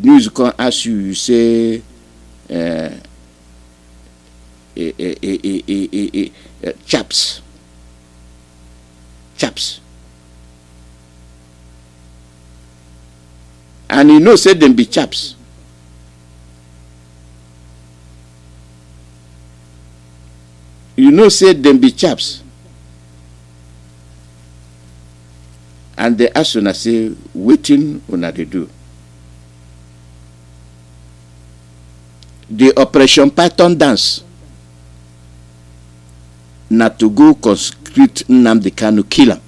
news come ask you, you say chaps. And you know say them be chaps. You know say them be chaps. And they ask una say, wetin una dey do? The Operation Python dance na to go conscript Nnamdi Kanu, kill am.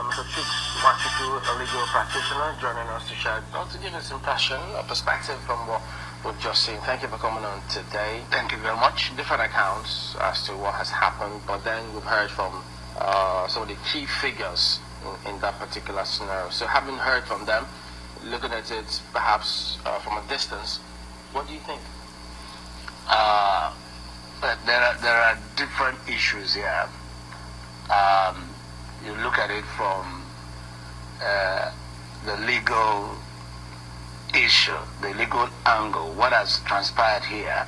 Mr. Chukwuemeka, a legal practitioner, joining us to share, to give us impression, a perspective from what we've just seen. Thank you for coming on today. Thank you very much. Different accounts as to what has happened, but then we've heard from some of the key figures in that particular scenario. So having heard from them, looking at it perhaps from a distance, what do you think? There are different issues here. You look at it from the legal issue, the legal angle, what has transpired here,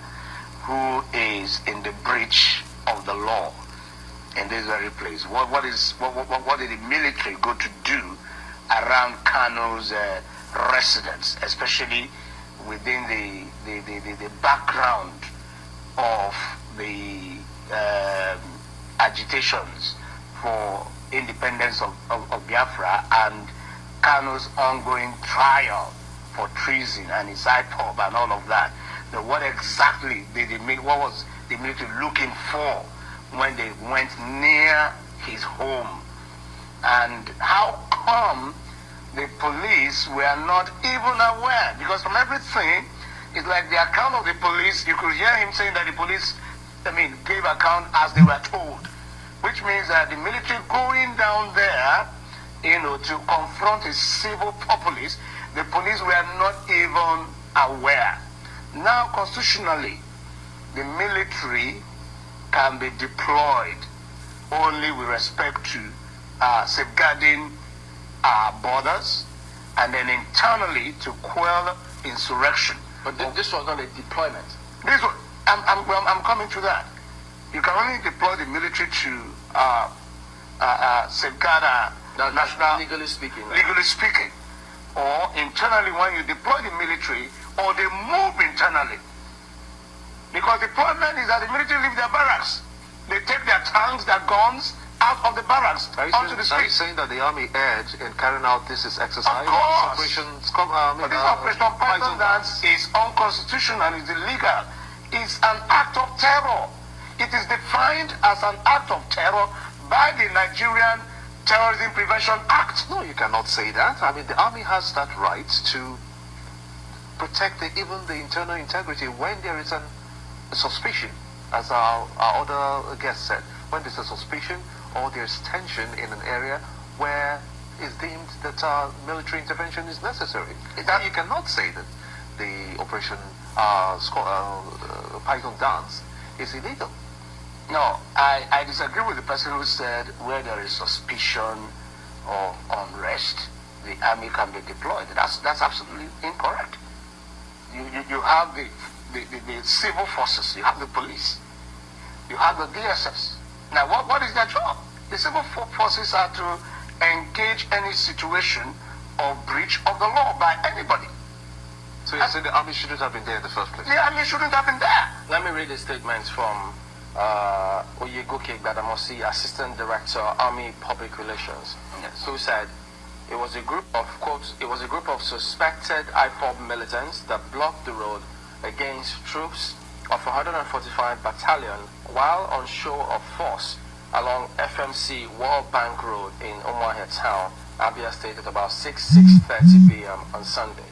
who is in the breach of the law in this very place. What did the military go to do around Kanu's residence, especially within the background of the agitations for independence of Biafra and Kanu's ongoing trial for treason and his IPOB and all of that. Now, what exactly what was the military looking for when they went near his home? And how come the police were not even aware? Because from everything, it's like the account of the police, you could hear him saying that the police, gave account as they were told. Which means that the military going down there, to confront a civil populace, the police were not even aware. Now, constitutionally, the military can be deployed only with respect to safeguarding our borders and then internally to quell insurrection. But this was not a deployment. This was, I'm coming to that. You can only deploy the military to safeguard national... Legally speaking. Right? Legally speaking. Or internally when you deploy the military, or they move internally. Because deployment is that the military leave their barracks. They take their tanks, their guns out of the barracks onto the street. Are you saying that the army erred in carrying out this exercise? Of course. But this Operation Python dance is unconstitutional and is illegal. It's an act of terror. It is defined as an act of terror by the Nigerian Terrorism Prevention Act. No, you cannot say that. The army has that right to protect even the internal integrity when there is a suspicion, as our other guest said. When there's a suspicion or there's tension in an area where it's deemed that military intervention is necessary. That you cannot say that the Operation Python dance is illegal. No, I disagree with the person who said where there is suspicion or unrest, the army can be deployed. That's absolutely incorrect. You have the civil forces, you have the police, you have the DSS. Now, what is their job? The civil forces are to engage any situation of breach of the law by anybody. So you say the army shouldn't have been there in the first place? The army shouldn't have been there. Let me read a statement from Oyegoke Gbadamosi, Assistant Director, Army Public Relations, yes, who said it was a group of, quote, it was a group of suspected IPOB militants that blocked the road against troops of 145 Battalion while on show of force along FMC World Bank Road in Umuahia Town, Abia State at about 6:30 p.m. on Sunday.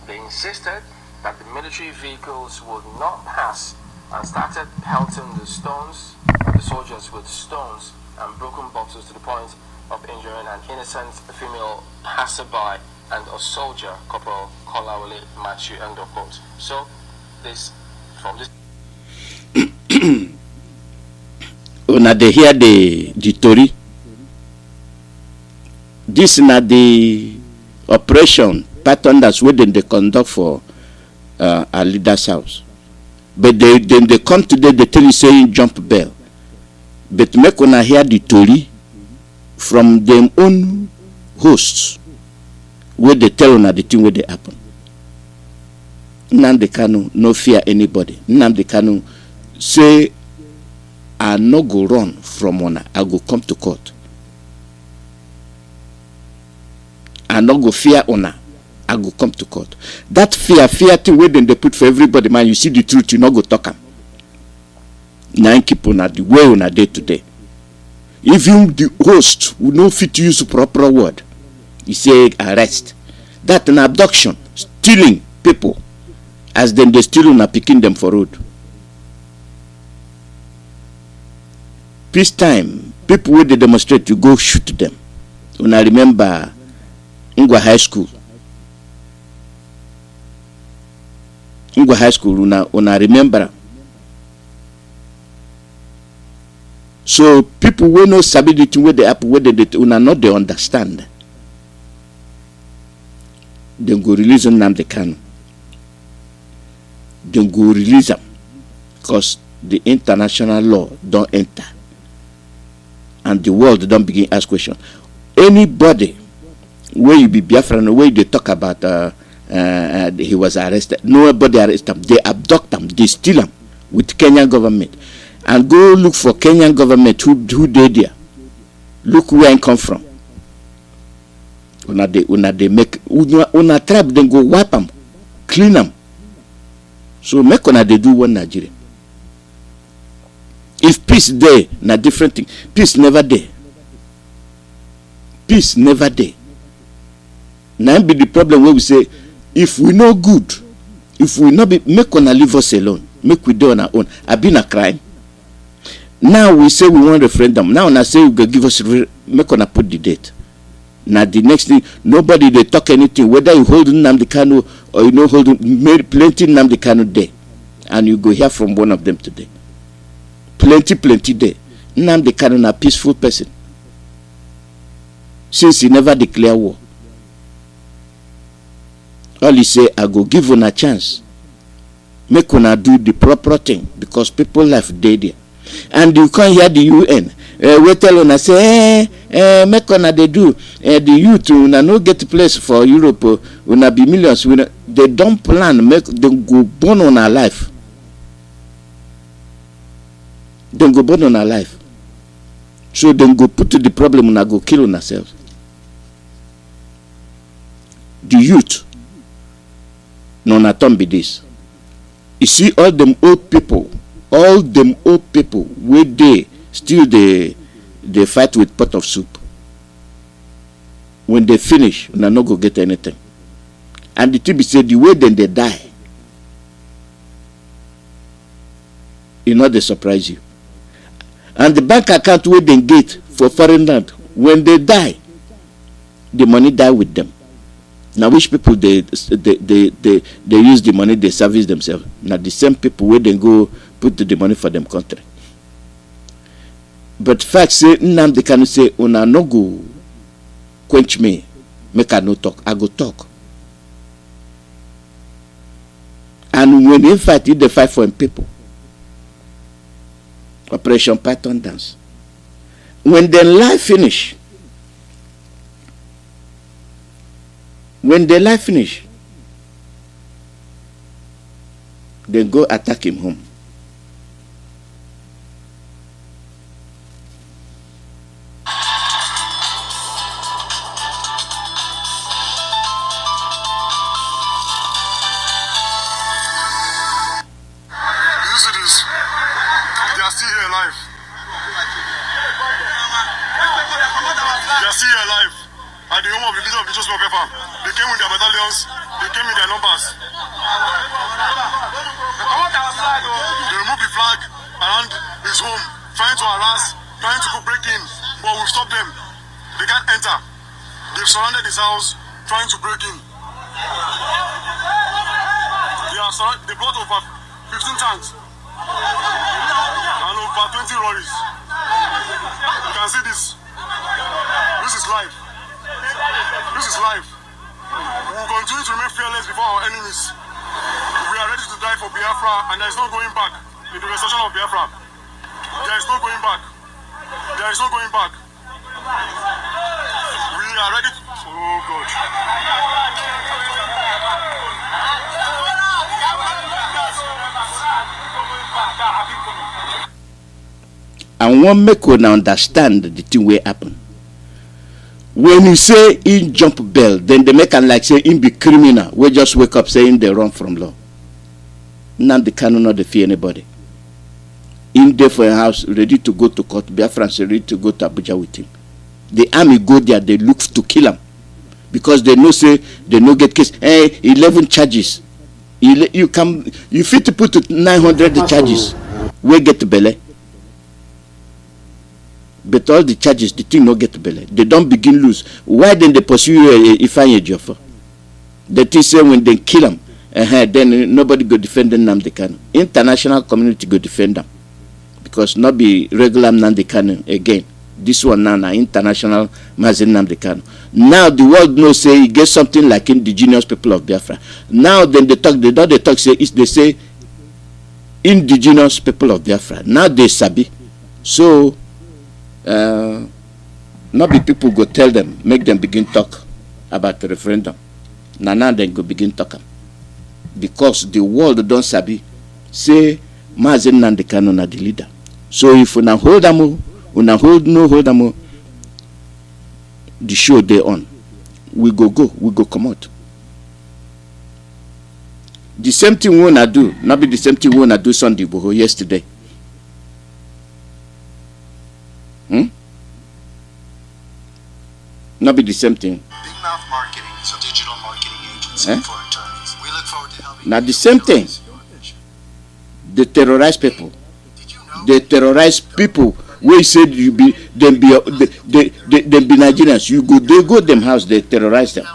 They insisted that the military vehicles would not pass and started pelting the soldiers with stones and broken bottles to the point of injuring an innocent female passerby and a soldier, Corporal Kolawole Machu, end of quote. So, this from this. Una they hear the story. This na the operation pattern that's where they conduct for our leader's house. But they come today, they tell you saying jump bell. But make una hear the story from them own hosts where they tell una the thing where they happen. Nnamdi Kanu no fear anybody. Nnamdi Kanu say I no go run from una, I go come to court. I no go fear una, I go come to court. That fear thing where they put for everybody, man, you see the truth, you no go talk am. Now keep on the way on a day today. Even the host will not fit to use proper word. He say arrest. That an abduction, stealing people, as then they steal on picking them for road. Peace time, people where they demonstrate, you go shoot them. When I remember Ngwa High School. Ngwa High School, una remember. So people will not sabi the thing where they happen, where they una not they understand. They go release Nnamdi Kanu. They go release them because the international law don't enter and the world don't begin ask questions. Anybody where you be Biafran, where they talk about he was arrested, nobody arrest him. They abduct him, they steal him with Kenyan government. And go look for Kenyan government who did there. Look where I come from. Una they make una trap, then go wipe them, clean them. So make una they do one Nigeria. If peace there, na different thing. Peace never there. Peace never there. Now be the problem where we say, if we no good, if we not be, make una leave us alone. Make we do on our own. I been a crime. Now we say we want referendum. Now I say we go give us make una put the date. Now the next thing, nobody they talk anything. Whether you hold Nnamdi Kanu or you know hold made plenty Nnamdi Kanu there, and you go hear from one of them today. Plenty there. Nnamdi Kanu a peaceful person. Since he never declare war. All he say, I go give una chance. Make una do the proper thing because people life dead there. And you can't hear the UN. We tell una say, make una they do. The youth una no get place for Europe. Una be millions. They don't plan make them go born on our life. Then go born on our life. So then go put to the problem una go kill on ourselves. The youth. No na turn be this. You see all them old people where they still they fight with pot of soup. When they finish, they not go get anything. And the thing be said, the way then they die, you know they surprise you. And the bank account where they get for foreign land, when they die, the money die with them. Now which people they use the money, they service themselves. Now the same people where they go put the money for them country. But fact say Nnamdi Kanu say una no go quench me, make I no talk. I go talk. And when they fight for people. Operation Python dance. When their life finish, they go attack him home. Surrounded his house, trying to break in. They brought over 15 15 tanks and over 20 lorries. You can see this. This is life. This is life. We continue to remain fearless before our enemies. We are ready to die for Biafra, and there is no going back in the restoration of Biafra. There is no going back. There is no going back. We are ready to... Oh, God. And one make one understand the thing will happen. When you say in jump bell, then they make and like say in be criminal. We just wake up saying they run from law. Nnamdi Kanu not to fear anybody. In there for a house, ready to go to court. Biafrans ready to go to Abuja with him. The army go there, they look to kill him. Because they know say they no get case. 11 charges. You fit to put 900 charges. We get the belly. But all the charges, the thing no get belly. They don't begin lose. Why then they pursue Ifeanyi Ejiofor? That is say when they kill him, then nobody go defend Nnamdi Kanu. International community go defend them. Because not be regular Nnamdi Kanu again. This one now international Mazi Nnamdi Kanu. Now the world knows say he gets something like indigenous people of Biafra. Now then they talk say they say indigenous people of Biafra. Now they sabi. So not be people go tell them, make them begin talk about the referendum. Now they go begin talk. Because the world don't sabi say Mazi Nnamdi Kanu na the leader. So if una hold them, the show they on. We go come out. The same thing we wanna do, not be the same thing we wanna do Sunday Boho yesterday. Not be the same thing. Big Mouth Marketing is a digital marketing agency for attorneys. We look forward to helping. Now the same thing. They terrorize people. They terrorize people. We said you be them be Nigerians. They go them house. They terrorize them.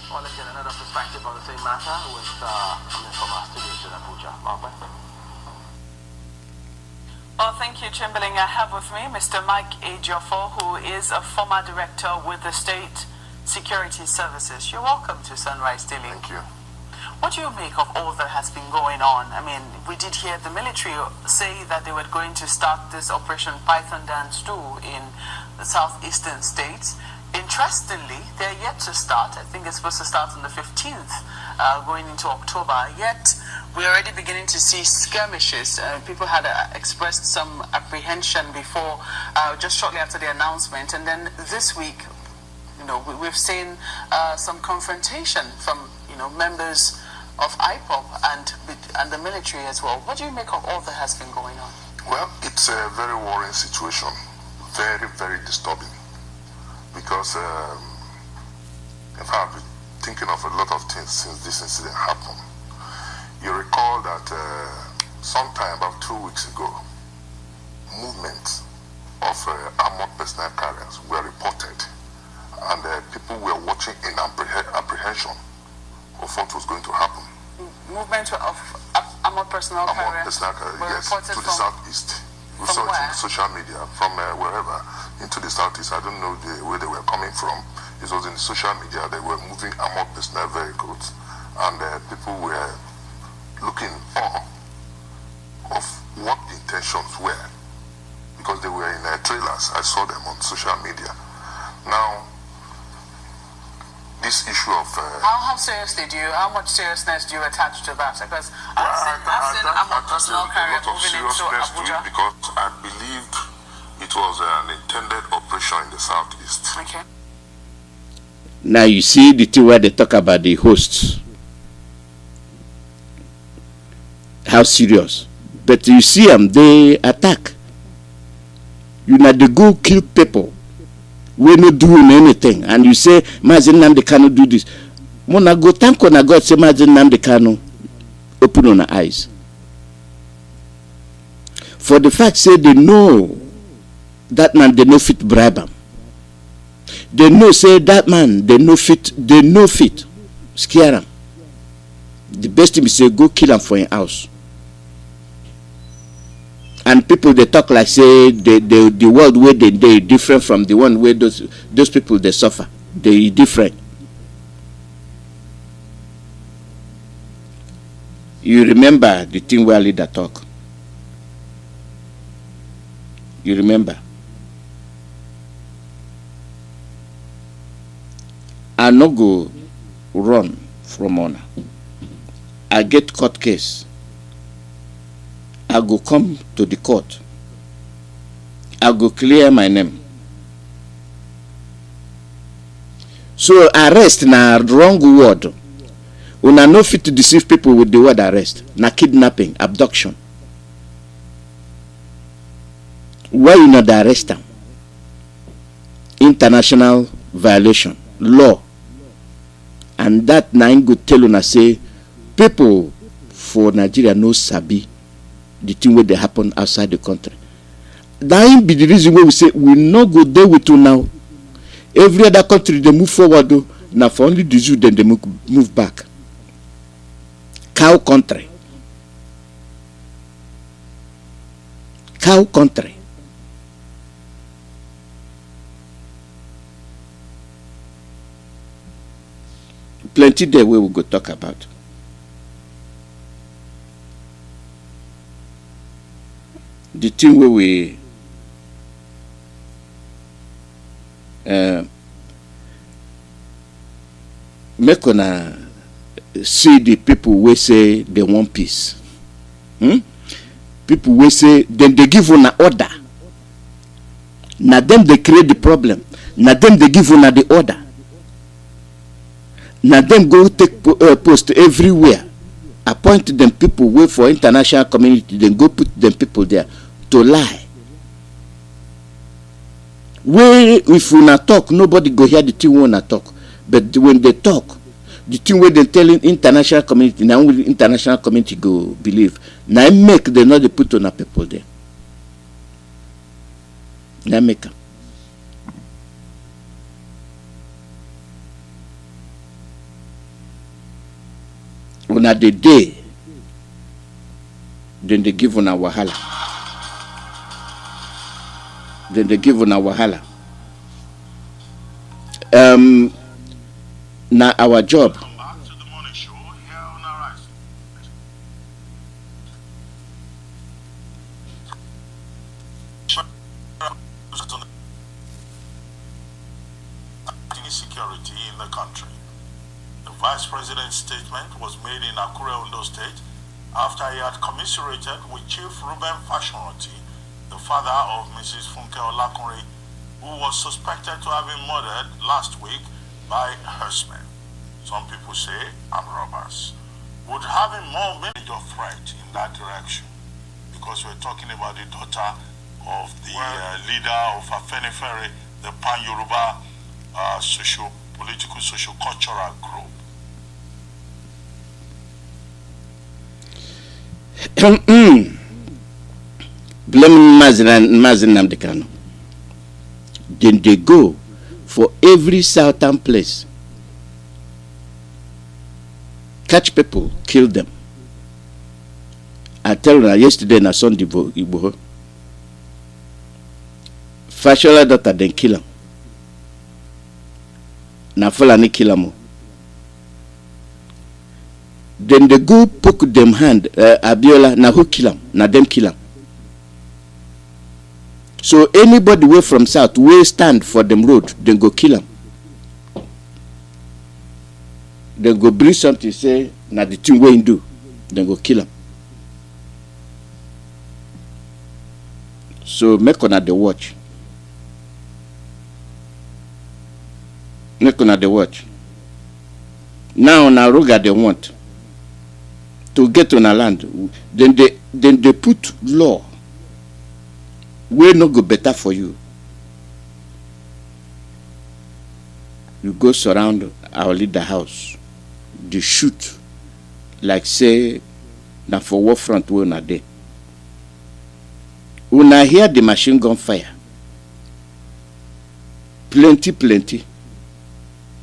Well, let's get another perspective on the same matter with coming from our studios in Abuja. Well, thank you, Chamberlain. I have with me Mr. Mike Ejiofor, who is a former director with the State Security Services. You're welcome to Sunrise Daily. Thank you. What do you make of all that has been going on? I mean, we did hear the military say that they were going to start this Operation Python Dance 2 in the southeastern states. Interestingly, they're yet to start. I think it's supposed to start on the 15th, going into October. Yet, we're already beginning to see skirmishes. People had expressed some apprehension before, just shortly after the announcement. And then this week, we've seen some confrontation from, members of IPOP and the military as well. What do you make of all that has been going on? Well, it's a very worrying situation. Very, very disturbing. Because, in fact, I've been thinking of a lot of things since this incident happened. You recall that sometime about 2 weeks ago, movements of armored personnel carriers were reported, and people were watching in apprehension of what was going to happen. Movement of armored personnel carriers yes, to the southeast. We saw it in the social media from wherever into the southeast. I don't know where they were coming from. It was in the social media. They were moving armored personnel vehicles, and people were looking in awe of what the intentions were, because they were in trailers. I saw them on social media. Now, this issue of how much seriousness do you attach to that? Because I've seen armored personnel carrier moving into Abuja. Because I believed it was an intended operation in the southeast. Okay. Now you see the thing where they talk about the hosts. How serious? But you see them, they attack. They go kill people. We're not doing anything. And you say, Mazi Nnamdi Kanu do this. Mona go thank on God, say Mazi Nnamdi Kanu open on our eyes. For the fact say they know that man they no fit bribe them. They know say that man, they know fit, scare him. The best thing is say go kill him for your house. And people they talk like say the world where they different from the one where those people they suffer. They different. You remember the thing where leader talk. You remember. I no go run from honor. I get court case. I go come to the court. I go clear my name. So arrest na wrong word. Una no fit to deceive people with the word arrest. Na kidnapping, abduction. Why you not arrest them? International violation, law. And that na go tell una say people for Nigeria no sabi the thing where they happen outside the country. That be the reason why we say we no go there with you now. Every other country they move forward though. Now for only the Jew then they move back. Cow country. Cow country. Plenty there where we go talk about. The thing where we make una see the people who say they want peace. People who say then they give una order. Now them they create the problem. Now them they give una the order. Now them go take post everywhere. Appoint them people wait for international community. Then go put them people there to lie. Where if we not talk, nobody go hear the thing we not talk. But when they talk, the thing where they telling international community, now only international community go believe. Now make they not they put on a people there. Now make them. When at the day, then they give on a wahala. Then they give on a wahala. Now our job. Welcome back to the morning show here on Arise. Insecurity in the country. The Vice President's statement was made in Akure, Ondo State, after he had commiserated with Chief Ruben Fashionati, the father of Mrs. Funke Olakunre, who was suspected to have been murdered last week by herdsmen. Some people say armed robbers. Would having more major threat in that direction, because we're talking about the daughter of the leader of Afenifere, the Pan-Yoruba socio-cultural group. Blame Mazi Nnamdi Kanu. Then they go for every southern place. Catch people, kill them. I tell her yesterday na Sunday Igbo. Fashola daughter then kill him. Na Fulani kill him. Then they go poke them hand. Abiola na who kill him? Na them kill him. So anybody way from south will stand for them road, then go kill him. Then go bring something say na the thing we do, then go kill him. So make on the watch. Make on the watch. Now na Ruga they want to get on a land. Then they put law. Will not go better for you. You go surround our leader house. They shoot like say na for war front we una dey. Una hear the machine gun fire. plenty.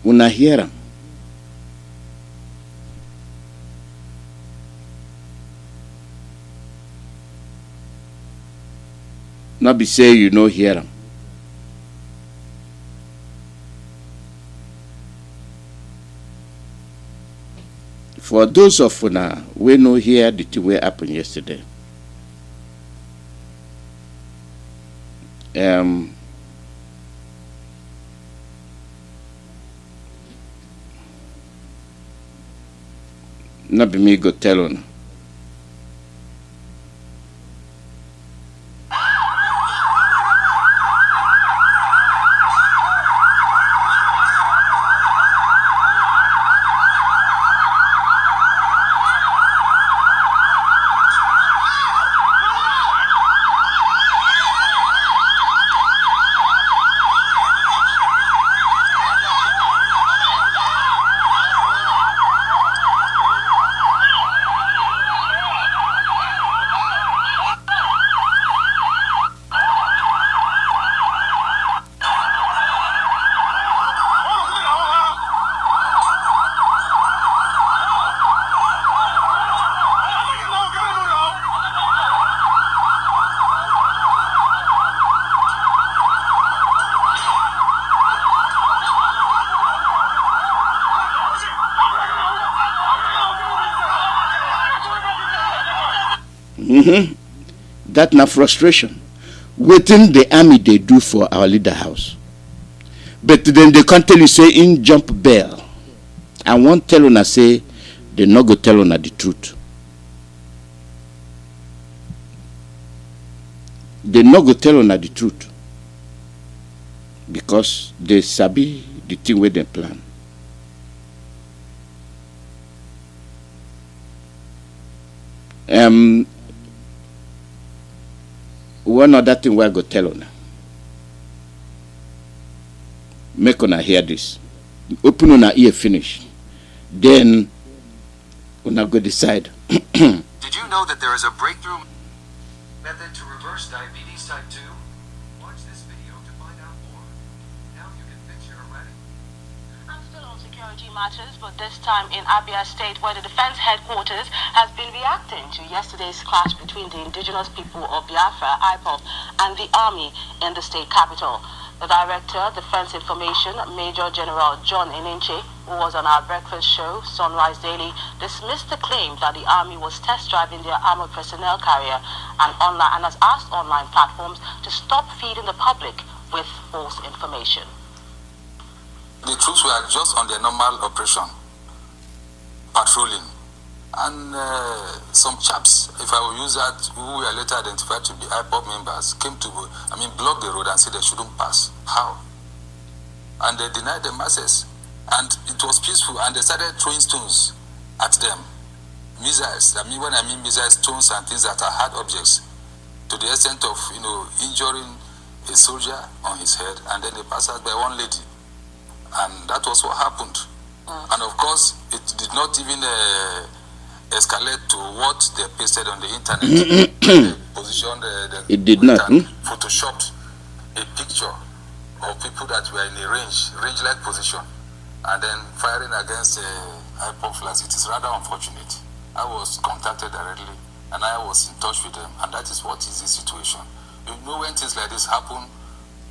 Una hear am. Not be say you no hear am. For those of una we no hear the thing wey happen yesterday. Not be me go tell una. That na frustration. Waiting the army they do for our leader house. But then they can't tell you say in jump bell. I won't tell una say they not go tell una the truth. They not go tell una the truth. Because they sabi the thing where they plan. One other thing we go tell una. Make una hear this. Open una ear finish. Then una go decide. Did you know that there is a breakthrough method to reverse diabetes type 2? Watch this video to find out more. Now you can fix your heredity. I'm still on security matters, but this time in Abia State, where the defense headquarters has been reacting to yesterday's clash between the indigenous people of Biafra, IPOB, and the army in the state capital. The Director, Defense Information, Major General John Eninche, who was on our breakfast show, Sunrise Daily, dismissed the claim that the army was test driving their armored personnel carrier and has asked online platforms to stop feeding the public with false information. The troops were just on their normal operation, patrolling. And some chaps, if I will use that, who were later identified to be IPOB members, came to, block the road and said they shouldn't pass. How? And they denied them access. And it was peaceful, and they started throwing stones at them. Missiles, when I mean missiles, stones and things that are hard objects, to the extent of, injuring a soldier on his head, and then they passed out by one lady. And that was what happened. And of course, it did not even escalate to what they pasted on the internet. They positioned it did not. Photoshopped a picture of people that were in a range-like position, and then firing against IPOB flags. It is rather unfortunate. I was contacted directly, and I was in touch with them, and that is what is the situation. You know, when things like this happen,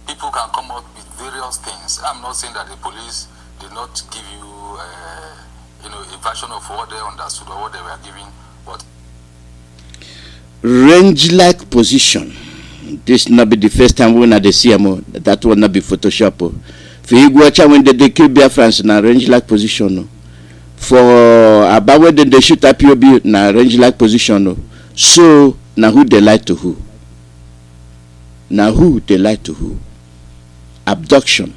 people can come up with various things. I'm not saying that the police did not give you a version of what they understood or what they were giving, but range-like position. This not be the first time we na the CMO. That will not be Photoshop. For Iguacha when they kill Biafrans na range-like position. For about when they shoot at POB na range-like position. So now who they lie to who? Now who they lie to who? Abduction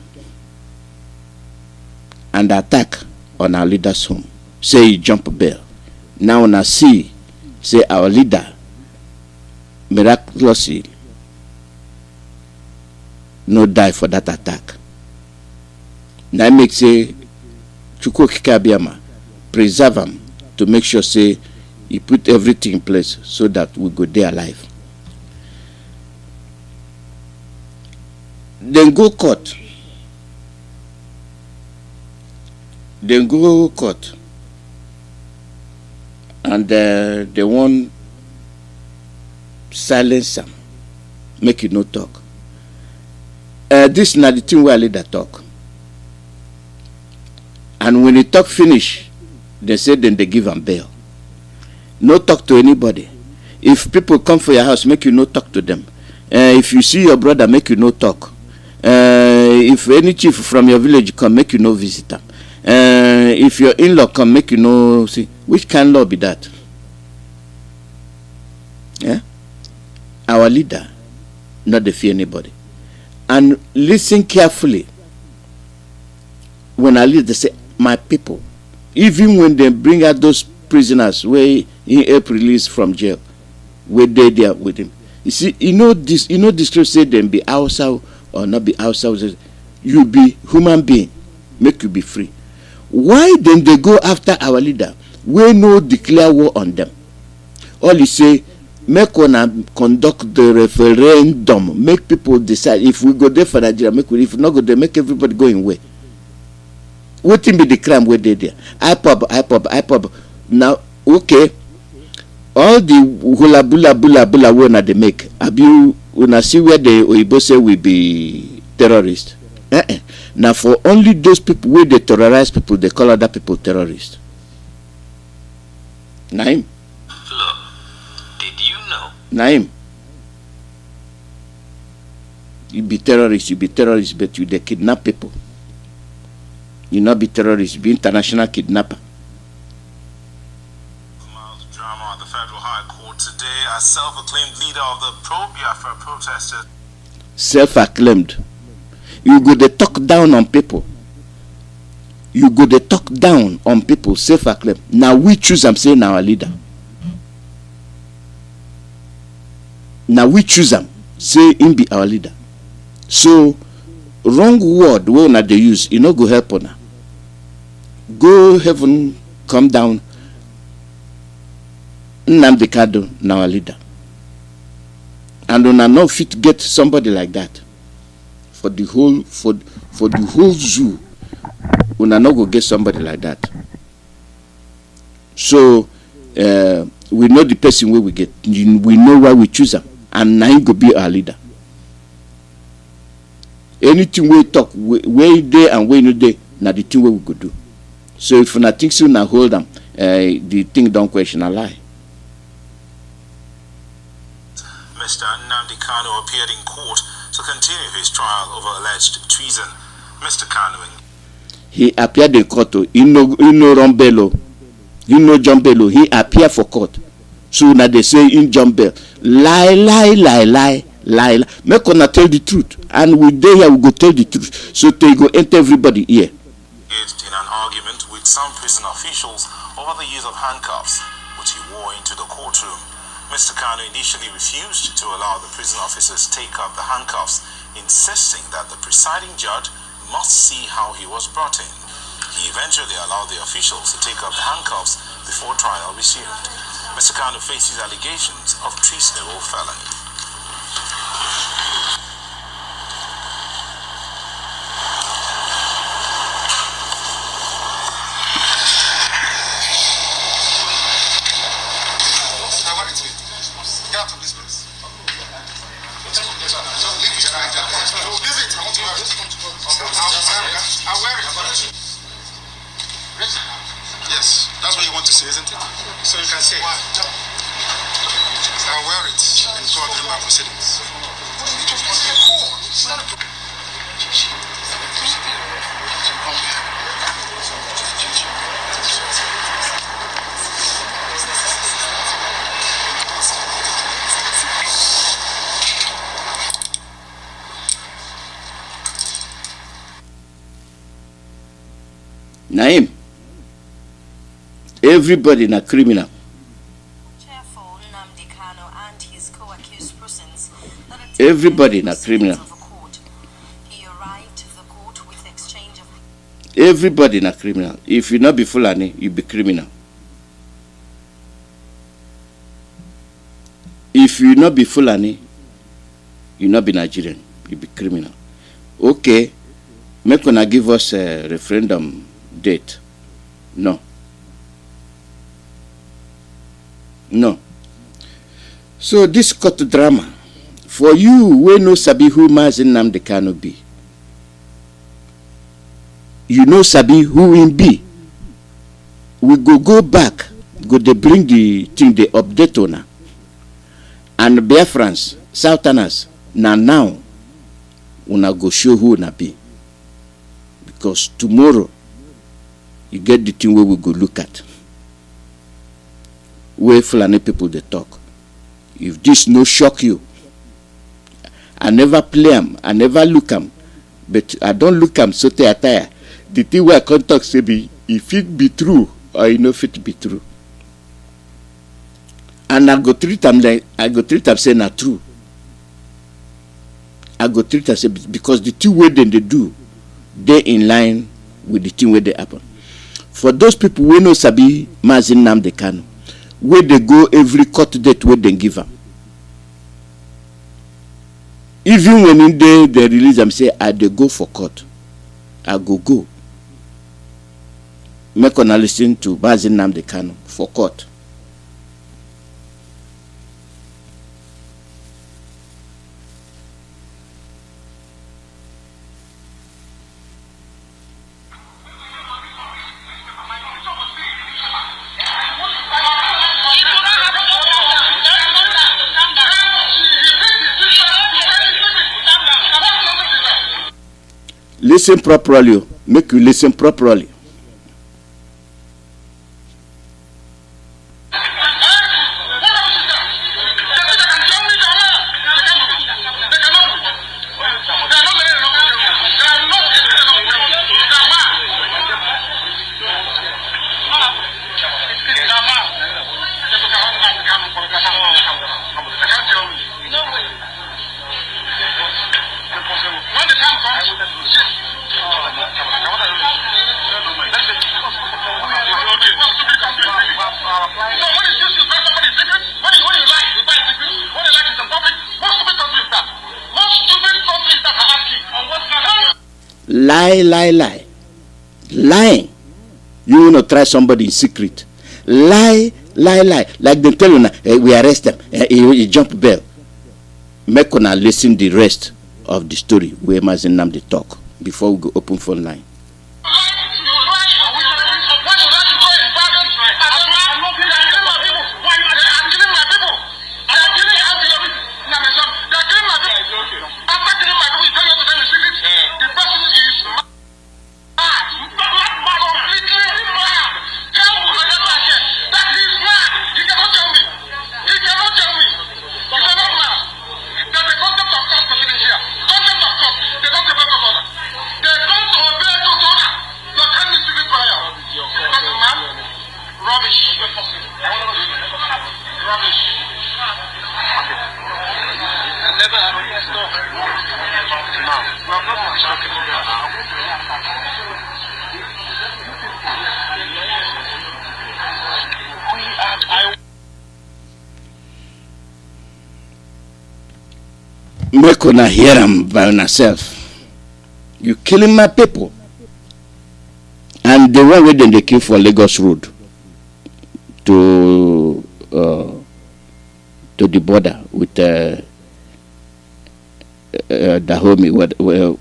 and attack on our leader's home. Say jump bell. Now na see say our leader miraculously no die for that attack. Now make say Chukwuemeka Alozie preserve him to make sure say he put everything in place so that we go there alive. Then go court Then go court. And they want silence them. Make you no talk. This is not the thing where leader talk. And when he talk finish, they say then they give them bail. No talk to anybody. If people come for your house, make you no talk to them. If you see your brother, make you no talk. If any chief from your village come, make you no visit them. If your in-law come, make you no see. Which kind of law be that? Yeah? Our leader, not to fear anybody. And listen carefully. When our leader say, my people, even when they bring out those prisoners where he help release from jail, where they there with him. You see, this say them be outside or not be outside. You be human being, make you be free. Why then they go after our leader? We no declare war on them. All he say, make one conduct the referendum, make people decide. If we go there for Nigeria, make we, if not go there, make everybody go in way. What be the crime where they there? IPOB. Now, okay. All the hula bula when they make. Have you when see where the Oyibo say we be terrorists? Now for only those people where they terrorize people, they call other people terrorists. Naim. Look, did you know? Naim. You be terrorists, but you they kidnap people. You not be terrorists, you be international kidnapper. Drama at the Federal High Court today as self-acclaimed leader of the pro-Biafra protesters. Self-acclaimed. You go to talk down on people. Self-acclaimed. Now we choose them, saying our leader. Now we choose them, say him be our leader. So wrong word we not they use, you know go help on. Go heaven, come down. Nnamdi Kanu now our leader. And we are not fit to get somebody like that. For the whole zoo, we are not go get somebody like that. So we know the person where we get. We know why we choose them. And now he go be our leader. Anything we talk, where there and where no there, now the thing we go do. So if you not think so, now hold them. The thing don't question a lie. Mr. Nnamdi Kanu appeared in court to continue his trial over alleged treason. Mr. Kanu. He appeared in court. He no Rombello. He no Jumbello. He appeared for court. So now they say in Jumbel. Lie. Make una tell the truth. And we there here we go tell the truth. So they go enter everybody here. Engaged in an argument with some prison officials over the use of handcuffs, which he wore into the courtroom. Mr. Kanu initially refused to allow the prison officers take up the handcuffs, insisting that the presiding judge must see how he was brought in. He eventually allowed the officials to take up the handcuffs before trial resumed. Mr. Kanu faces allegations of treasonable felony. Yes, that's what you want to say, isn't it? So you can say it. I'll wear it in court during my proceedings. Naim. Everybody na criminal. Everybody na criminal. Everybody na criminal. If you not be Fulani, you be criminal. If you not be Fulani, you not be Nigerian, you be criminal. Okay, make una give us a referendum date. No. No. So this court drama, for you, we no sabi who Mazi Nnamdi Kanu be. You know sabi who him be. We go back, they bring the thing, they update on. And Biafrans, Southerners, now, una go show who una be. Because tomorrow, you get the thing where we go look at. Where Fulani people they talk. If this no shock you, I never play them, I never look them, but I don't look them so tire. The thing where I can talk say be, if it be true or you know if it be true. And I go treat them say not true. I go treat them say because the thing where they do, they in line with the thing where they happen. For those people who know sabi Mazi Nnamdi Kanu, where they go every court date where they give them. Even when in day they release them, say I they go for court. I go. Make una listen to Mazi Nnamdi Kanu for court. Listen properly. Make you listen properly. Lie. Lying. You want to try somebody in secret. Lie. Like they tell you now, we arrest them. You jump bell. Make una listen the rest of the story where Mazi Nnamdi talk before we go open phone line. Make una hear them by yourself. You killing my people. And the one way they kill for Lagos Road to the border with Dahomey,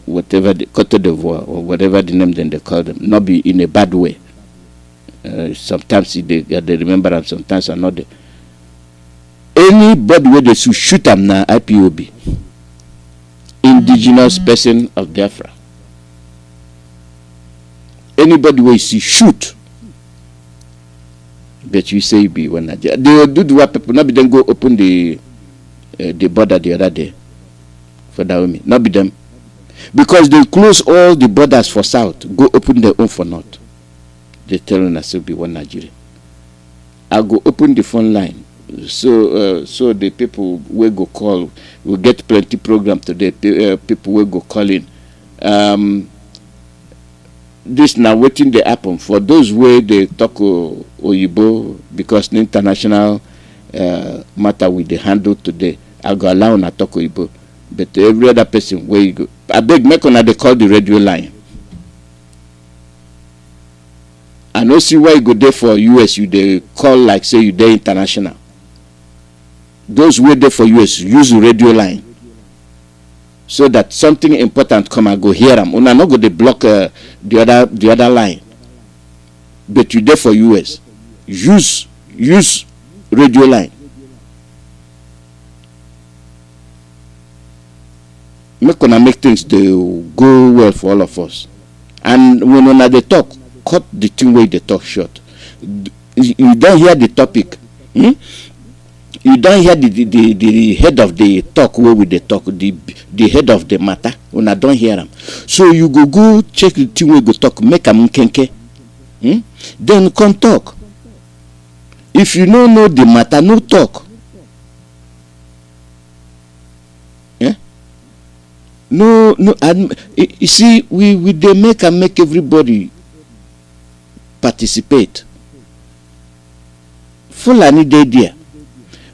whatever the Cote d'Ivoire or whatever the name then they call them, not be in a bad way. Sometimes they remember them, sometimes another. Anybody where they shoot them now, IPOB. Indigenous person of Biafra. Anybody where you see shoot, but you say be one Nigeria. They will do what people not be them go open the border the other day for Dahomey. Not be them. Because they close all the borders for south, go open their own for north. They tell us to be one Nigeria. I go open the phone line. So the people will go call. We get plenty program today. People will go calling. This now waiting the happen for those where they talk Oyibo because the international matter with the handle today. I go allow na talk Oyibo, but every other person where you go, I beg make una they call the radio line I no see why you go there for US, you they call like say you there international. Those who there for US use the radio line so that something important come and go hear them. Una no go they block the other line. But you there for US, use radio line. Make things they go well for all of us. And when una they talk, cut the thing where they talk short. You don't hear the topic. You don't hear the head of the talk where we they talk, the head of the matter. When I don't hear them, so you go check the thing where go talk, make a kenke. Then come talk. If you don't know the matter, no talk. Yeah. No. You see, we they make everybody participate. Fulani dey there,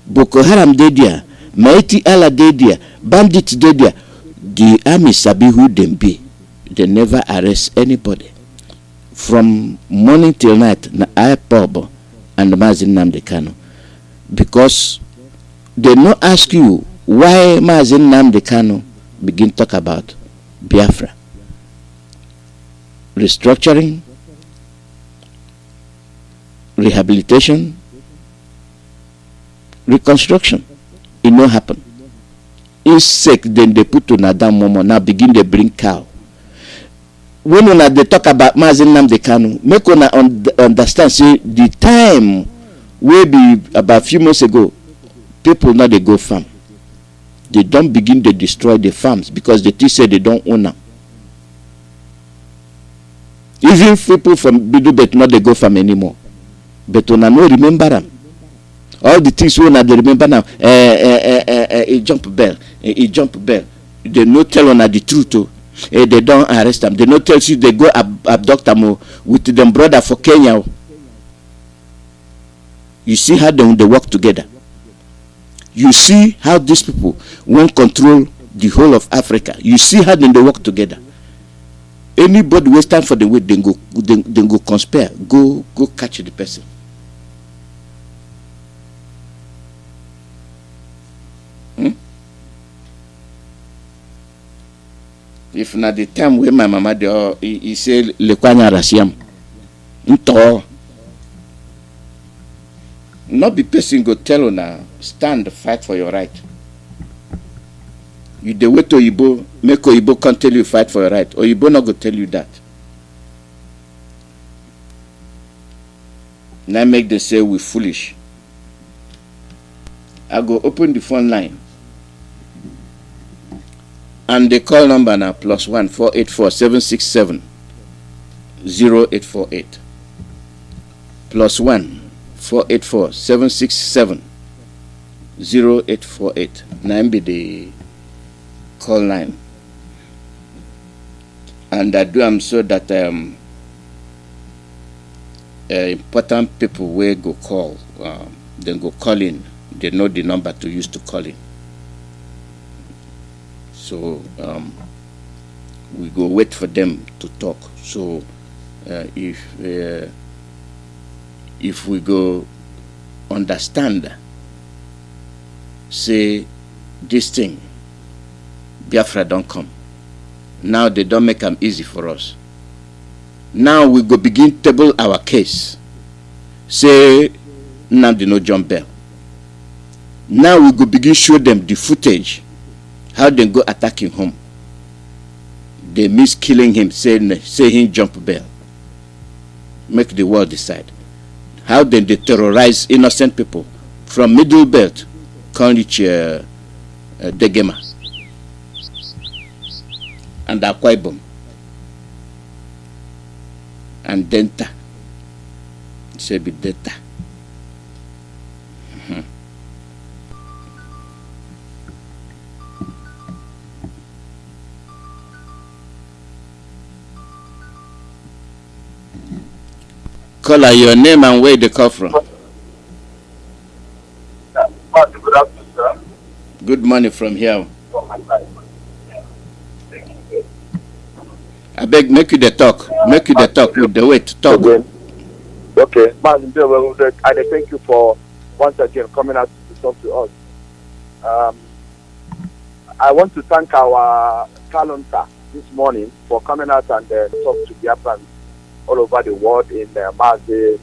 Boko Haram dey there, Maiti Allah dey there, bandits dey there. The army sabi who them be. They never arrest anybody. From morning till night, na IPOB and Mazi Nnamdi Kanu. Because they no ask you why Mazi Nnamdi Kanu begin talk about Biafra. Restructuring, rehabilitation, reconstruction. It no happen. In sick, then they put to Nadam Momo. Now begin they bring cow. When una they talk about Mazi Nnamdi Kanu, make una understand. See, the time will be about a few months ago. People now they go farm. They don't begin to destroy the farms because the T say they don't own them. Even people from Bidubet not they go farm anymore. But una no remember them. All the things we they remember now. A jump bell. They no tell on the truth too. They don't arrest them. They no tell you they go abduct them with them brother for Kenya. You see how they work together. You see how these people won't control the whole of Africa. You see how they work together. Anybody who stand for the way, then go conspire, go catch the person. If not the time where my mama he say le kwanya rasiam nto not be person go tell una stand fight for your right. You the way to Oyibo, make Oyibo can't tell you fight for your right. Oyibo not go tell you that. Now make them say we foolish. I go open the phone line. And the call number now +1 484 767 0848. +1 484 767 0848. Now be the call line. And I do am so that important people will go call, then go call in. They know the number to use to call in. So we go wait for them to talk. So if we go understand, say this thing, Biafra don't come. Now they don't make them easy for us. Now we go begin table our case. Say Nnamdi no jump bell. Now we go begin show them the footage. How they go attacking him. They miss killing him, say him jump bell. Make the world decide. How then they terrorize innocent people from Middle Belt, can reach Degema and Akwa Ibom and Delta. Say be Delta. Caller, your name and where they come from. Good afternoon, sir. Good morning from here. I beg, make you the talk. Make you the talk with the way to talk. Okay, Mazi, I thank you for once again coming out to talk to us. I want to thank our calendar this morning for coming out and talk to Biafrans all over the world in Mazi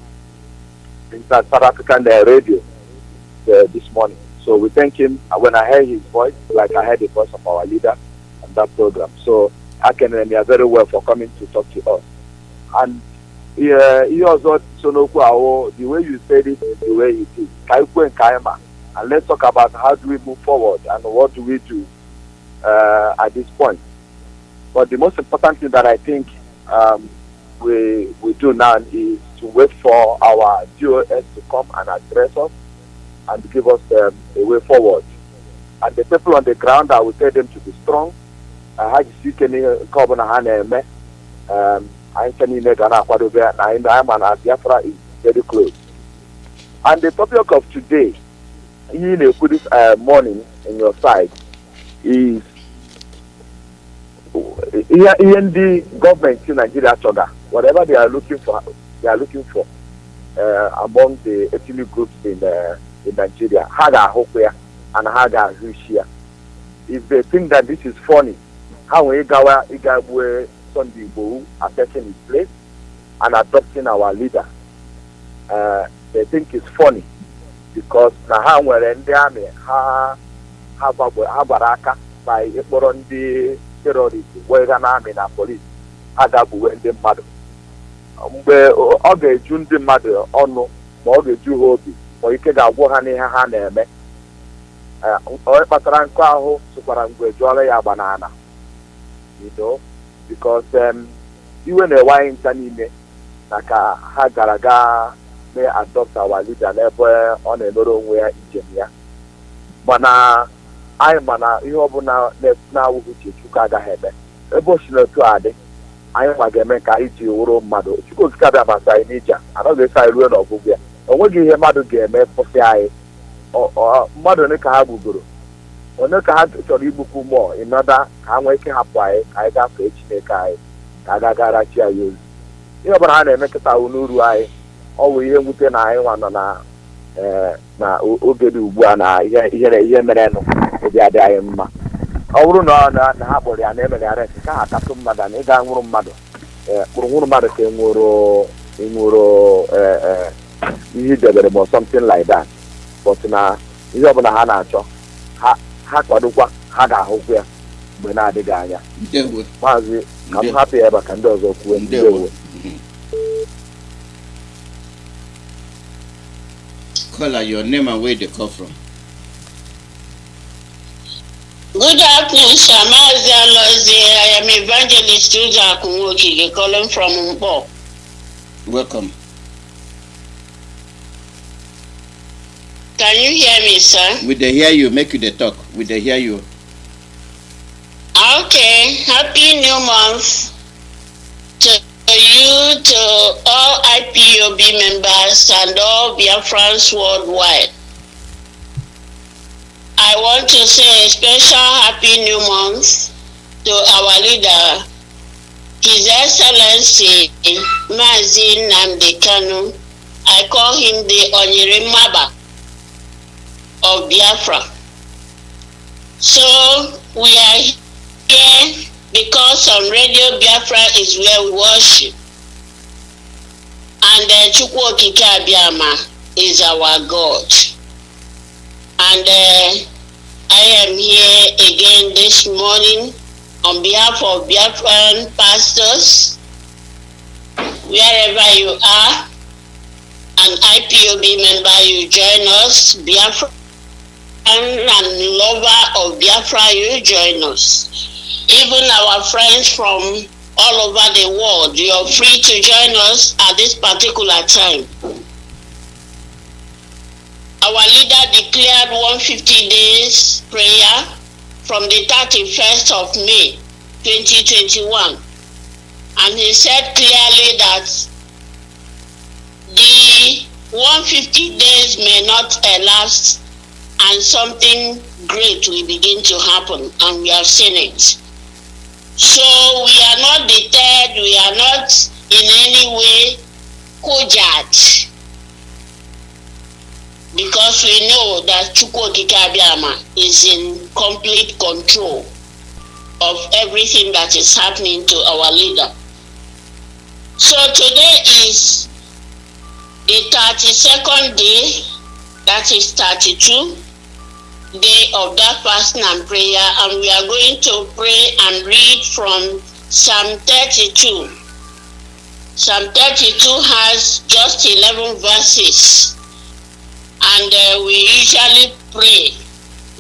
in South African radio this morning. So we thank him. When I heard his voice, like I heard the voice of our leader on that program. So I can remember very well for coming to talk to us. And he also the way you said it is the way it is. And let's talk about how do we move forward and what do we do at this point. But the most important thing that I think we do now is to wait for our GOS to come and address us and give us a way forward. And the people on the ground, I will tell them to be strong. I Biafra is very close. And the topic of today, you put this morning in your side, is the government in Nigeria, whatever they are looking for among the ethnic groups in Nigeria, Haga Hokwe and Haga Rushia. If they think that this is funny, how Igabwe Sunday Igbohu are taking his place and adopting our leader, they think it's funny because now we're in the army, Baraka by Burundi terrorists, whether an army and police, Adabu and the mother. Oge Jundi mother, Ono, Moge Juhobi, or you can go Wohani Haneme, or Patranko, Superangwe, Jola banana. You know, because even a wine tanine, like a Hagaraga may adopt our leader never on a little way in Kenya. But now, I am now which is Chukaga Hebe. A bush to add. I am a Gameka Iti Uro Mado. You could gather about Sainija. Another side run of Ubia. And when you hear Mado game, Posai or Mado Neka Guru. Or Neka had to Ribuku more in order I'm waking up by I got H Nekai, Kagagarachi use. You know, but I make it out Nuruai. All we hear with an eye on na Ugedu Buana, here Mereno, the Adayama. Our no, Habori and Emily Areka, Katumada, Egan Mado, Murumada came Muro, or something like that. But now, you have a Hanacho, Hakwaduka, Haga Hopia, Benadi Gaya. Mazi, I'm happy ever can do so when they will. Caller, your name and where they come from. Good afternoon, sir. Mazi Alozie. I am Evangelist Tuza Kunwoki, calling from Mpo. Welcome. Can you hear me, sir? We dey hear you. Make you the talk. We dey hear you. Okay. Happy new month to you, to all IPOB members and all Biafrans worldwide. I want to say a special happy new month to our leader, His Excellency Mazi Nnamdi Kanu. I call him the Onirimaba of Biafra. So we are here because on Radio Biafra is where we worship. And Chukwuemeka Alozie is our God. And I am here again this morning on behalf of Biafran pastors, wherever you are, an IPOB member, you join us, Biafran and lover of Biafra, you join us. Even our friends from all over the world, you're free to join us at this particular time. Our leader declared 150 days prayer from the 31st of May 2021. And he said clearly that the 150 days may not elapse and something great will begin to happen, and we have seen it. So we are not deterred, we are not in any way judge, because we know that Chukwuemeka Alozie is in complete control of everything that is happening to our leader. So today is the 32nd day, that is 32 day of that fasting and prayer, and we are going to pray and read from Psalm 32. Psalm 32 has just 11 verses, and we usually pray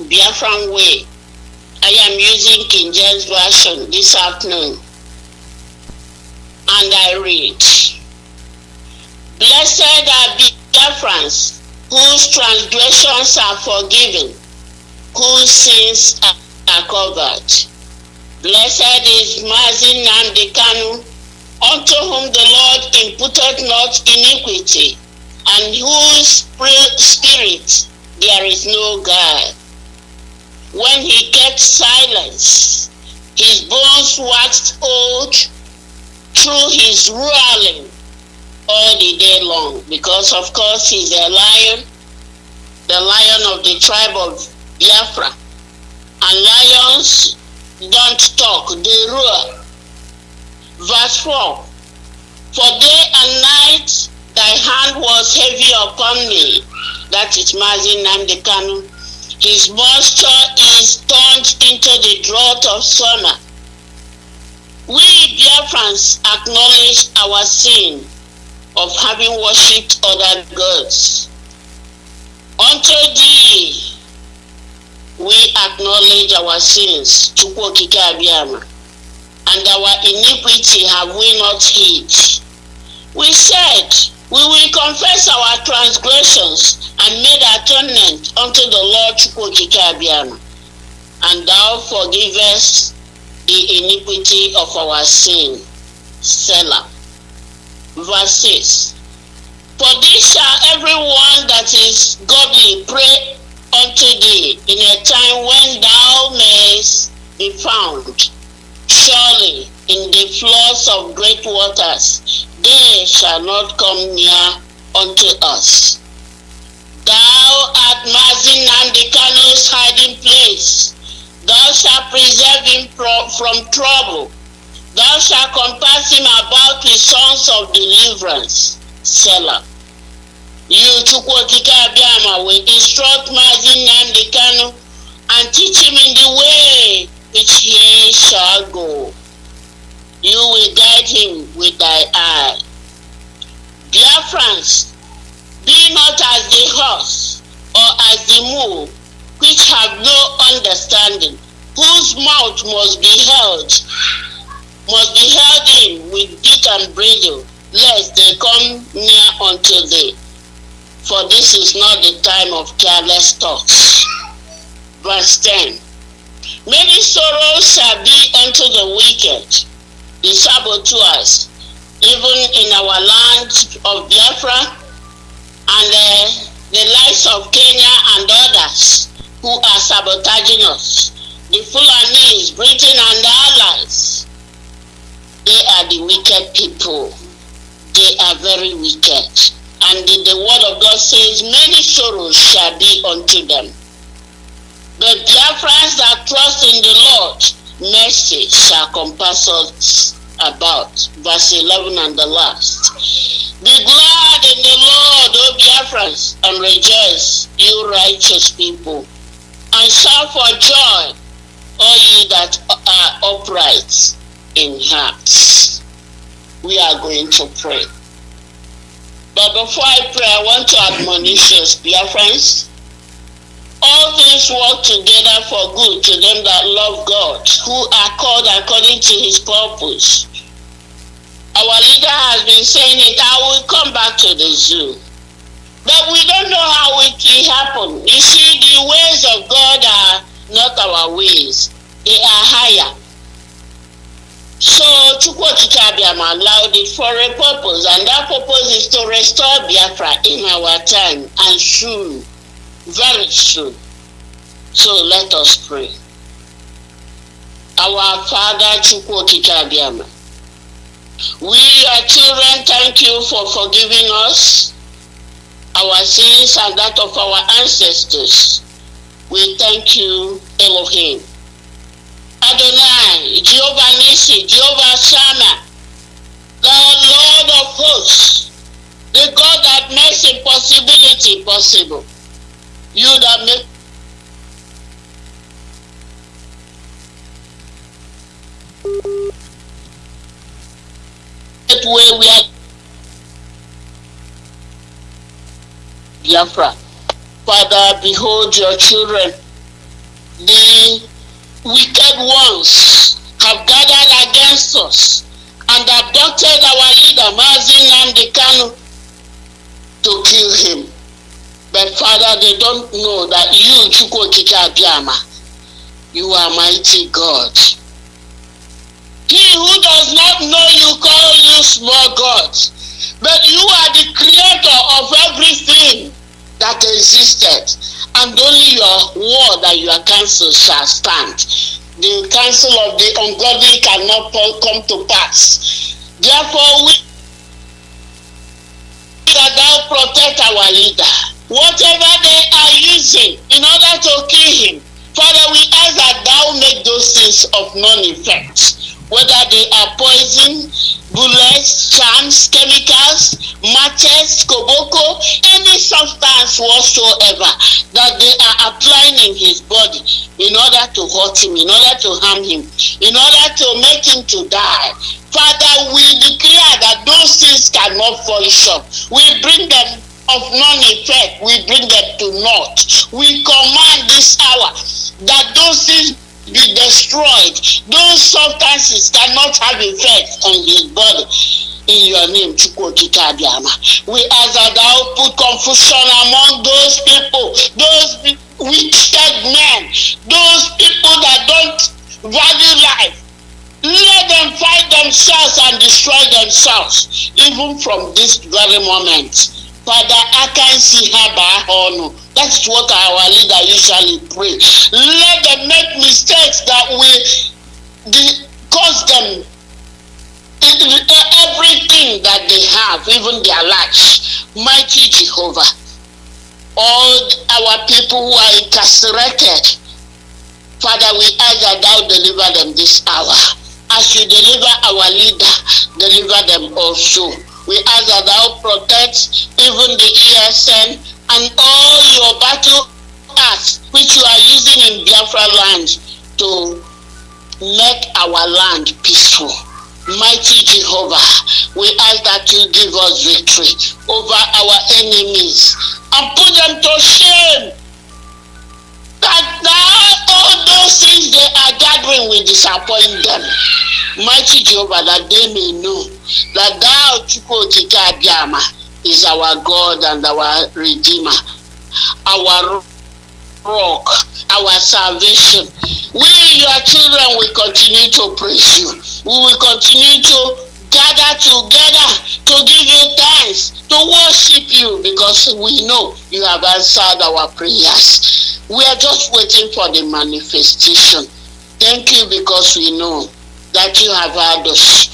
Biafran way. I am using King James Version this afternoon, and I read, Blessed are Biafrans, whose transgressions are forgiven, whose sins are covered. Blessed is Mazi Nnamdi Kanu, unto whom the Lord imputed not iniquity, and whose spirit there is no guile. When he kept silence, his bones waxed old through his ruling all the day long, because of course he's a lion, the lion of the tribe of Biafra. And lions don't talk, they roar. Verse 4, For day and night thy hand was heavy upon me. That is Mazi Nnamdi Kanu. His moisture is turned into the drought of summer. We Biafrans acknowledge our sin of having worshipped other gods. Unto thee we acknowledge our sins, Chukwuemeka Alozie, and our iniquity have we not hid. We said, we will confess our transgressions and made atonement unto the Lord Chukwuemeka Alozie, and thou forgivest the iniquity of our sin. Selah. Verse 6. For this shall everyone that is godly pray unto thee in a time when thou mayest be found. Surely in the floods of great waters they shall not come near unto us. Thou art Mazi Nnamdi Kanu's hiding place. Thou shalt preserve him from trouble. Thou shalt compass him about with songs of deliverance. Selah. You, Chukwuemeka Alozie, will instruct Mazi Nnamdi Kanu and teach him in the way which he shall go. You will guide him with thy eye. Biafrans, be not as the horse or as the mule, which have no understanding, whose mouth must be held in with bit and bridle, lest they come near unto thee. For this is not the time of careless talks. Verse 10. Many sorrows shall be unto the wicked, the saboteurs, even in our land of Biafra, and the likes of Kenya and others who are sabotaging us. The Fulanis, Britain and the allies, they are the wicked people. They are very wicked. And the word of God says, many sorrows shall be unto them. But Biafrans that trust in the Lord, mercy shall compass us about. Verse 11 and the last. Be glad in the Lord, O Biafrans, and rejoice, you righteous people, and shout for joy, all ye that are upright in hearts. We are going to pray. But before I pray, I want to admonish us, Biafrans. All things work together for good to them that love God, who are called according to his purpose. Our leader has been saying it, I will come back to the zoo. But we don't know how it will happen. You see, the ways of God are not our ways. They are higher. So Chukwuemeka Alozie allowed it for a purpose, and that purpose is to restore Biafra in our time, and soon, very soon. So let us pray. Our Father Chukwuemeka Alozie, We, your children, thank you for forgiving us our sins and that of our ancestors. We thank you, Elohim. Adonai, Jehovah Nissi, Jehovah Shammah, the Lord of hosts, the God that makes impossibility possible. You that make it where we are Biafra. Father, behold your children. The wicked ones have gathered against us and abducted our leader, Mazi Nnamdi Kanu, to kill him. But Father, they don't know that you, Chukwuemeka Alozie, you are mighty God. He who does not know you call you small gods, but you are the creator of everything that existed, and only your word and your counsel shall stand. The counsel of the ungodly cannot come to pass. Therefore, we that thou protect our leader. Whatever they are using in order to kill him, Father, we ask that thou make those things of non-effect. Whether they are poison, bullets, charms, chemicals, matches, koboko, any substance whatsoever that they are applying in his body in order to hurt him, in order to harm him, in order to make him to die. Father, we declare that those things cannot function. We bring them of non-effect. We bring them to naught. We command this hour that those things be destroyed. Those substances cannot have effect on his body. In your name, Chukwuemeka Alozie, we ask that thou put confusion among those people, those wicked men, those people that don't value life. Let them fight themselves and destroy themselves, even from this very moment. Father, I can see her. That's what our leader usually pray. Let them make mistakes that will cause them everything that they have, even their lives. Mighty Jehovah, all our people who are incarcerated, Father, we ask that thou deliver them this hour. As you deliver our leader, deliver them also. We ask that thou protect even the ESN and all your battle acts which you are using in Biafra land to make our land peaceful. Mighty Jehovah, we ask that you give us victory over our enemies and put them to shame. That now all those things they are gathering will disappoint them. Mighty Jehovah, that they may know that thou, Chukwuemeka Alozie, is our God and our Redeemer, our rock, our salvation. We, your children, will continue to praise you. We will continue to gather together to give you thanks, to worship you, because we know you have answered our prayers. We are just waiting for the manifestation. Thank you, because we know that you have heard us.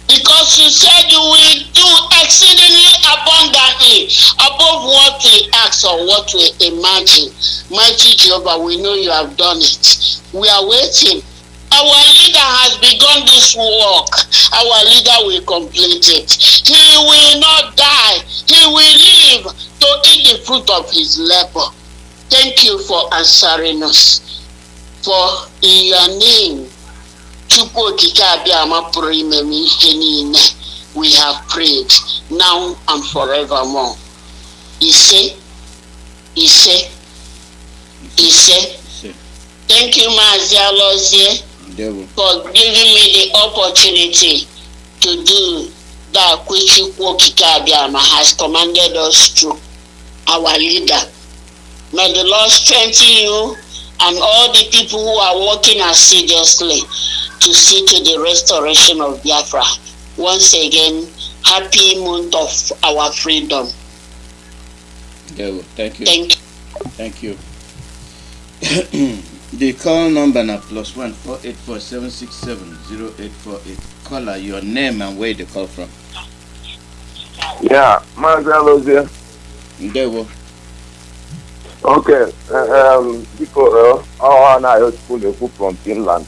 Because you said you will do exceedingly abundantly above what we ask or what we imagine. Mighty Jehovah, we know you have done it. We are waiting. Our leader has begun this work. Our leader will complete it. He will not die. He will live to eat the fruit of his labor. Thank you for answering us. For in your name, we have prayed now and forevermore. Ise. Thank you, Mazi Alozie, for giving me the opportunity to do that which Chukwuemeka Alozie has commanded us to, our leader. May the Lord strengthen you and all the people who are working assiduously to see to the restoration of Biafra. Once again, happy month of our freedom. Thank you. Thank you. The call number now +1 484 767 0848. caller, your name and where you call from. Yeah, Mazi Alozie. Ndewo. Okay, because I school from Finland.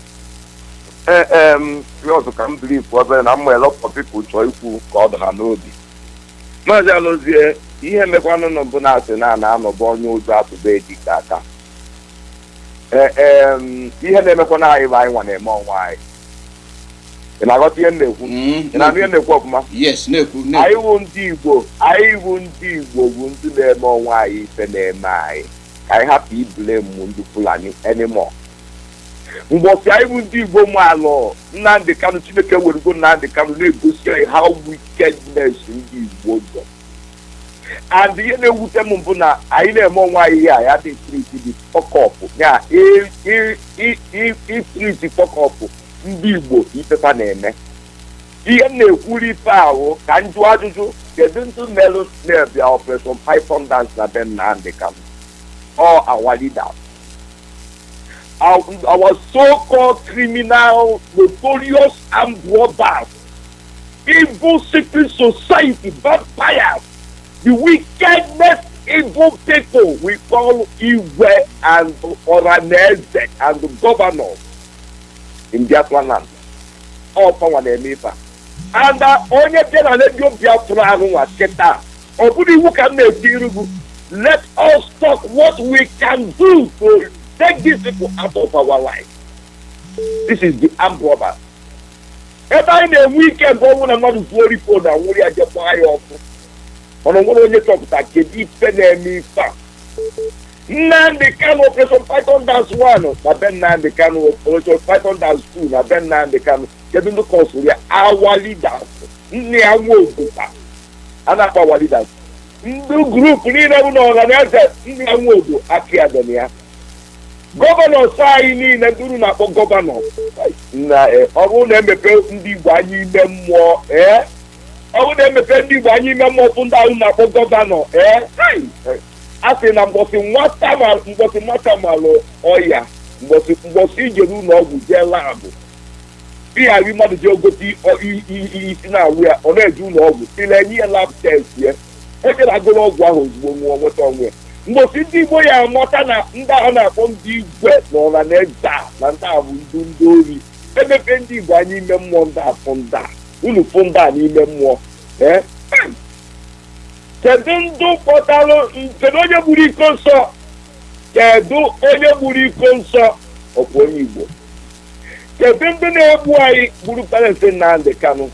We also can believe for I'm a lot of people joyful called an Anodi. Mazi Alozie, ihe mekwana no bonus na no bonyo uza to be dictator. Ihe na-emekwana anyị bụ anyị nwa na-eme ọnwa anyị. Ị na-aghọta ihe na-ekwu? Ị na-anụ ihe na-ekwu ọfụma? Yes, na-ekwu. Anyị bụ ndị Igbo bụ ndị na-eme ọnwa anyị ife na-eme anyị. Anyị hapụ ibule mmụ ndị Fulani anymore. Mgbọsị anyị bụ ndị Igbo mụ alụ Nnamdi Kanu Chineke werego Nnamdi Kanu na-egosi anyị how wickedness ndị Igbo dọ. And ihe na-ewute m bụ na anyị na-eme ọnwa anyị ya ya dị triti fọkọpụ ya itriti fọkọpụ ndị Igbo ifefa na-eme. Ihe m na-ekwuri ife ahụ ka njụ ajụjụ kedu ndị merụ na-ebịa Operation Python Dance na be Nnamdi Kanu or our leaders. Our so-called criminal, notorious armed robbers, evil secret society, vampires, the wickedness, evil people we call Iwe and Oraneze and the governors in Biafra land. All power they make. And only then let you Biafra and Keta. Who can make let us talk what we can do to take these people out of our life. This is the armed robbers. Every day weekend, go on another story for now. We are just buy off. On a one only talk that can be penny fast. Nnamdi Kanu Operation Python Dance 1, but then Nnamdi Kanu Operation Python Dance 2, but then Nnamdi Kanu getting the course we are our leaders. Near Wobuta. And our leaders. The group leader who organized near Wobu Academia. Governor signing and do not for governor. I won't emepe ndị Igbo anyị ime mmụọ I won't emepe ndị Igbo anyị ime mmụọ funda una for governor asị na mbosi nwata malụ ọya mbosi ijeru na ọgwụ jee labụ ịghara mmadụ ji ogoti isi na-awụ ya ọ na-eji ụlọ ọgwụ tile enye ya lab test ya ejere agụrụ ọgwụ ahụ ozugbo nwụọ nweta onwe ya mgbosi ndị Igbo ya amụta na ndị ahụ na-akpọ ndị igwe na ọra na eze na ndị ahụ bụ ndị ori emepe ndị Igbo anyị ime mmụọ ndị afọ ndị unu fụ ndị a n'ime mmụọ kedu ndị kpọtalụ kedu onye gburu iko nsọ kedu onye gburu iko nsọ ọkwa onye Igbo kedu ndị na-egbu anyị gburu parents Nnamdi Kanu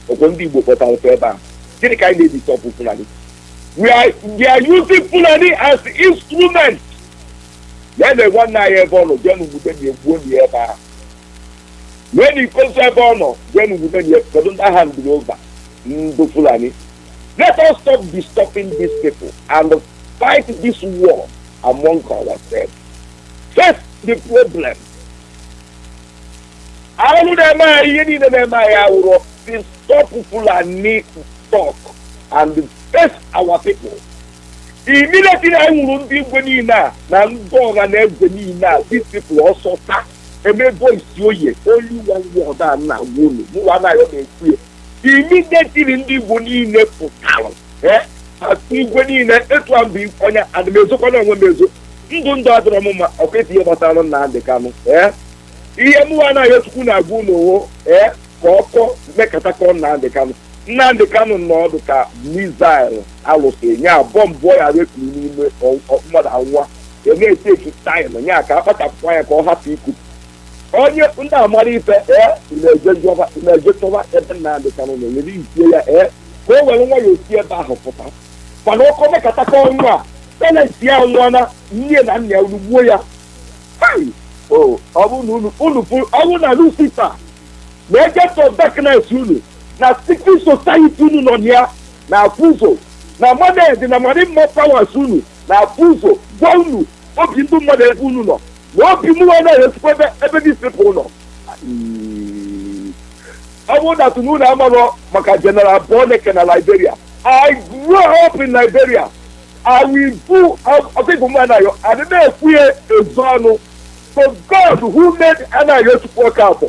ọkwa ndị Igbo kpọtalụ ebe a gịnị ka anyị na-editọpụ Fulani they are using Fulani as instruments. Then the one night ever no, then we then you go near. When you come to Bono, then we then you don't hand over. The Fulani. Let us stop disturbing these people and fight this war among ourselves. That's the problem. I would have stop Fulani talk and face our people. Immediately I will be winning now. Now go and every now. These people also start. And my voice only one word and now woman. No one I don't free. Immediately in the winning for talent. I think winning that one be on and the mezo on one mezo. You don't do the moment. Okay, the other salon Nnamdi Kanu. Here one I have to go Koko make attack on Nnamdi Kanu. Nnamdi Kanu no ka missile alụsị nya bomb boy arepụ n'ime mmadụ anwa e na-eteki time nya ka akpatapụ anya ka ọ hapụ iku onye ndị amara ife na-ejechọba ebe Nnamdi Kanu na-enwere isie ya ka o were nwa ya osi ebe ahụ pụta mana ọkọ mekọtakọ ọnụ a penalty ya nwana nne na nna ya ugbuo ya ọ bụ na Lucifer na-eget of darkness unu na secret society unu nọ ya na apụzo na mmadụ na mmadụ mmụọ powers unu na apụzo gwa unu obi ndị mmadụ ebe unu nọ na obi mụọ na-esikwa ebe dị sipụ nọ ọ bụrụ na tunu na amarọ maka General Boneke na Liberia. I grew up in Liberia. I will do ọtịgụ mma na yo adịna ekwuye ezu ọnụ. So God who made Anayo to work out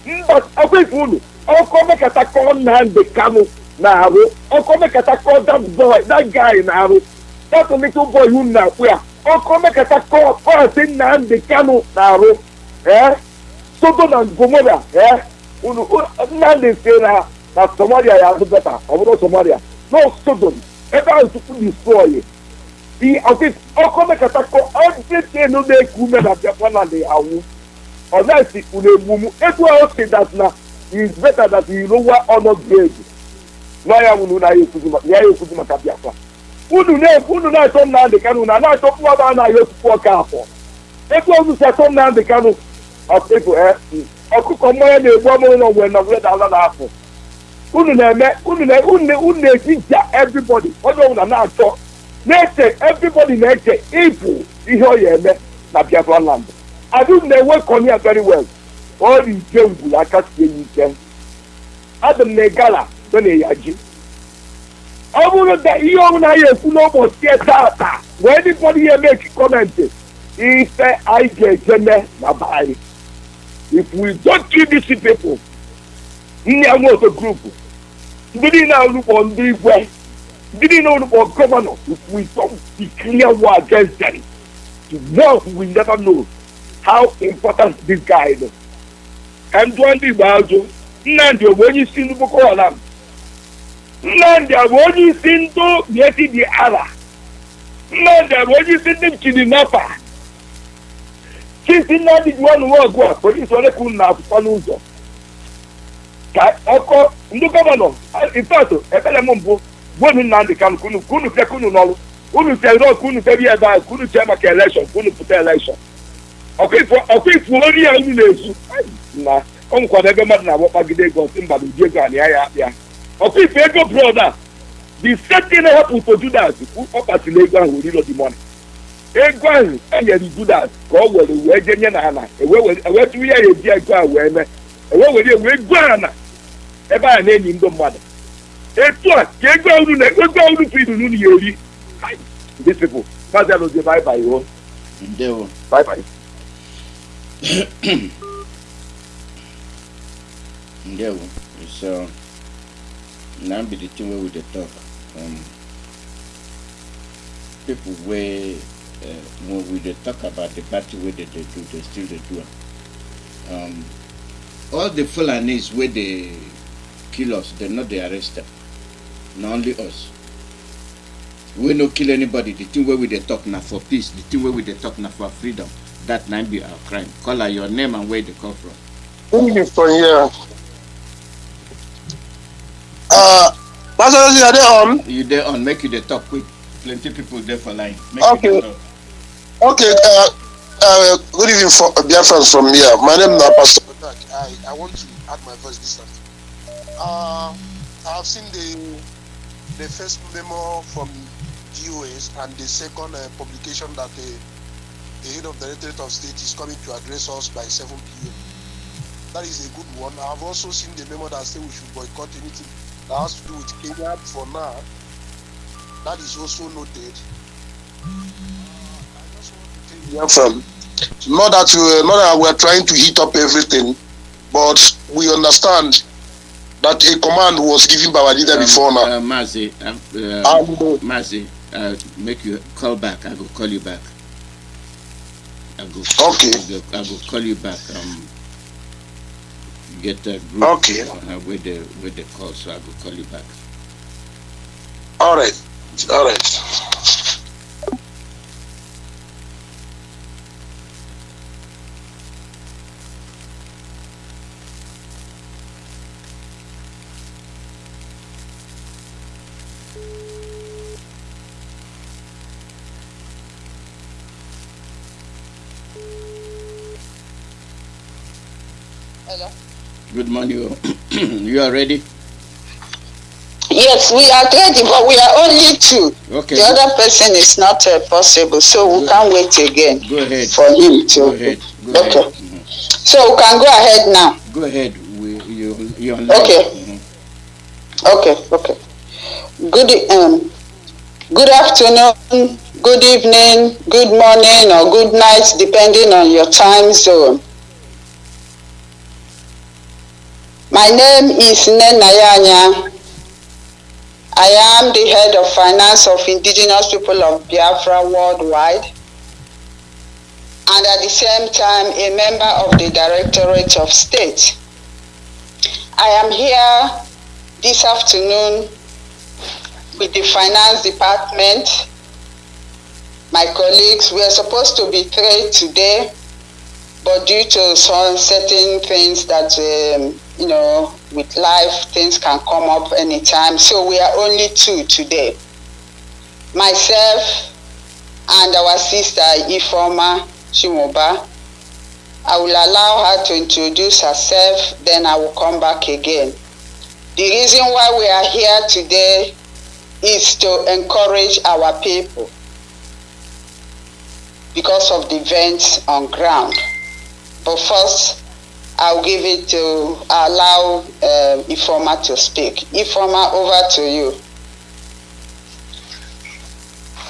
But I wait for you. I'll come make a call Nnamdi Kanu now. I'll come make a call that boy, that guy now. That little boy who now where. I'll come make a call Nnamdi Kanu now. Eh? Sodom and Gomorrah. Eh? Nnamdi say na Somalia ya do better. I want Somalia. No Sodom. Ever to destroy it. The office. I'll come make a call. Everything no dey kume na Biafra dey awu. Unless it will move, everyone say that now it's better that you know what honor grade. Lawyer will know you could Biafra. Who do not turn down the canoe? Now I talk about now you to work out for. Everyone who says turn down the canoe of people, I could come on the woman when I've read another apple. Everybody, although now talk. Next everybody next evil, you hear you, Biafra land. I do the work on here very well. All these games like I say, Adam Negala, Tony Yaji. I want that you own a full of data. When anybody here make a comment, he say, I get Nabai. If we don't kill these people, we are not a group. We didn't now look on the way. We didn't know about governor. If we don't declare war against them, tomorrow we never know how important this guy is. And one thing about you, Nnamdi, when you see the Boko Haram, Nnamdi, when you see the Allah, Nnamdi, when you see them kidnapper, since Nnamdi one work, police only couldn't have followed. Oko, the governor, in fact, a better when Nnamdi couldn't know, couldn't tell no, couldn't tell you about, couldn't tell my election, couldn't put election. Okay, for only a minute. Nah, come for the man now. What I get got him, but the yeah. Okay, for go brother. The second happen to do that. Who up at the Lagos will need the money. Egwan, and you do that. Go where the way Jenna. Where to hear a dear guy where will you go? Ever a name in the mother. It's what? You go to feed the Nuni. These people, Father will divide by you. Bye bye. Yeah, it's now be the thing where we talk. People where when we talk about the party where they do, they still do. All the Fulanis where they kill us, they're not the arrested. Not only us. We no kill anybody. The thing where we talk now for peace. The thing where we talk now for freedom. That might be our crime. Call her your name and where they come from. From here. Mazi, are they on? You there on? Make you the talk quick. Plenty people there for line. Make okay. Okay. Good evening, for Biafrans from here. My name is Pastor Kodak. I want to add my voice this time. I have seen the first memo from GOS and the second publication that the head of the Directorate of State is coming to address us by 7 p.m. That is a good one. I have also seen the memo that says we should boycott anything that has to do with Kenya for now. That is also noted. I just want to tell you not that we're trying to heat up everything, but we understand that a command was given by our leader before now. Mazi, make you call back. I will call you back. I will call you back. Get a group with the call, so I will call you back. All right. Hello. Good morning. You are ready? Yes, we are ready, but we are only two. Okay. The other person is not possible, so we can't wait again. Go ahead. For him to. Go ahead. Okay. Mm-hmm. So we can go ahead now. Go ahead. You're on. Okay. Mm-hmm. Okay. Good afternoon, good evening, good morning, or good night, depending on your time zone. My name is Nenayanya. I am the head of finance of indigenous people of Biafra worldwide, and at the same time a member of the Directorate of State. I am here this afternoon with the finance department. My colleagues, we are supposed to be 3 today, but due to some certain things that, with life, things can come up anytime. So we are only 2 today. Myself and our sister Ifeoma Chimoba. I will allow her to introduce herself, then I will come back again. The reason why we are here today is to encourage our people because of the events on ground. But first, I'll allow Ifeoma to speak. Ifeoma, over to you.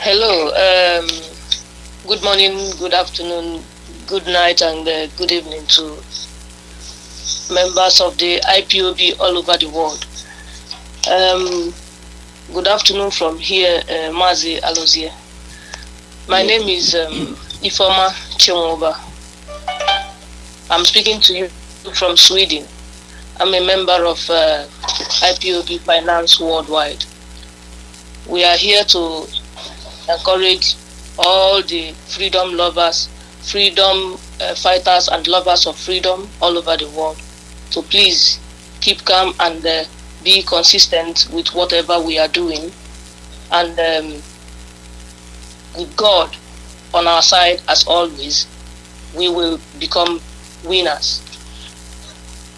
Hello, good morning, good afternoon, good night, and good evening to members of the IPOB all over the world. Good afternoon from here, Mazi Alozie. My name is Ifeoma Chimoba. I'm speaking to you from Sweden. I'm a member of IPOB Finance Worldwide. We are here to encourage all the freedom lovers, freedom fighters and lovers of freedom all over the world to please keep calm and be consistent with whatever we are doing. And with God on our side, as always, we will become winners.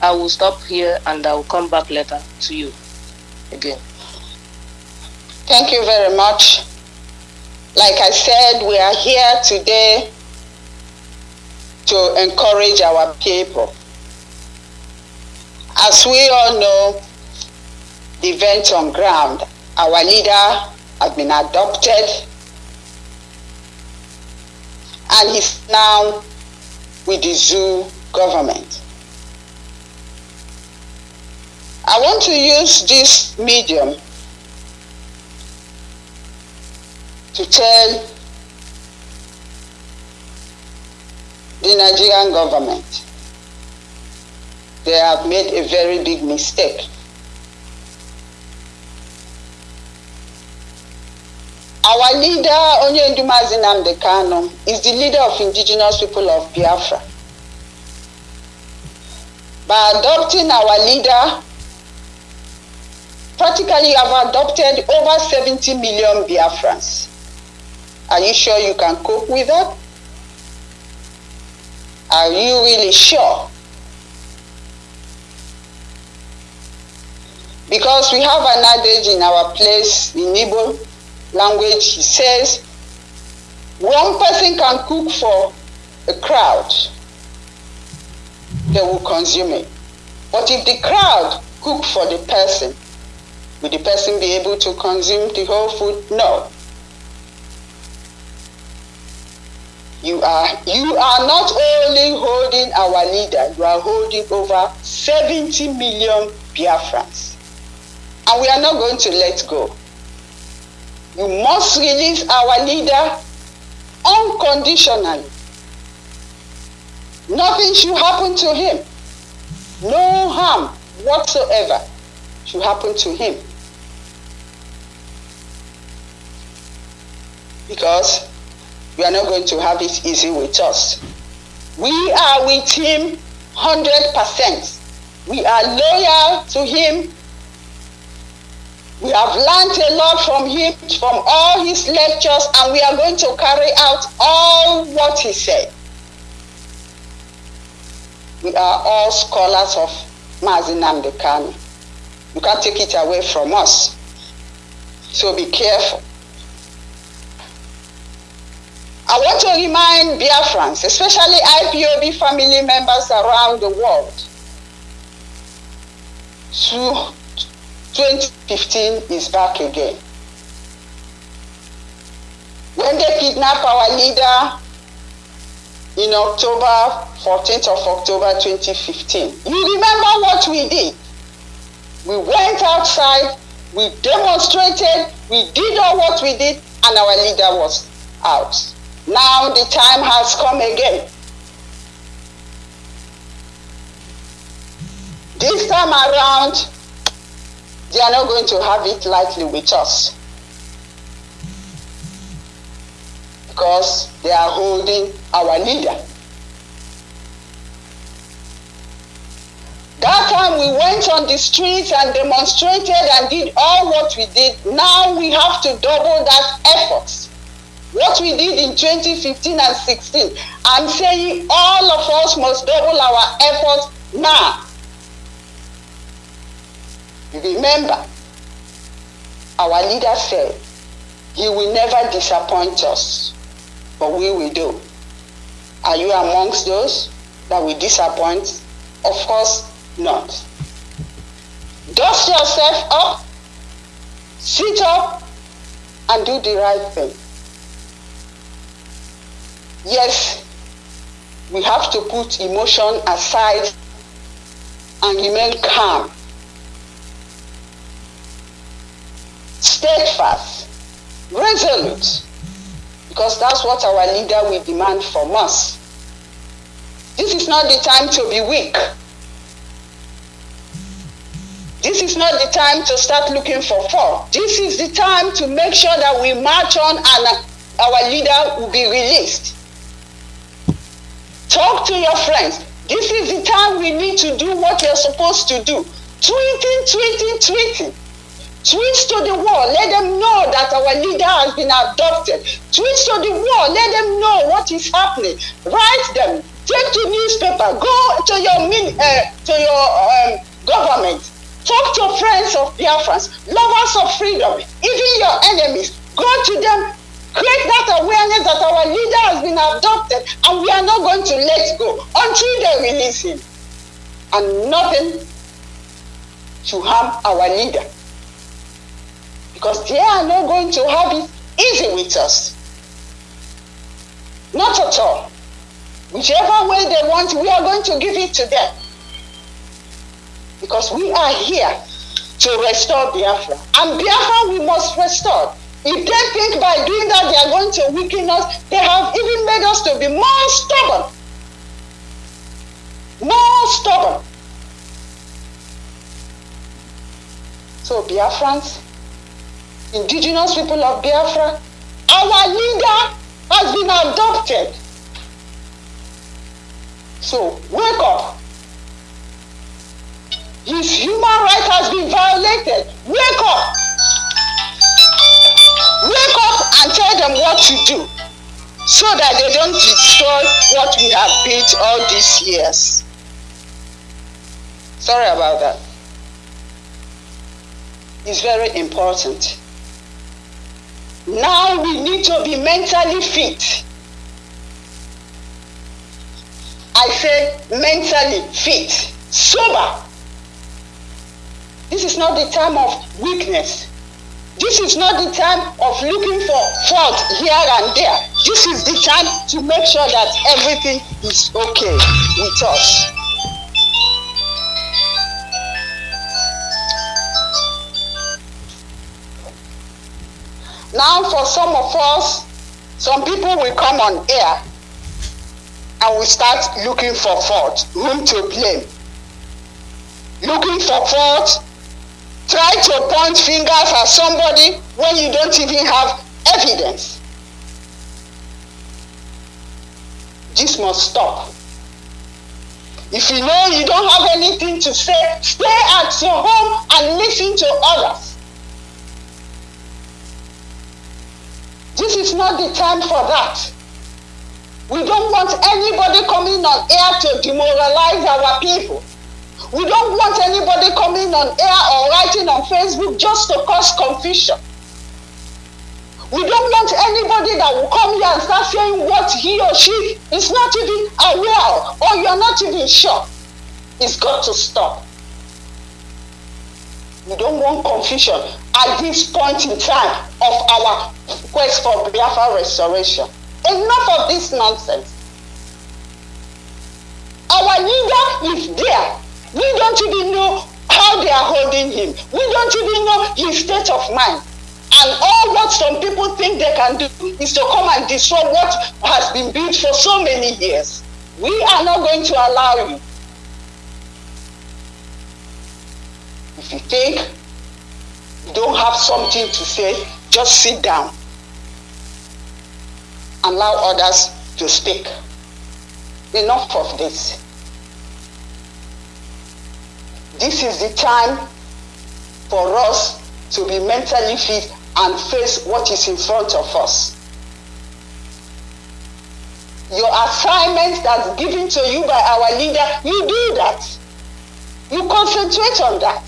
I will stop here and I will come back later to you again. Thank you very much. Like I said, we are here today to encourage our people. As we all know, the events on ground, our leader has been adopted and he's now with the zoo government. I want to use this medium to tell the Nigerian government they have made a very big mistake. Our leader, Mazi Nnamdi Kanu, is the leader of indigenous people of Biafra. By adopting our leader, practically have adopted over 70 million Biafrans. Are you sure you can cope with that? Are you really sure? Because we have an adage in our place in Igbo language, he says, one person can cook for a crowd, they will consume it. But if the crowd cook for the person, will the person be able to consume the whole food? No. You are not only holding our leader, you are holding over 70 million Biafrans. And we are not going to let go. You must release our leader unconditionally. Nothing should happen to him. No harm whatsoever should happen to him. Because we are not going to have it easy with us. We are with him 100%. We are loyal to him. We have learned a lot from him, from all his lectures, and we are going to carry out all what he said. We are all scholars of Mazi Nnamdi Kanu. You can't take it away from us. So be careful. I want to remind Biafrans, especially IPOB family members around the world, 2015 is back again. When they kidnapped our leader in October, 14th of October 2015, you remember what we did? We went outside, we demonstrated, we did all what we did, and our leader was out. Now the time has come again. This time around, they are not going to have it lightly with us, because they are holding our leader. That time we went on the streets and demonstrated and did all what we did. Now we have to double that effort. What we did in 2015 and 16. I'm saying all of us must double our efforts now. Remember, our leader said he will never disappoint us, but we will do. Are you amongst those that will disappoint? Of course not. Dust yourself up, sit up, and do the right thing. Yes, we have to put emotion aside and remain calm, steadfast, resolute, because that's what our leader will demand from us. This is not the time to be weak. This is not the time to start looking for fault. This is the time to make sure that we march on and our leader will be released. Talk to your friends. This is the time we need to do what you're supposed to do. Tweeting. Tweet to the world. Let them know that our leader has been adopted. Tweet to the world. Let them know what is happening. Write them. Take to newspaper. Go to your government. Talk to friends of Biafrans, lovers of freedom, even your enemies. Go to them, create that awareness that our leader has been adopted and we are not going to let go until they release him. And nothing to harm our leader, because they are not going to have it easy with us. Not at all. Whichever way they want, we are going to give it to them. Because we are here to restore Biafra. And Biafra we must restore. If they think by doing that they are going to weaken us, they have even made us to be more stubborn. More stubborn. So Biafrans, indigenous people of Biafra, our leader has been adopted. So wake up. His human right has been violated. Wake up. Wake up and tell them what to do, so that they don't destroy what we have built all these years. Sorry about that. It's very important. Now we need to be mentally fit. I said mentally fit, sober. This is not the time of weakness. This is not the time of looking for fault here and there. This is the time to make sure that everything is okay with us. Now for some of us, some people will come on air and we start looking for fault, whom to blame. Looking for fault, try to point fingers at somebody when you don't even have evidence. This must stop. If you know you don't have anything to say, stay at your home and listen to others. This is not the time for that. We don't want anybody coming on air to demoralize our people. We don't want anybody coming on air or writing on Facebook just to cause confusion. We don't want anybody that will come here and start saying what he or she is not even aware of, or you're not even sure. It's got to stop. We don't want confusion at this point in time of our quest for Biafra restoration. Enough of this nonsense. Our leader is there. We don't even know how they are holding him. We don't even know his state of mind. And all what some people think they can do is to come and destroy what has been built for so many years. We are not going to allow you. If you think you don't have something to say, just sit down. Allow others to speak. Enough of this. This is the time for us to be mentally fit and face what is in front of us. Your assignment that's given to you by our leader, you do that. You concentrate on that.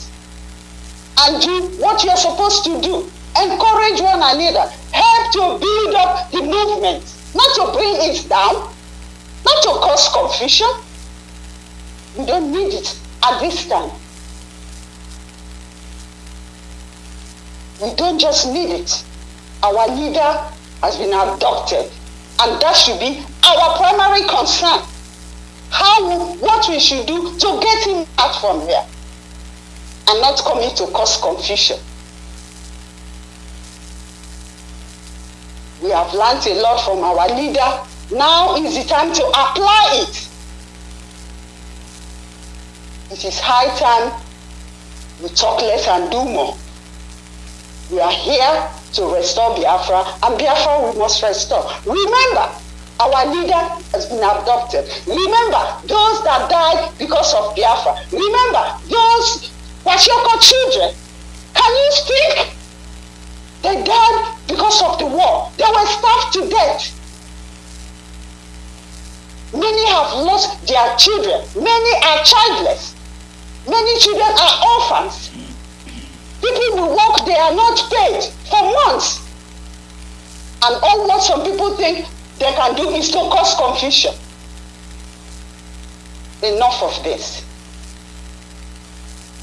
And do what you're supposed to do. Encourage one another. Help to build up the movement. Not to bring it down. Not to cause confusion. We don't need it at this time. We don't just need it. Our leader has been abducted. And that should be our primary concern. What we should do to get him out from here. And not coming to cause confusion. We have learned a lot from our leader. Now is the time to apply it. It is high time we talk less and do more. We are here to restore Biafra, and Biafra we must restore. Remember, our leader has been abducted. Remember, those that died because of Biafra. Remember, those Washoko children. Can you speak? They died because of the war. They were starved to death. Many have lost their children. Many are childless. Many children are orphans. People who work, they are not paid for months. And all what some people think they can do is to cause confusion. Enough of this.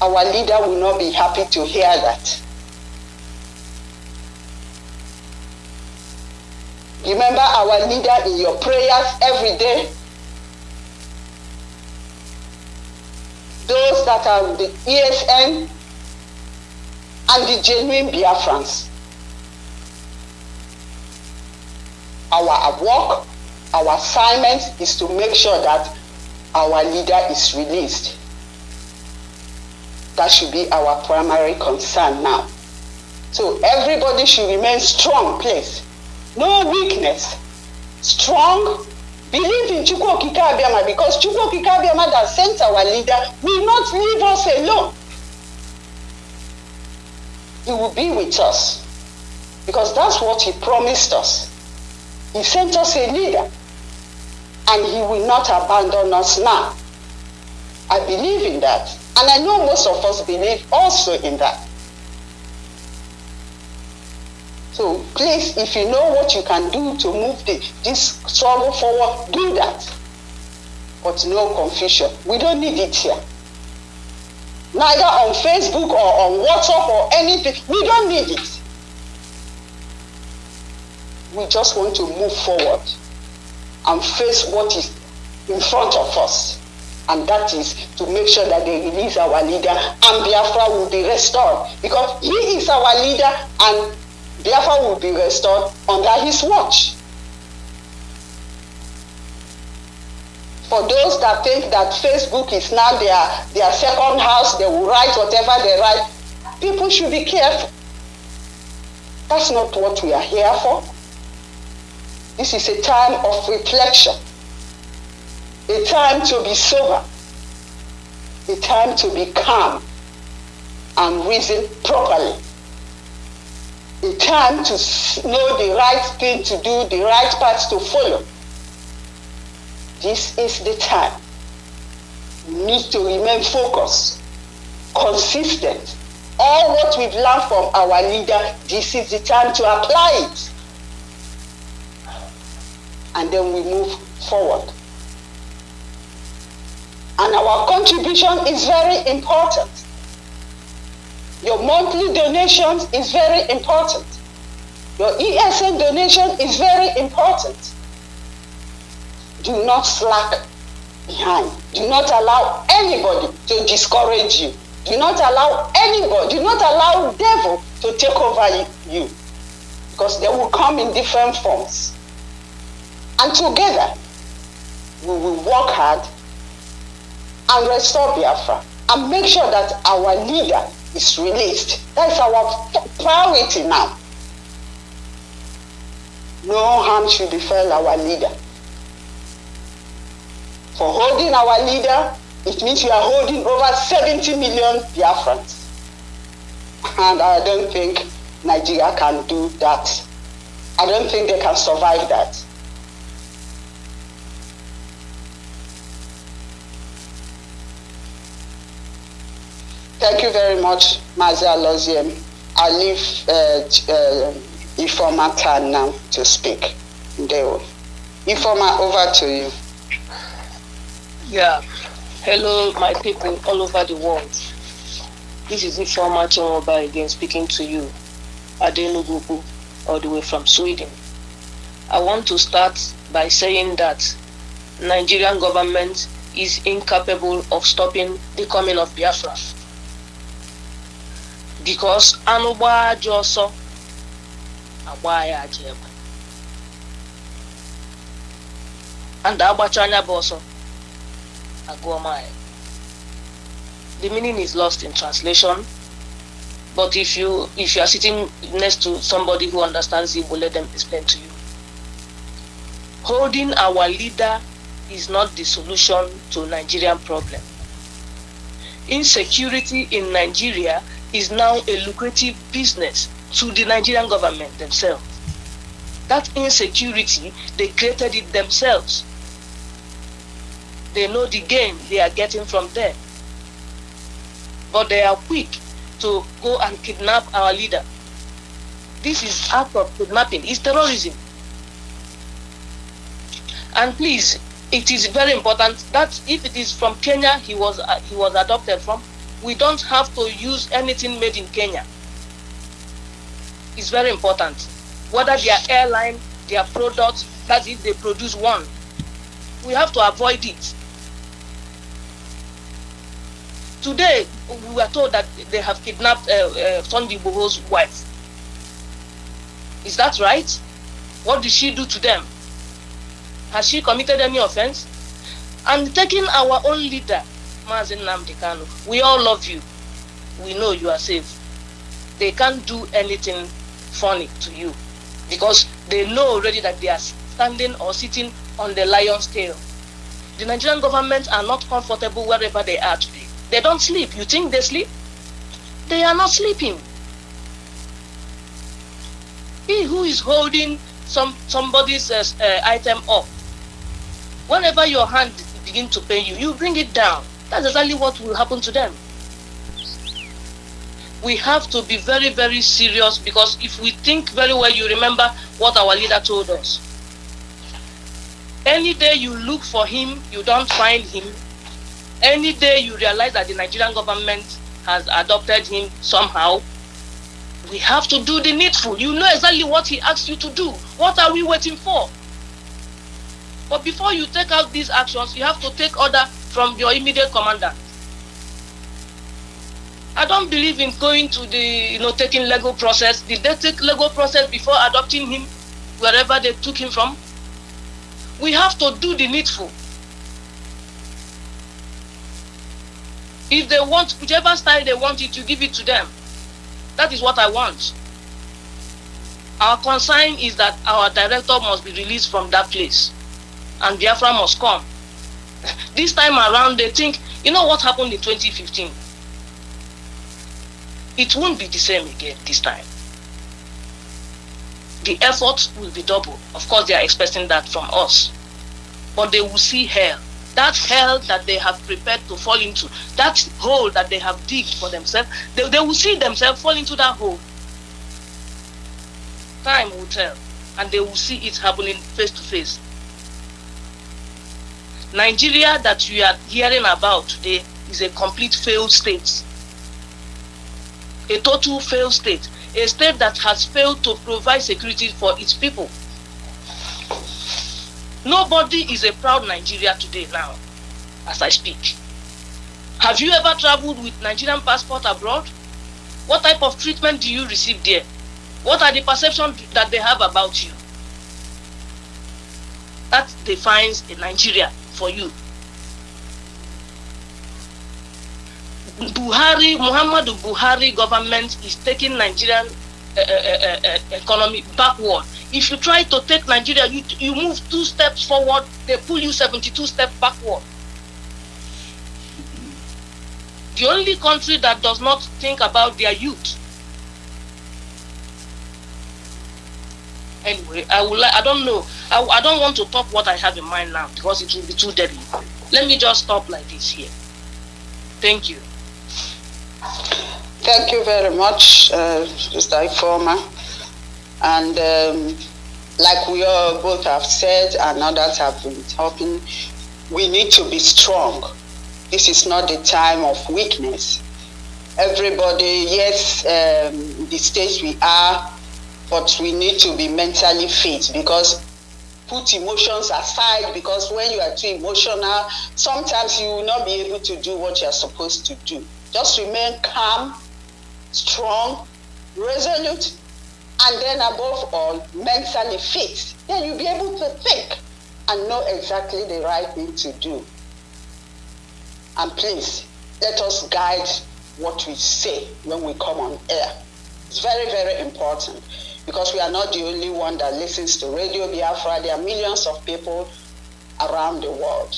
Our leader will not be happy to hear that. Remember our leader in your prayers every day. Those that are the ESN and the genuine Biafrans. Our work, our assignment is to make sure that our leader is released. That should be our primary concern now. So everybody should remain strong, please. No weakness. Strong. Believe in Chukwu Okike Abiama, because Chukwu Okike Abiama that sent our leader will not leave us alone. He will be with us. Because that's what he promised us. He sent us a leader. And he will not abandon us now. I believe in that. And I know most of us believe also in that. So please, if you know what you can do to move this struggle forward, do that. But no confusion. We don't need it here. Neither on Facebook or on WhatsApp or anything. We don't need it. We just want to move forward and face what is in front of us. And that is to make sure that they release our leader and Biafra will be restored. Because he is our leader and Biafra will be restored under his watch. For those that think that Facebook is now their second house, they will write whatever they write, people should be careful. That's not what we are here for. This is a time of reflection. A time to be sober. A time to be calm and reason properly. A time to know the right thing to do, the right path to follow. This is the time. We need to remain focused, consistent. All what we've learned from our leader, this is the time to apply it. And then we move forward. And our contribution is very important. Your monthly donations is very important. Your ESN donation is very important. Do not slack behind. Do not allow anybody to discourage you. Do not allow anybody, do not allow devil to take over you. Because they will come in different forms. And together, we will work hard and restore Biafra and make sure that our leader is released. That is our priority now. No harm should befall our leader. For holding our leader, it means we are holding over 70 million Biafrans. And I don't think Nigeria can do that. I don't think they can survive that. Thank you very much, Mazi Alozie. I'll leave Ifeoma turn now to speak. Ifeoma, over to you. Yeah. Hello, my people all over the world. This is Ifeoma again speaking to you, Adenugugu, all the way from Sweden. I want to start by saying that Nigerian government is incapable of stopping the coming of Biafra. Because Anuba Joso Abaya Jeb and Abachanya Boso Agomai. The meaning is lost in translation, but if you are sitting next to somebody who understands it, will let them explain to you. Holding our leader is not the solution to Nigerian problem. Insecurity in Nigeria is now a lucrative business to the Nigerian government themselves. That insecurity, they created it themselves. They know the gain they are getting from there. But they are quick to go and kidnap our leader. This is act of kidnapping. It's terrorism. And please, it is very important that if it is from Kenya he was adopted from, we don't have to use anything made in Kenya. It's very important. Whether their airline, their products, that if they produce one, we have to avoid it. Today, we were told that they have kidnapped Sunday Igboho's wife. Is that right? What did she do to them? Has she committed any offense? And taking our own leader, Mazi Nnamdi Kanu, we all love you. We know you are safe. They can't do anything funny to you because they know already that they are standing or sitting on the lion's tail. The Nigerian government are not comfortable wherever they are today. They don't sleep. You think they sleep? They are not sleeping. He who is holding somebody's item up, whenever your hand begins to pain you, you bring it down. That's exactly what will happen to them. We have to be very, very serious because if we think very well, you remember what our leader told us. Any day you look for him, you don't find him. Any day you realize that the Nigerian government has adopted him somehow, we have to do the needful. You know exactly what he asks you to do. What are we waiting for? But before you take out these actions, you have to take order from your immediate commandant. I don't believe in going to the, taking legal process. Did they take legal process before adopting him wherever they took him from? We have to do the needful. If they want, whichever style they want it, you give it to them. That is what I want. Our concern is that our director must be released from that place. And Biafra must come. This time around, they think, you know what happened in 2015? It won't be the same again this time. The effort will be double. Of course, they are expecting that from us. But they will see hell. That hell that they have prepared to fall into, that hole that they have digged for themselves, they will see themselves fall into that hole. Time will tell. And they will see it happening face to face. Nigeria that we are hearing about today is a complete failed state. A total failed state. A state that has failed to provide security for its people. Nobody is a proud Nigeria today now, as I speak. Have you ever traveled with Nigerian passport abroad? What type of treatment do you receive there? What are the perceptions that they have about you? That defines a Nigeria for you. Muhammadu Buhari government is taking Nigerian economy backward. If you try to take Nigeria, you move 2 steps forward, they pull you 72 steps backward. The only country that does not think about their youth. Anyway, I don't know. I don't want to talk what I have in mind now because it will be too deadly. Let me just stop like this here. Thank you. Thank you very much, Mr. Ifeoma. And like we all both have said and others have been talking, we need to be strong. This is not the time of weakness. Everybody, yes, the stage we are, but we need to be mentally fit, because put emotions aside, because when you are too emotional, sometimes you will not be able to do what you are supposed to do. Just remain calm, strong, resolute, and then above all, mentally fit. Then you'll be able to think and know exactly the right thing to do. And please, let us guide what we say when we come on air. It's very, very important, because we are not the only one that listens to Radio Biafra. There are millions of people around the world.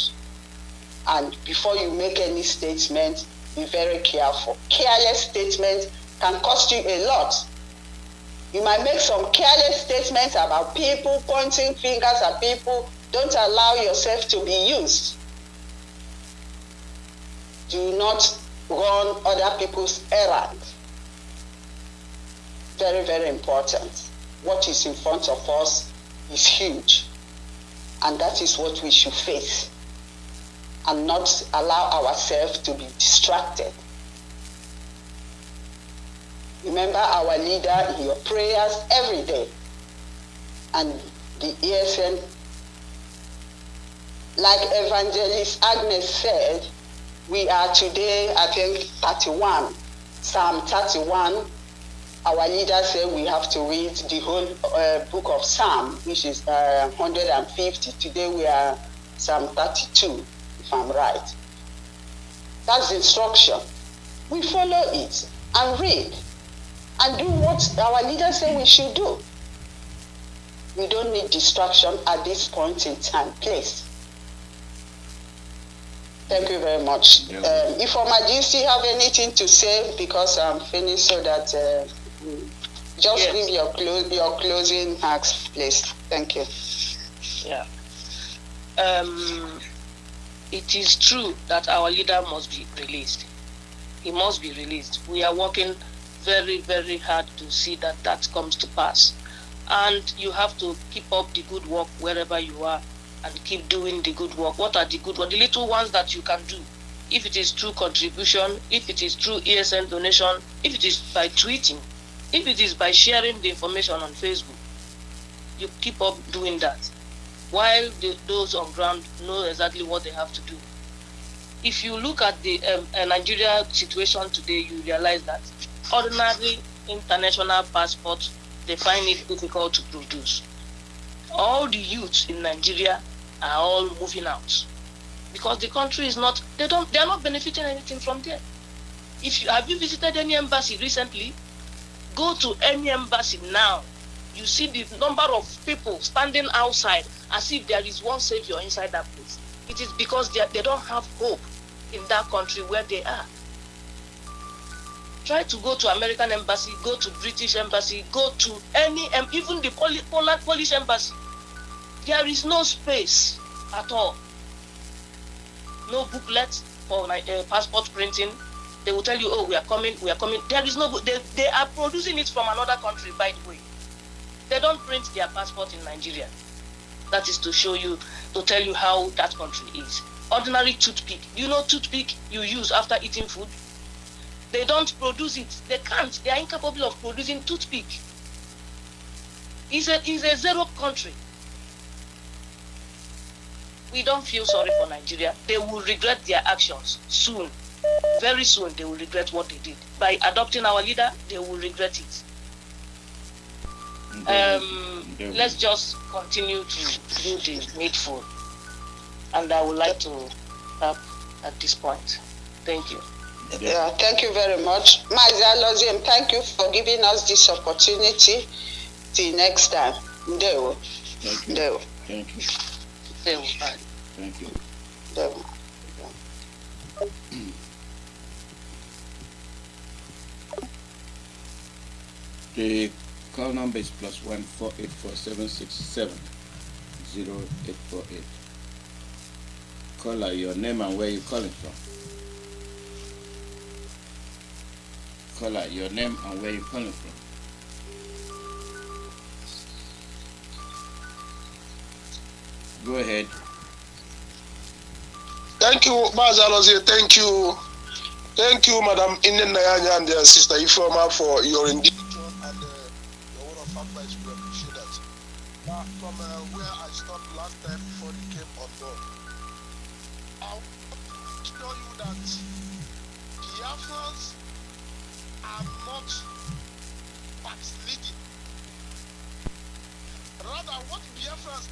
And before you make any statement, be very careful. Careless statements can cost you a lot. You might make some careless statements about people, pointing fingers at people. Don't allow yourself to be used. Do not run other people's errands. Very, very important. What is in front of us is huge. And that is what we should face. And not allow ourselves to be distracted. Remember our leader in your prayers every day. And the ESN, like Evangelist Agnes said, we are today, I think, 31. Psalm 31. Our leader said we have to read the whole book of Psalm, which is 150. Today we are Psalm 32, if I'm right. That's the instruction. We follow it and read and do what our leader said we should do. We don't need distraction at this point in time, please. Thank you very much. Ifeoma, do you still have anything to say? Because I'm finished, so that just give your closing remarks, please. Thank you. Yeah. It is true that our leader must be released. He must be released. We are working very, very hard to see that that comes to pass. And you have to keep up the good work wherever you are, and keep doing the good work. What are the good ones? The little ones that you can do. If it is through contribution, if it is through ESN donation, if it is by tweeting, if it is by sharing the information on Facebook, you keep up doing that. While those on ground know exactly what they have to do. If you look at the Nigeria situation today, you realize that ordinary international passports, they find it difficult to produce. All the youths in Nigeria are all moving out because the country is not, they are not benefiting anything from there. Have you visited any embassy recently? Go to any embassy now. You see the number of people standing outside as if there is one savior inside that place. It is because they don't have hope in that country where they are. Try to go to American embassy, go to British embassy, go to any, even the Polish embassy. There is no space at all. No booklet for passport printing. They will tell you, oh, we are coming. There is no, they are producing it from another country, by the way. They don't print their passport in Nigeria. That is to show you, to tell you how that country is. Ordinary toothpick. You know toothpick you use after eating food? They don't produce it. They can't. They are incapable of producing toothpick. It's a zero country. We don't feel sorry for Nigeria. They will regret their actions soon. very soon they will regret what they did. By adopting our leader, they will regret it. Let's just continue to do the needful. And I would like to stop at this point. Thank you. Yeah, thank you very much. Mazi Alozie, thank you for giving us this opportunity. Till next time. Ndewo. Thank you. Ndewo. Thank you. Ndewo. Thank you. Ndewo. The call number is +1 4847670848. Caller, your name and where you calling from. Caller, your name and where you calling from. Go ahead. Thank you, Mazi Alozie. Thank you, Madam NNAMDI'S and Sister Ifeoma for your indication and your word of advice. We appreciate that. From where I stopped last time before they came on board, I want to tell you that Biafrans are not backsliding. Rather, what Biafrans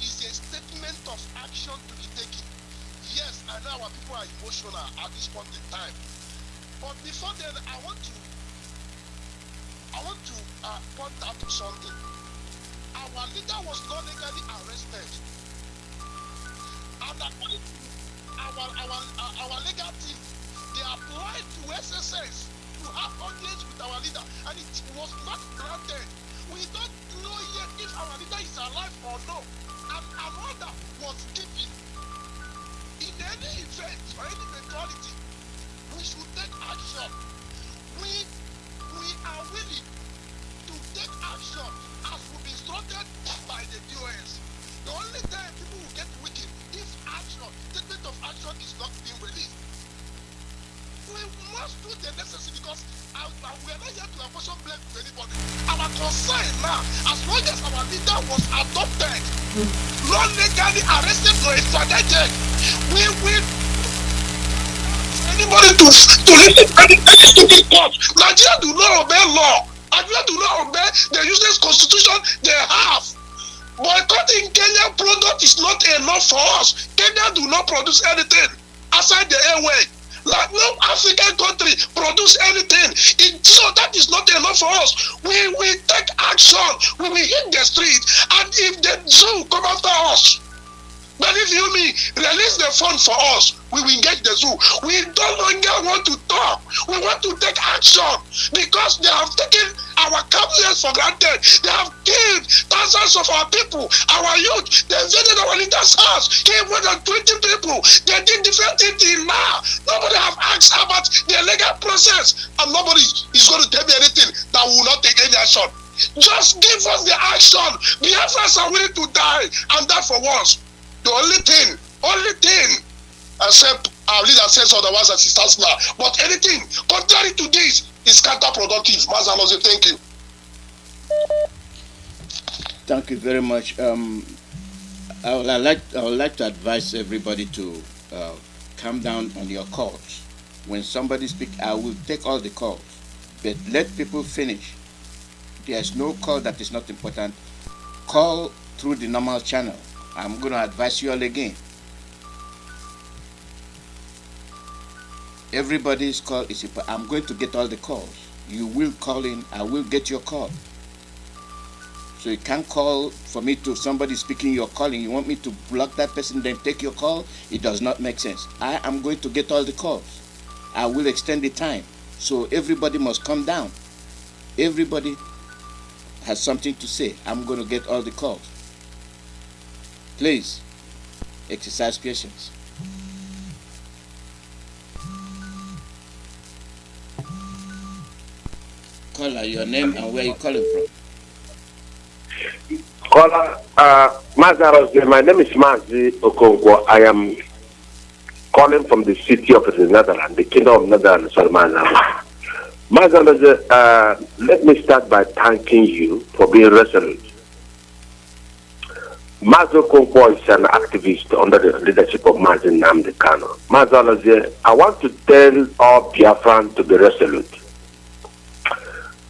is a statement of action to be taken. Yes, I know our people are emotional at this point in time. But before then, I want to point out something. Our leader was not legally arrested. And according to our legal team, they applied to SSS to have audience with our leader, and it was not granted. We don't know yet if our leader is alive or no. And an order was given. In any event or any eventuality, we should take action. We are willing to take action as will be instructed by the DOS. The only time people will get wicked if statement of action is not being released. We must do the necessary because we are not here to apportion blame to anybody. Our concern now, as long as our leader was adopted, not legally arrested or extradited, we will anybody to listen to any stupid court. Nigeria do not obey law. Nigeria do not obey the useless constitution they have. Boycotting Kenyan product is not enough for us. Kenya do not produce anything aside the airway. Like no African country produce anything. So that is not enough for us. We will take action. We will hit the street. And if the zoo come after us, believe you me, release the fund for us. We will engage the zoo. We don't longer want to talk. We want to take action because they have taken our cabinet for granted. They have killed thousands of our people, our youth. They invaded our leader's house, killed more than 20 people. They did different things till now. Nobody have asked about the legal process, and nobody is going to tell me anything that we will not take any action. Just give us the action. Biafrans are willing to die, and that for once. The only thing, except our leader says otherwise as he stands now. But anything contrary to this is counterproductive. Mazi Nnamdi, thank you. Thank you very much. I would like to advise everybody to calm down on your calls. When somebody speaks, I will take all the calls, but let people finish. There's no call that is not important. Call through the normal channel. I'm going to advise you all again. Everybody's call is important. I'm going to get all the calls. You will call in. I will get your call. So you can't call for me to somebody speaking, you're calling. You want me to block that person, then take your call? It does not make sense. I am going to get all the calls. I will extend the time. So everybody must come down. Everybody has something to say. I'm going to get all the calls. Please, exercise patience. Caller, your name and where you calling from? Caller, Mazi, my name is Mazi Okonkwo. I am calling from the city of the Netherlands, the Kingdom of Netherlands. Mazi, let me start by thanking you for being resolute. Mazi Okonkwo is an activist under the leadership of Mazi Nnamdi Kanu. Mazi Alozie, I want to tell all Biafrans to be resolute.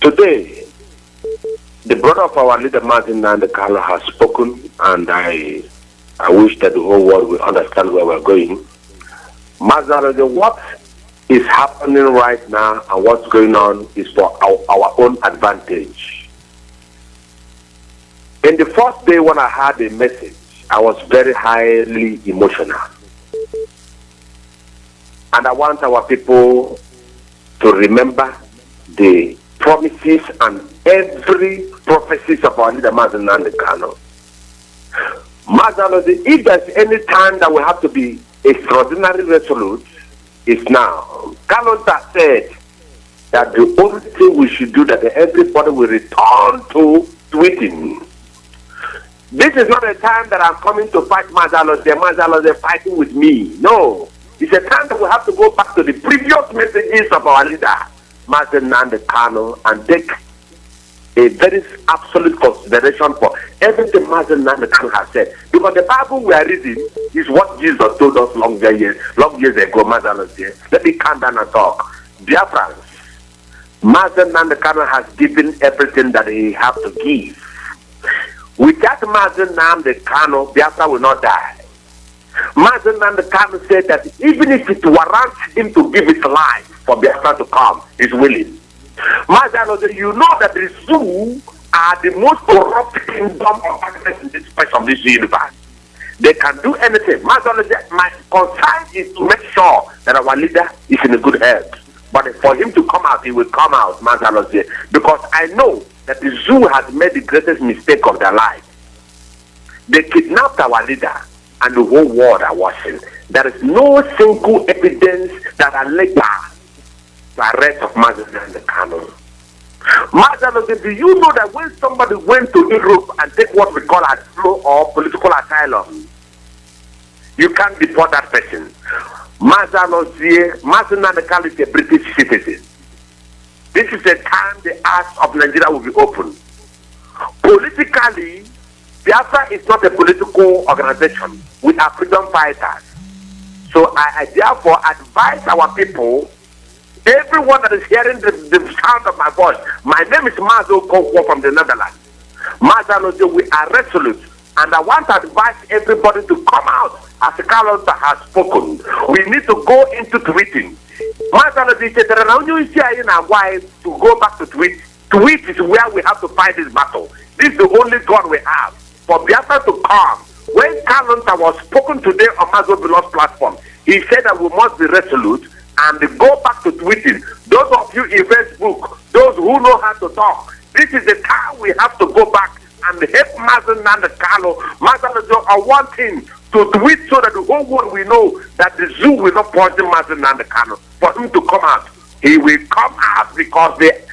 Today, the brother of our leader Mazi Nnamdi Kanu has spoken, and I wish that the whole world will understand where we're going. Mazi Alozie, what is happening right now and what's going on is for our own advantage. In the first day when I had a message, I was very highly emotional. And I want our people to remember the promises and every prophecies of our leader Mazi Nnamdi Kanu. Mazi Alozie, if there's any time that we have to be extraordinarily resolute, it's now. Kalonta said that the only thing we should do that everybody will return to tweeting. This is not a time that I'm coming to fight Mazi Alozie fighting with me. No. It's a time that we have to go back to the previous messages of our leader, Mazi Nnamdi Kanu, and take a very absolute consideration for everything Mazi Nnamdi Kanu has said. Because the Bible we are reading is what Jesus told us long years ago, Mazi Alozie. Let me calm down and talk. Dear friends, Mazi Nnamdi Kanu has given everything that he has to give. Without Mazi Nnamdi Kanu, Biafra will not die. Mazi Nnamdi Kanu said that even if it warrants him to give his life for Biafra to come, he's willing. Mazi Alozie, you know that the Sioux are the most corrupt kingdom of darkness in this place of this universe. They can do anything. Mazi Alozie, my concern is to make sure that our leader is in a good health. But for him to come out, he will come out, Mazi Alozie, because I know that the Zoo has made the greatest mistake of their life. They kidnapped our leader, and the whole world are watching. There is no single evidence that alleged the arrest of Mazi Nnamdi Kanu. Mazi Alozie, do you know that when somebody went to Europe and take what we call asylum or political asylum, you can't deport that person? Mazi Alozie, Mazi Nnamdi Kanu is a British citizen. This is the time the eyes of Nigeria will be open. Politically, Biafra is not a political organization. We are freedom fighters. So I therefore advise our people, everyone that is hearing the sound of my voice. My name is Mazi Okonkwo from the Netherlands. Mazi Alozie, we are resolute. And I want to advise everybody to come out as Kalonta has spoken. We need to go into tweeting. Mazi Alozie said to go back to tweet. Tweet is where we have to fight this battle. This is the only God we have. For Biafra to come. When Kalonta was spoken today on Mazi Nnamdi's platform, he said that we must be resolute and go back to tweeting. Those of you in Facebook, those who know how to talk, this is the time we have to go back and help Mazi Nnamdi Kanu. Mazi Alozie, I want him to tweet so that the whole world will know that the Zoo will not poison Mazi Nnamdi Kanu. For him to come out, he will come out because they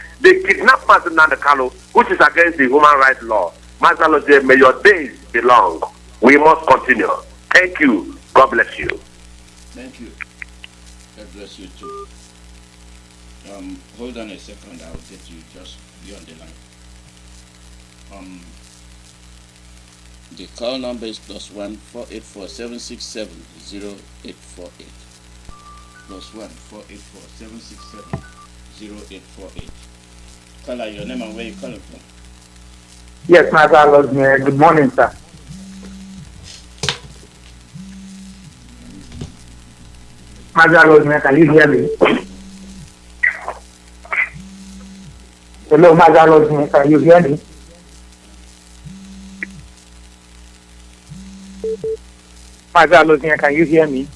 kidnapped Mazi Nnamdi Kanu, which is against the human rights law. Mazi Alozie, may your days be long. We must continue. Thank you. God bless you. Thank you. God bless you too. Hold on a second. I'll get you. Just be on the line. The call number is +1 484 767 0848. +1 484 767 0848. Caller, your name and where you calling from? Yes, Mazi Alozie. Good morning, sir. Mazi Alozie, can you hear me? Hello, Mazi Alozie, can you hear me? Mazi Alozie, can you hear me?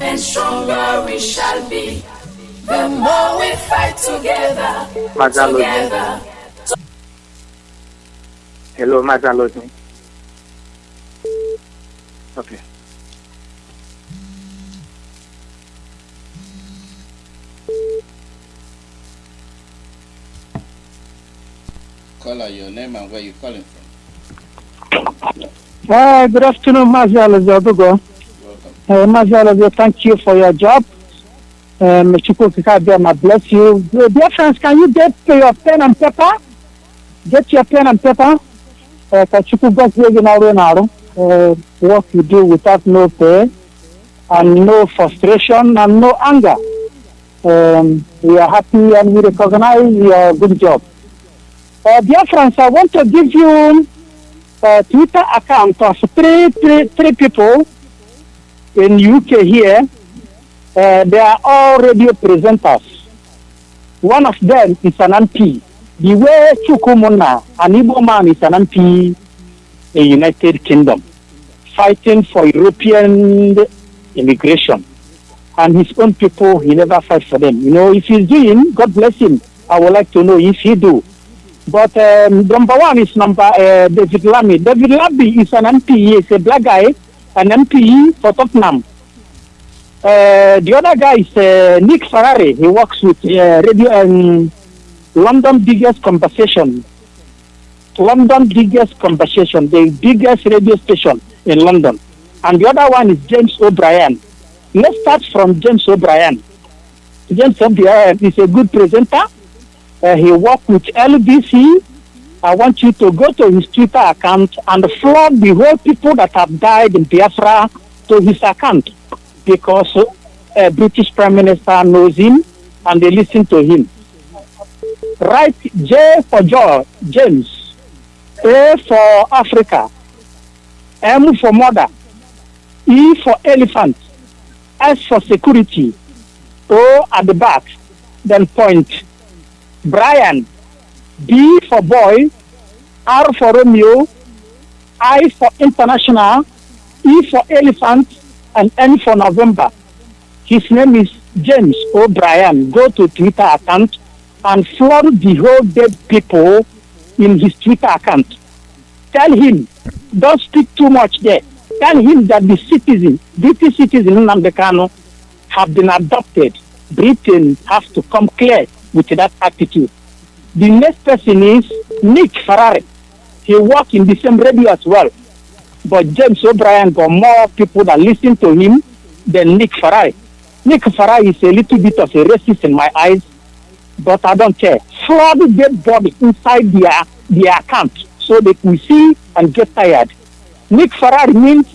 and stronger we shall be. The more we fight together, together. Hello, Mazi Nnamdi. Okay. Caller, your name and where you calling from? Good afternoon, Mazi Alozie. Mazi Alozie, thank you for your job. Chukwuemeka, bless you. Dear friends, can you get your pen and paper? Get your pen and paper. What you do without no pay and no frustration and no anger. We are happy and we recognize your good job. Dear friends, I want to give you a Twitter account of three people in UK here. They are all radio presenters. One of them is an MP. The way Chukwuemeka, an Igbo man, is an MP in the United Kingdom, fighting for European immigration. And his own people, he never fights for them. You know, if he's doing, God bless him. I would like to know if he do. But number one is David Lammy. David Lammy is an MP. He is a black guy, an MP for Tottenham. The other guy is Nick Ferrari. He works with radio and London biggest conversation. London biggest conversation, the biggest radio station in London. And the other one is James O'Brien. Let's start from James O'Brien. James O'Brien is a good presenter. He works with LBC. I want you to go to his Twitter account and flood the whole people that have died in Biafra to his account, because a British Prime Minister knows him and they listen to him. Write J for James, A for Africa, M for mother, E for elephant, S for security, O at the back, then point. Brian, B for boy, R for Romeo, I for international, E for elephant, and N for November. His name is James O'Brien. Go to Twitter account and flood the whole dead people in his Twitter account. Tell him, don't speak too much there. Tell him that the citizen, British citizen Nnamdi Kanu, have been adopted. Britain has to come clear with that attitude. The next person is Nick Ferrari. He works in the same radio as well. But James O'Brien got more people that listen to him than Nick Ferrari. Nick Ferrari is a little bit of a racist in my eyes, but I don't care. Flood the dead body inside their account so they can see and get tired. Nick Ferrari means,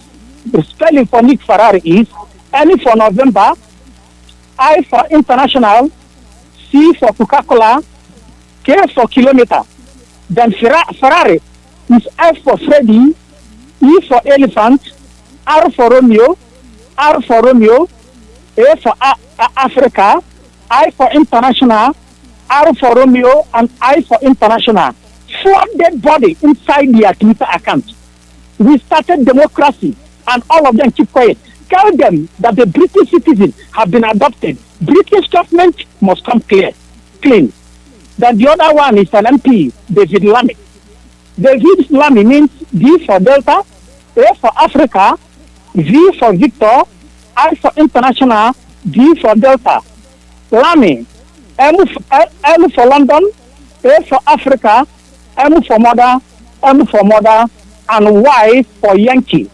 the spelling for Nick Ferrari is N for November, I for international, C for Coca-Cola, K for kilometer. Then Ferrari is F for Freddy, E for elephant, R for Romeo, A for Africa, I for international, R for Romeo, and I for international. 4 dead body inside their Twitter account. We started democracy and all of them keep quiet. Tell them that the British citizens have been adopted. British government must come clean. Then the other one is an MP, David Lammy. David Lammy means D for Delta, A for Africa, V for Victor, I for International, D for Delta. Lammy, L for London, A for Africa, M for Mother, and Y for Yankee.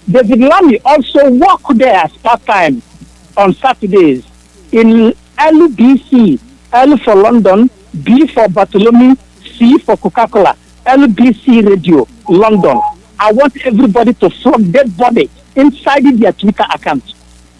David Lammy also worked there as part-time on Saturdays in LBC, L for London, B for Bartholomew, C for Coca-Cola, LBC Radio, London. I want everybody to flood dead body inside their Twitter account.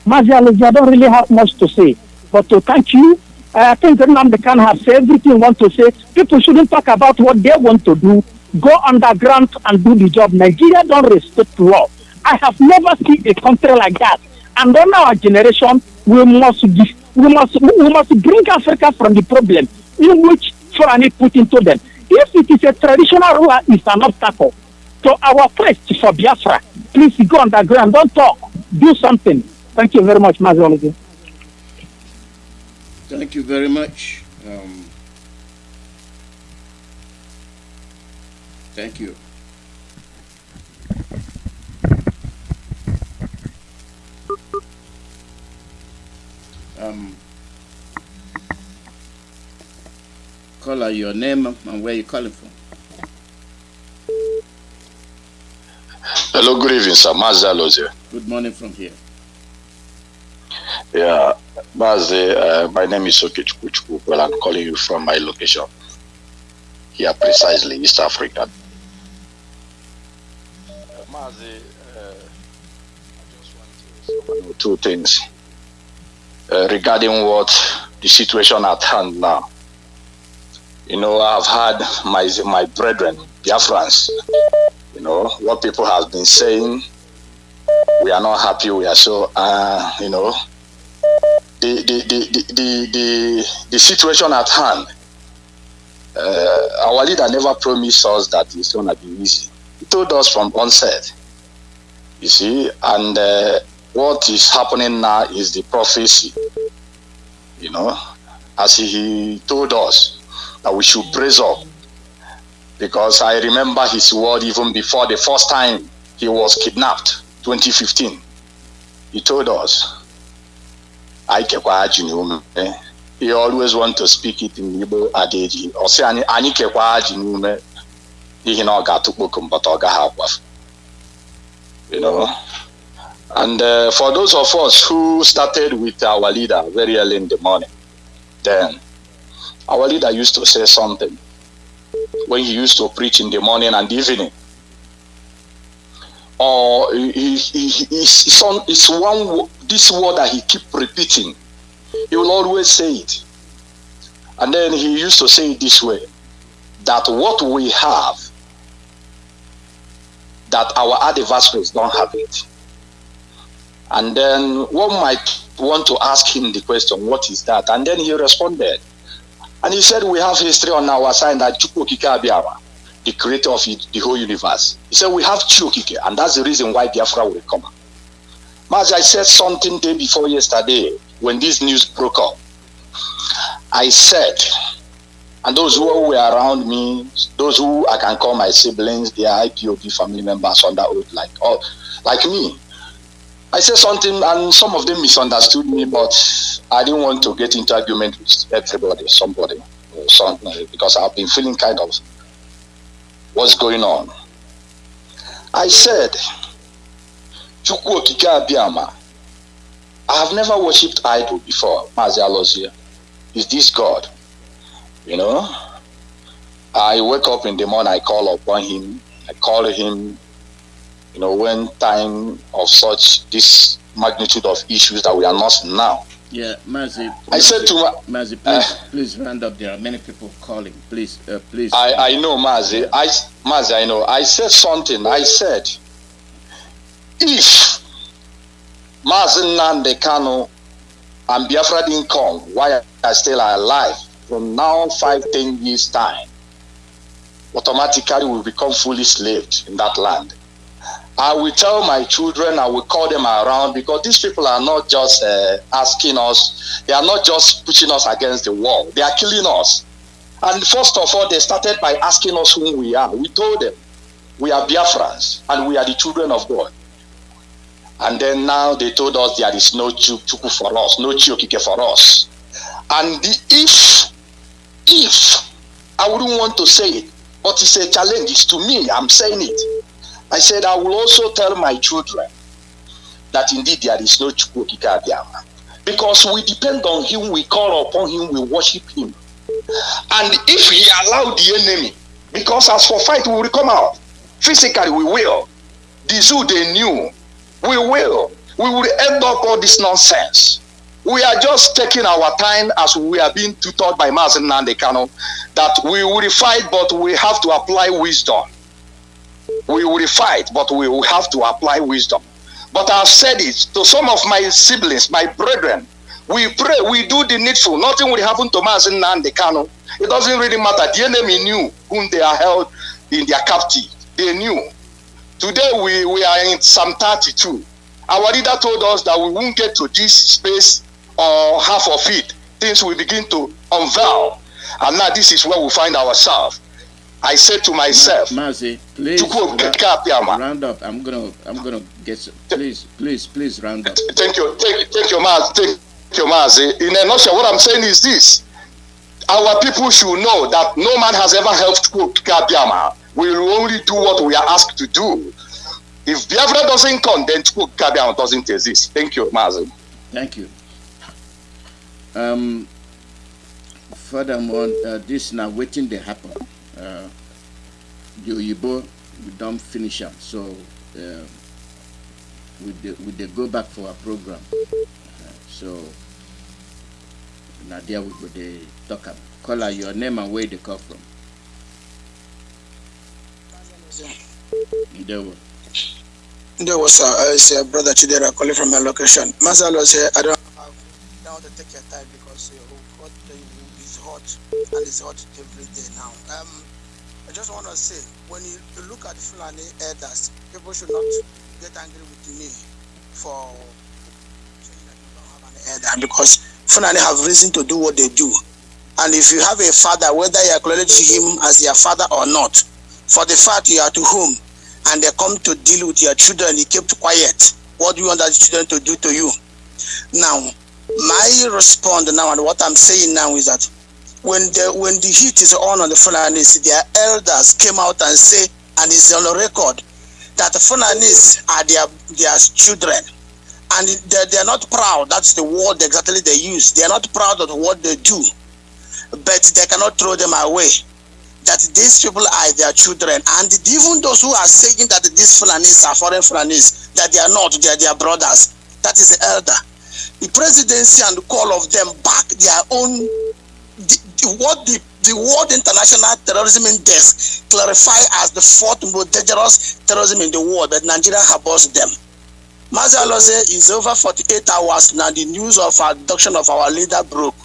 Mazi Alozie, I don't really have much to say, but to thank you. I think Nnamdi Kanu has said everything he wants to say. People shouldn't talk about what they want to do. Go underground and do the job. Nigeria don't respect law. I have never seen a country like that. And on our generation, we must bring Africa from the problem in which foreign put into them. If it is a traditional ruler, it's an obstacle to our quest for Biafra. Please go underground. Don't talk. Do something. Thank you very much, Mazi Alozie. Thank you very much. Thank you. Caller, your name and where you calling from? Hello, good evening, sir. Mazi Alozie. Good morning from here. Yeah, Mazi, my name is Chukwuemeka. Well, I'm calling you from my location here, precisely East Africa. Mazi, I just want to say two things regarding what the situation at hand now. You know, I've had my brethren, Biafrans, you know, what people have been saying, we are not happy, we are so, you know, the situation at hand, our leader never promised us that it's going to be easy. He told us from onset, you see, and what is happening now is the prophecy, you know, as he told us that we should praise up. Because I remember his word even before the first time he was kidnapped, 2015. He told us, he always want to speak it in Igbo adage. Or say, you know. And for those of us who started with our leader very early in the morning, then our leader used to say something when he used to preach in the morning and evening. Or it's one this word that he keep repeating. He will always say it. And then he used to say it this way, that what we have, that our adversaries don't have it. And then one might want to ask him the question, what is that? And then he responded. And he said, we have history on our side that Chukwuemeka Alozie, the creator of the whole universe. He said, we have Chukwuemeka, and that's the reason why Biafra will come. Mazi, I said something day before yesterday when this news broke up. I said, and those who were around me, those who I can call my siblings, they are IPOB family members on that oath, like me. I said something and some of them misunderstood me, but I didn't want to get into argument with everybody, somebody, or something, because I've been feeling kind of what's going on. I said, Chukwuemeka Alozie, I have never worshipped idol before, Mazi Alozie. Is this God? You know? I wake up in the morning, I call upon him, I call him, you know, when time of such this magnitude of issues that we are not now. Yeah, Mazi. I said to Mazi, please round up. There are many people calling. Please, please. I know, Mazi. Mazi, I know. I said something. I said, if Mazi Nnamdi Kanu and Biafra didn't come while I still alive, from now 5-10 years time, automatically we become fully slaved in that land. I will tell my children, I will call them around, because these people are not just asking us, they are not just pushing us against the wall, they are killing us. And first of all, they started by asking us who we are. We told them, we are Biafrans, and we are the children of God. And then now they told us there is no Chukwu for us, no Chiokike for us. And if, I wouldn't want to say it, but it's a challenge, it's to me, I'm saying it. I said, I will also tell my children that indeed there is no Chukwuemeka Alozie. Because we depend on him, we call upon him, we worship him. And if he allowed the enemy, because as for fight, we will come out. Physically, we will. The zoo they knew, we will. We will end up all this nonsense. We are just taking our time as we are being tutored by Mazi Nnamdi Kanu, that we will fight, but we have to apply wisdom. We will fight, but we will have to apply wisdom. But I've said it to some of my siblings, my brethren. We pray, we do the needful. Nothing will happen to Mazi Nnamdi Kanu. It doesn't really matter. The enemy knew whom they are held in their captivity. They knew. Today we are in Psalm 32. Our leader told us that we won't get to this space or half of it. Things will begin to unveil. And now this is where we find ourselves. I said to myself, Mazi, please round up. I'm gonna get. Please round up. Thank you, Mazi. Thank you, Mazi. In a nutshell, what I'm saying is this: our people should know that no man has ever helped Kabiama. We will only do what we are asked to do. If Biafra doesn't come, then Kabiama doesn't exist. Thank you, Mazi. Thank you. Furthermore, this now waiting to happen. The Oyibo, we don't finish up, so we go back for our program. So now there we go. They talk. Call out your name and where they come from. There was a brother Chidera calling from my location. Mazi Nnamdi, I don't want to take your time because what is hot and it's hot every day now. I just want to say, when you look at the Fulani elders, people should not get angry with me for saying that you don't have an elder, because Fulani have reason to do what they do. And if you have a father, whether you acknowledge him as your father or not, for the fact you are to whom, and they come to deal with your children, you kept quiet. What do you want the children to do to you? Now, my response now, and what I'm saying now is that when the heat is on the Fulanis, their elders came out and say, and it's on the record, that the Fulanis are their children. And they're not proud. That's the word exactly they use. They're not proud of what they do. But they cannot throw them away. That these people are their children. And even those who are saying that these Fulanis are foreign Fulanis, that they are not, they are their brothers. That is the elder. The presidency and the call of them back their own, the World International Terrorism Index clarify as the fourth most dangerous terrorism in the world, but Nigeria harbors them. Mazi Nnamdi is over 48 hours now. The news of abduction of our leader broke.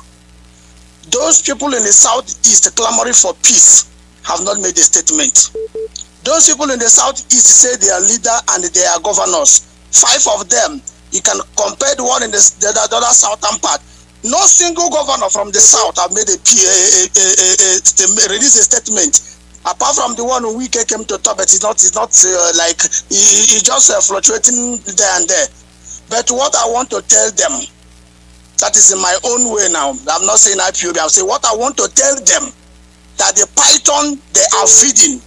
Those people in the southeast clamoring for peace have not made a statement. Those people in the southeast say they are leader and they are governors. 5 of them, you can compare the one in the other southern part. No single governor from the south have made release a statement. Apart from the one who we came to top, but it's not like he's just fluctuating there and there. But what I want to tell them, that is in my own way now. I'm not saying IPOB. I'm saying what I want to tell them, that the python they are feeding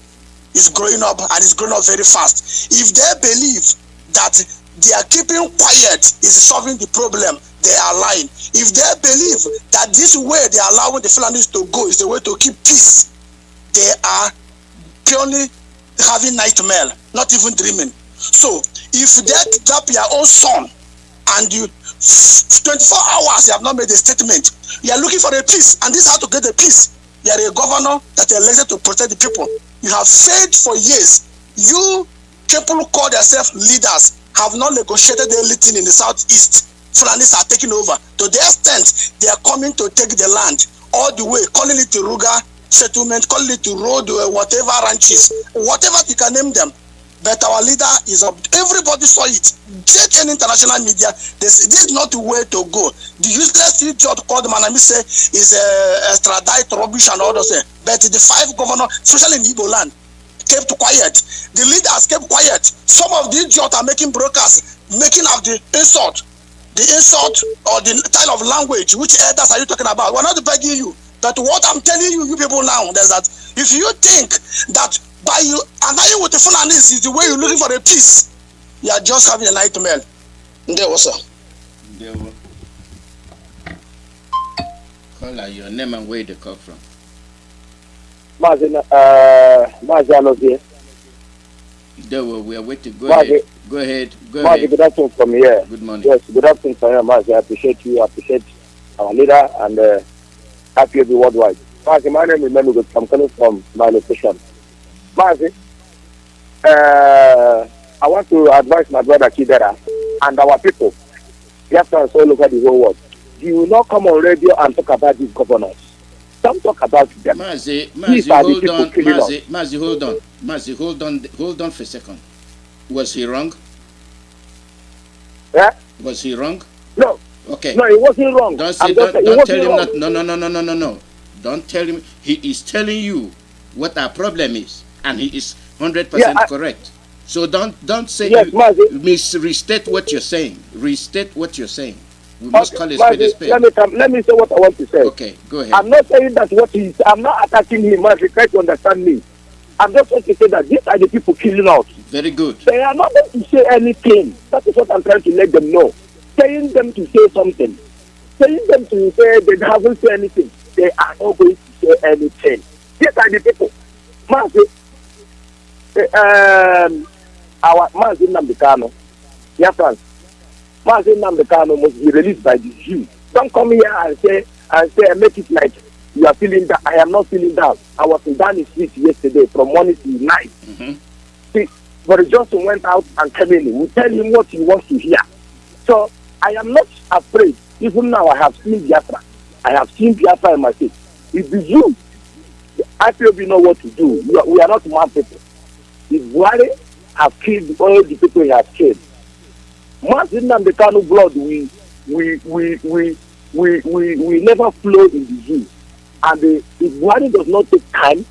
is growing up, and it's growing up very fast. If they believe that they are keeping quiet is solving the problem, they are lying. If they believe that this way they are allowing the Fulanis to go is the way to keep peace, they are purely having nightmare, not even dreaming. So if they kidnap your own son and you 24 hours you have not made a statement, you are looking for a peace, and this is how to get the peace. You are a governor that is elected to protect the people. You have failed for years. You people who call themselves leaders have not negotiated anything in the southeast. Fulanis are taking over. To the extent they are coming to take the land all the way, calling it the Ruga settlement, calling it the road, whatever ranches, whatever you can name them. But our leader is up. Everybody saw it. Check any international media. This is not the way to go. The useless idiot called Manami say is extradite rubbish and all those. But the 5 governors, especially in Igbo land, kept quiet. The leaders kept quiet. Some of the idiots are making broadcasts, making of the insult or the style of language. Which elders are you talking about? We're not begging you. But what I'm telling you people now is that if you think that by you allying with the Fulanis is the way you're looking for a peace, you are just having a nightmare. There was There was. Call out your name and where they come from. Mazi Alozie. We are waiting. Go ahead. Go ahead. Mazi, good afternoon from here. Good morning. Yes, good afternoon from here, Mazi. I appreciate you. I appreciate our leader and IPOB worldwide. Mazi, my name is Menugo. I'm coming from my location. Mazi, I want to advise my brother Kidera and our people. Yes, all over the whole world. You will not come on radio and talk about these governors. Don't talk about them. Mazi, hold on for a second. Was he wrong? Yeah? Was he wrong? No. Okay. No, he wasn't wrong. Don't say, don't tell him that. No. Don't tell him. He is telling you what our problem is, and he is 100% correct. So don't say restate what you're saying. Restate what you're saying. We must call a spade a spade. Let me say what I want to say. Okay, go ahead. I'm not saying that I'm not attacking him. Mazi, try to understand me. I'm just going to say that these are the people killing us. Very good. They are not going to say anything. That is what I'm trying to let them know. Saying them to say something. Saying them to say they haven't said anything. They are not going to say anything. These are the people. Mazi, our Mazi Nnamdi Kanu, friends. Mazi Nnamdi Kanu must be released by the Jews. Don't come here and say make it like you are feeling that. I am not feeling down. I was in Danny Street yesterday from morning to night. See, but Johnson went out and came in. We tell him what he wants to hear. So I am not afraid. Even now I have seen Biafra. I have seen Biafra in my face. If the Jews, I feel we know what to do. We are not mad people. If Buhari have killed all the people he has killed, Mazi Nnamdi Kanu blood we never flow in the zoo. And if Buhari does not take time,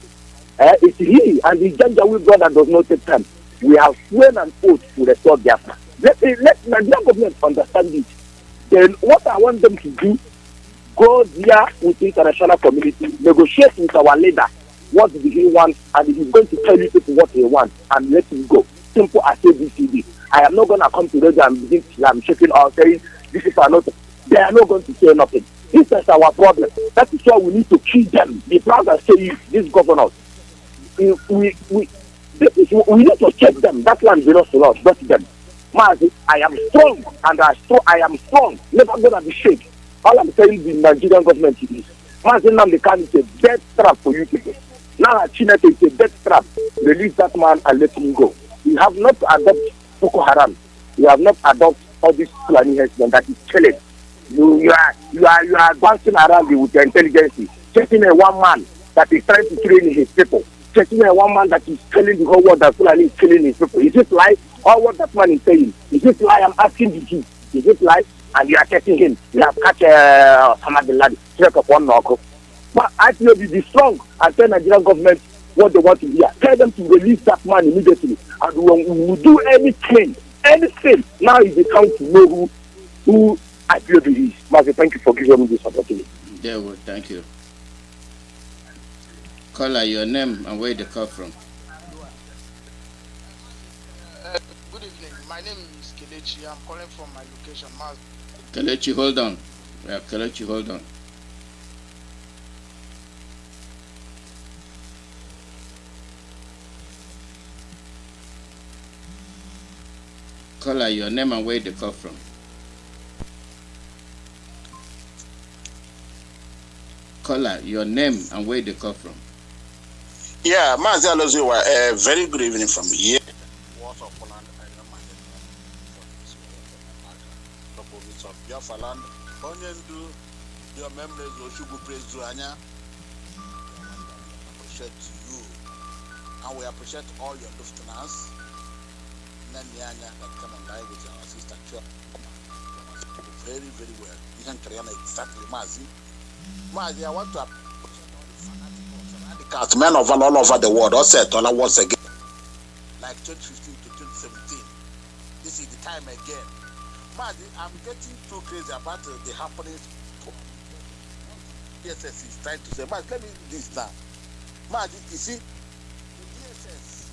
it's he and the Janjaweed brother does not take time. We have sworn an oath to restore Biafra. Let Nigerian government understand it. Then what I want them to do, go there with the international community, negotiate with our leader what he wants, and he's going to tell you people what he wants and let him go. Simple as ABCD. I am not going to come to radio and begin shaking or saying this is not. They are not going to say nothing. This is our problem. That is why we need to kill them. The proud and say these governors. We need to check them. That land belongs to us, not to them. Mazi, I am strong and I am strong. Never gonna be shaken. All I'm saying the Nigerian government is Mazi Nnamdi Kanu is a death trap for you people. Now China is a death trap. Release that man and let him go. We have not adopted Boko Haram. We have not adopted all these Fulani headsmen that is killing. You are advancing around with your intelligence, checking a one man that is trying to train his people, checking a one man that is telling the whole world that Fulani is killing his people. Is it lie? Or what that man is saying? Is it lie? I'm asking you. Is it lie? And you are checking him. You have catch Osama bin Laden, check up one knuckle. But I feel be strong and tell Nigerian government what they want to hear. Tell them to release that man immediately. And we will do anything. Now is the time to know who I feel it is. Mazi, thank you for giving me this opportunity. There we thank you. Caller, your name and where they come from. Good evening. My name is Kelechi. I'm calling from my location, Mazi. Kelechi, hold on. Yeah, Kelechi, hold on. Caller, your name and where they come from. Caller, your name and where they come from. Yeah, Mazi Alozie, very good evening from here. Biafra land, Onyendu, your members of Shugu praise to Anya. Appreciate you, and we appreciate all your listeners. Nanyanya that come and die with our sister Chua. Very, very well. You can carry on exactly, Mazi. Mazi, I want to appreciate all the fanatics, men of all over the world. Also, once again, like 2015 to 2017. This is the time again. Mazi, I'm getting too crazy about the happenings. DSS is trying to say, Mazi, let me do this now. Mazi, you see, DSS.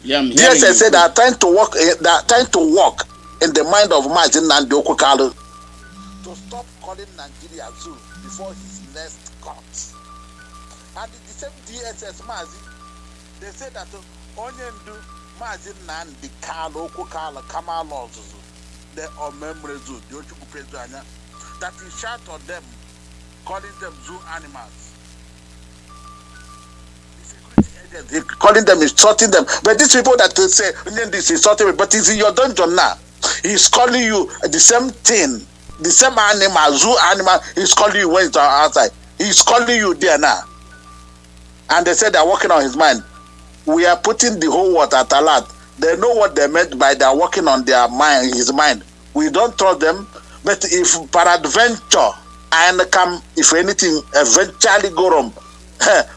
Yeah, DSS said they are trying to work. They are trying to work in the mind of Mazi Nnamdi Kanu to stop calling Nigeria zoo before his next cut. And the same DSS Mazi, they said that Onyendu Mazi Nnamdi Kanu Kamalo the Omemrezu, the Ochuku Prezanya, that he shout on them, calling them zoo animals. Calling them, insulting them. But these people that say, this is insulting me, but he's in your dungeon now. He's calling you the same thing, the same animal, zoo animal, he's calling you when he's outside. He's calling you there now. And they said they're working on his mind. We are putting the whole world at alert They know what they meant by they're working on their mind, his mind. We don't trust them. But if peradventure and come, if anything eventually go wrong,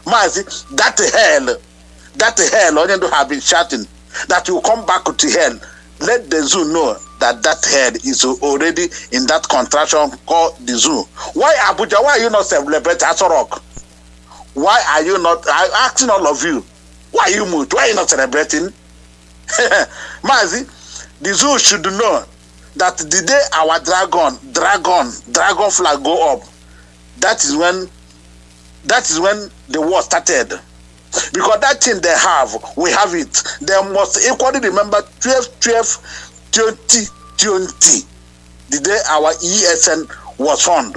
Mazi, that hell, only to have been shouting, that you come back to hell. Let the zoo know that hell is already in that contraction called the zoo. Why Abuja? Why are you not celebrating Asorok? Why are you not? I'm asking all of you. Why are you moved? Why are you not celebrating? Mazi, the zoo should know that the day our dragon flag go up, that is when the war started. Because that thing they have, we have it. They must equally remember 12/20/20, the day our ESN was found.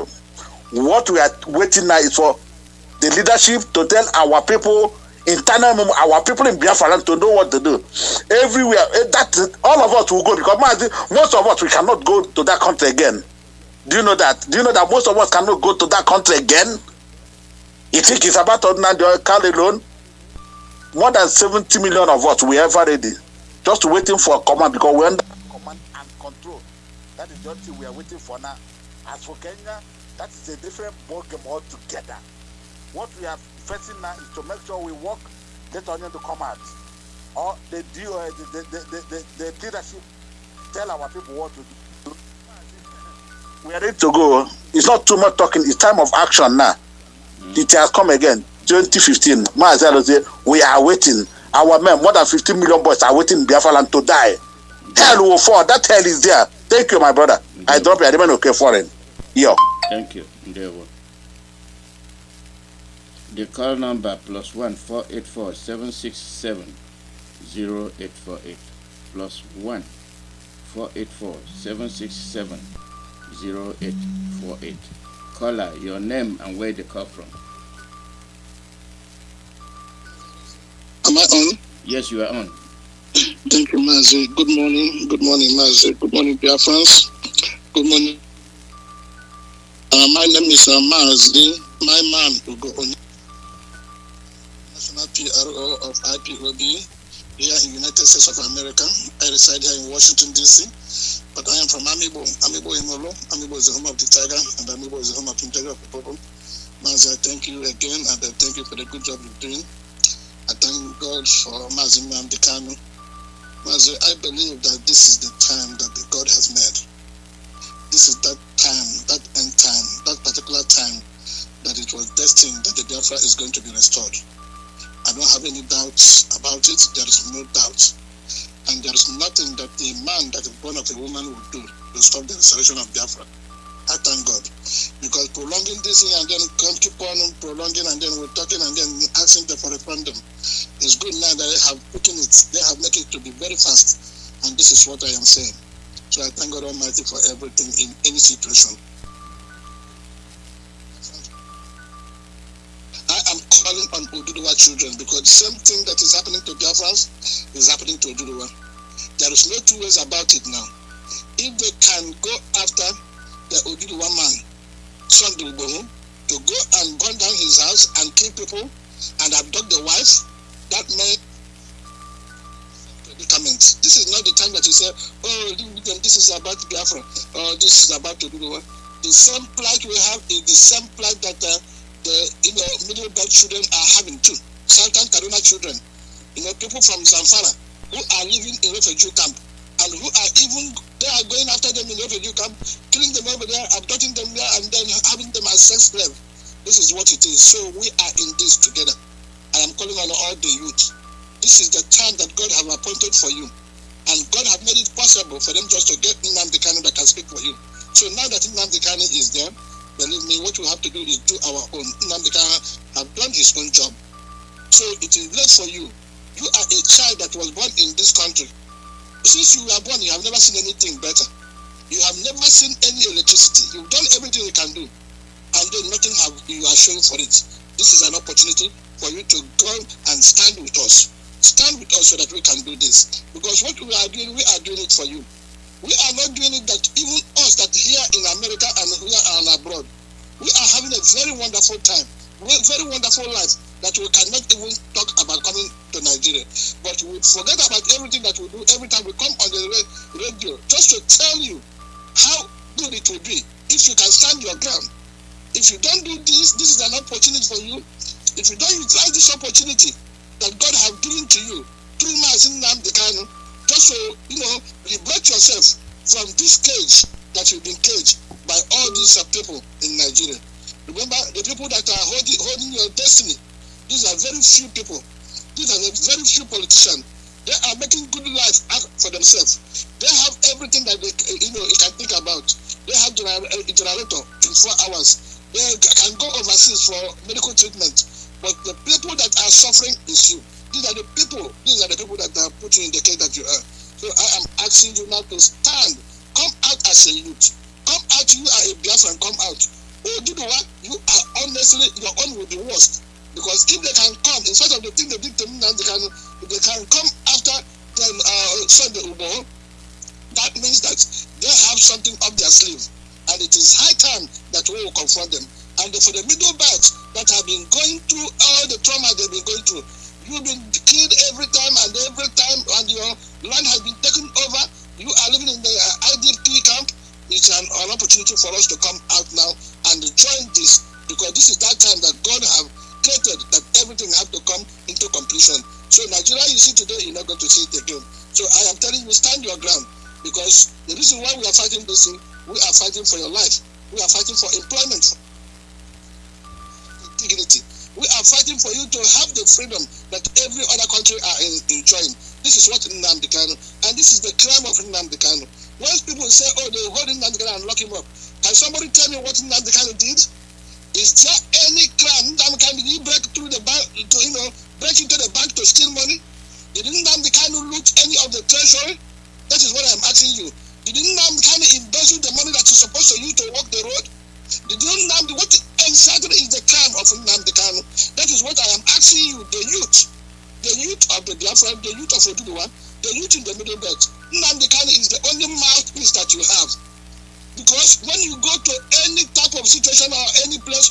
What we are waiting now is for the leadership to tell our people, our people in Biafra to know what to do. Everywhere, that all of us will go, because most of us, we cannot go to that country again. Do you know that? Do you know that most of us cannot go to that country again? You think it's about ordinary car alone? More than 70 million of us, we ever ready. Just waiting for a command, because we're under command and control. That is the only thing we are waiting for now. As for Kenya, that is a different ballgame altogether. What we are facing now is to make sure we work, get on to come out. Or the leadership tell our people what to do. We are ready to go. It's not too much talking, it's time of action now. It has come again. 2015, Mazi Nnamdi, we are waiting. Our men, more than 15 million boys are waiting in Biafra land to die. Hell will fall. That hell is there. Thank you, my brother. I drop you. I remain okay for it. Yo. Thank you. The call number +1 484 767 0848 +1 484 767 0848. Caller, your name and where they call from. Am I on? Yes, you are on. Thank you, Mazi. Good morning. Good morning, Mazi. Good morning, Biafrans. Good morning. My name is Mazi. My man will go on. National PRO of IPOB here in United States of America. I reside here in Washington, D.C., but I am from Amibo. Amibo Imolo. Amibo is the home of the tiger, and Amibo is the home of the integrity of the people. Mazi, I thank you again, and I thank you for the good job you're doing. I thank God for Mazi Nnamdi Kanu. Mazi, I believe that this is the time that God has made. This is that time, that end time, that particular time that it was destined that the Biafra is going to be restored. I don't have any doubts about it. There is no doubt. And there is nothing that a man that is born of a woman will do to stop the restoration of Biafra. I thank God. Because prolonging this thing and then keep on prolonging and then we're talking and then asking them for a referendum. It's good now that they have taken it. They have made it to be very fast. And this is what I am saying. So I thank God Almighty for everything in any situation. I am calling on Oduduwa children because the same thing that is happening to Biafrans is happening to Oduduwa. There is no two ways about it now. If they can go after the Oduduwa man, Sunday Igboho, to go and burn down his house and kill people and abduct the wife, that may predicament. This is not the time that you say, oh, this is about Biafra, or this is about Oduduwa. The same plight we have is the same plight that the middle belt children are having too. Southern Kaduna children, people from Zamfara who are living in refugee camp and who are they are going after them in refugee camp, killing them over there, abducting them there, and then having them as sex slave. This is what it is. So we are in this together. I am calling on all the youth. This is the time that God has appointed for you. And God has made it possible for them just to get Nnamdi Kanu that can speak for you. So now that Nnamdi Kanu is there, believe me, what we have to do is do our own. Nnamdi Kanu have done his own job. So it is late for you. You are a child that was born in this country. Since you were born, you have never seen anything better. You have never seen any electricity. You've done everything you can do. And then nothing you are showing for it. This is an opportunity for you to go and stand with us. Stand with us so that we can do this. Because what we are doing it for you. We are not doing it that even us that here in America and here and abroad, we are having a very wonderful time, very wonderful life. that we cannot even talk about coming to Nigeria. But we forget about everything that we do every time we come on the radio, just to tell you how good it will be if you can stand your ground. If you don't do this, this is an opportunity for you. If you don't utilize this opportunity that God has given to you through Mazi Nnamdi Kanu, just to, liberate yourself from this cage that you've been caged by all these people in Nigeria. Remember, the people that are holding your destiny, these are very few people. These are very few politicians. They are making good life for themselves. They have everything that they can think about. They have a generator 24 hours. They can go overseas for medical treatment. But the people that are suffering is you. These are the people that are put you in the cage that you are. So I am asking you now to stand. Come out as a youth. Come out, you are a Biafran, come out. Oh, do the what? You are honestly, your own will be worst. Because if they can come, in spite of the thing they did to me now, they can come after them Sunday Ubo, that means that they have something up their sleeve. And it is high time that we will confront them. And for the middle batch that have been going through all the trauma they've been going through, you've been killed every time, and your land has been taken over. You are living in the IDP camp. It's an opportunity for us to come out now and join this, because this is that time that God have created that everything have to come into completion. So Nigeria you see today, you're not going to see it again. So I am telling you, stand your ground, because the reason why we are fighting this thing, we are fighting for your life. We are fighting for employment, for dignity. We are fighting for you to have the freedom that every other country are enjoying. This is what Nnamdi Kanu, and this is the crime of Nnamdi Kanu. Once people say, oh, they hold Nnamdi Kanu and lock him up, can somebody tell me what Nnamdi Kanu did? Is there any crime Nnamdi Kanu did? Break through the bank break into the bank to steal money? Did Nnamdi Kanu loot any of the treasury? That is what I'm asking you. Did Nnamdi Kanu embezzle the money that is supposed to use to walk the road? Did Nnamdi, what exactly is the crime of Nnamdi Kanu? That is what I am asking you, the youth of the Biafra, the youth of Oduduwa, the youth in the middle belt. Nnamdi Kanu is the only mouthpiece that you have. Because when you go to any type of situation or any place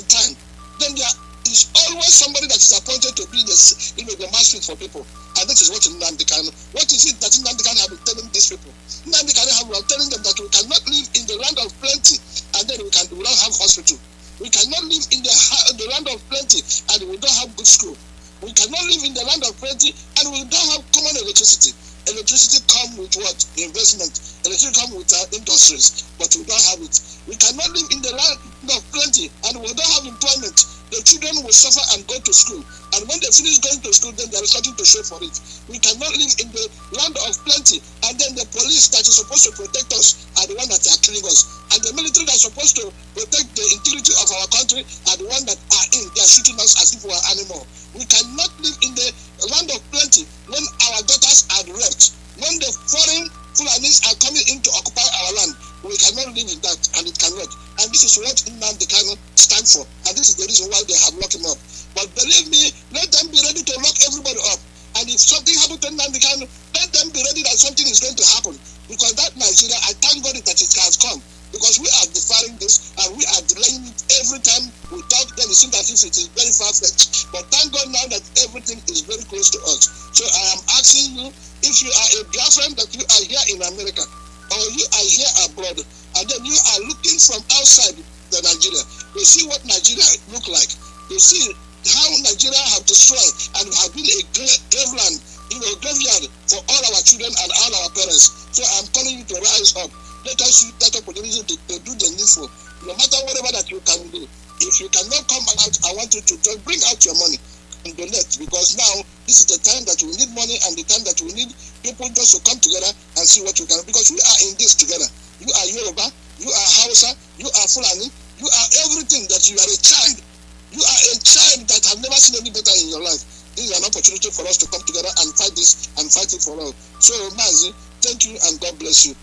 in time, then there is always somebody that is appointed to be the mouthpiece for people. And that is what Nnamdi Kanu. What is it that Nnamdi Kanu have been telling these people? Nnamdi Kanu have been telling them that we cannot live in the land of plenty and then we don't have hospital. We cannot live in the land of plenty and we don't have good school. We cannot live in the land of plenty and we don't have common electricity. Electricity come with what? Investment. Electricity come with industries, but we don't have it. We cannot live in the land of plenty and we don't have employment. The children will suffer and go to school. And when they finish going to school, then there is nothing to show for it. We cannot live in the land of plenty and then the police that is supposed to protect us are the one that are killing us. And the military that is supposed to protect the integrity of our country are the one that are they are shooting us as if we are animals. We cannot live in the land of plenty when our daughters are raped. When the foreign Fulanis are coming in to occupy our land, we cannot live in that, and it cannot. And this is what Nnamdi Kanu stands for, and this is the reason why they have locked him up. But believe me, let them be ready to lock everybody up. And if something happens to Nnamdi Kanu, let them be ready that something is going to happen. Because that Nigeria, I thank God that it has come. Because we are deferring this and we are delaying it every time we talk, then it seems as if it is very far-fetched. But thank God now that everything is very close to us. So I am asking you, if you are a Biafran that you are here in America or you are here abroad, and then you are looking from outside the Nigeria, you see what Nigeria look like. You see how Nigeria have destroyed and have been a graveyard for all our children and all our parents. So I'm calling you to rise up. Let us use that opportunity to do the needful. No matter whatever that you can do. If you cannot come out, I want you to bring out your money and donate, because now this is the time that we need money and the time that we need people just to come together and see what we can. Because we are in this together. You are Yoruba, you are Hausa, you are Fulani, you are everything that you are a child. You are a child that have never seen any better in your life. This is an opportunity for us to come together and fight this and fight it for all. So Mazi, thank you and God bless you.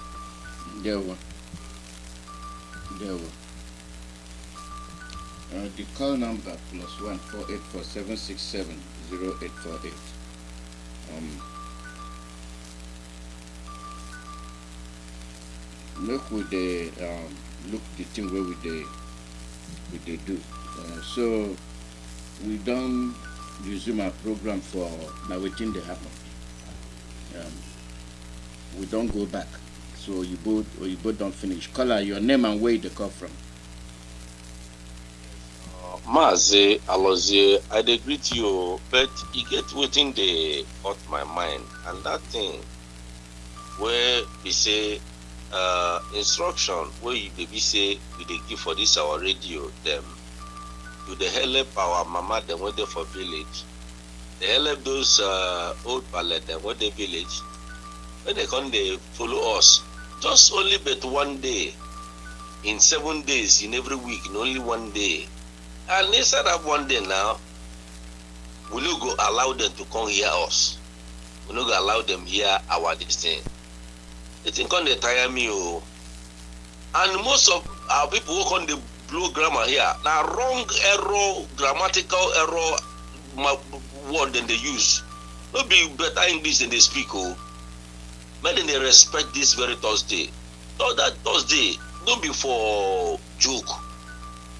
The call number +1 484 767 0848. Look with the look the thing where we they do. So we don't resume our program for now waiting to happen. We don't go back. So you both don't finish. Caller, your name and where you come from. Mazi Alozie, I agree with you, but you get within the out my mind, and that thing where we say instruction where you baby say we they give for this our radio them, do they help our mama them when they for village, they help those old pallet them when they village, when they come they follow us, just only but one day, in 7 days, in every week, in only one day. And instead of one day now, we no go allow them to come hear us. We no go allow them hear our this thing. They think on they tire me, oh. And most of our people work on the blue grammar here. Now wrong error, grammatical error word than they use. No be better English than they speak, oh. But then they respect this very Thursday. So that Thursday, don't be for joke.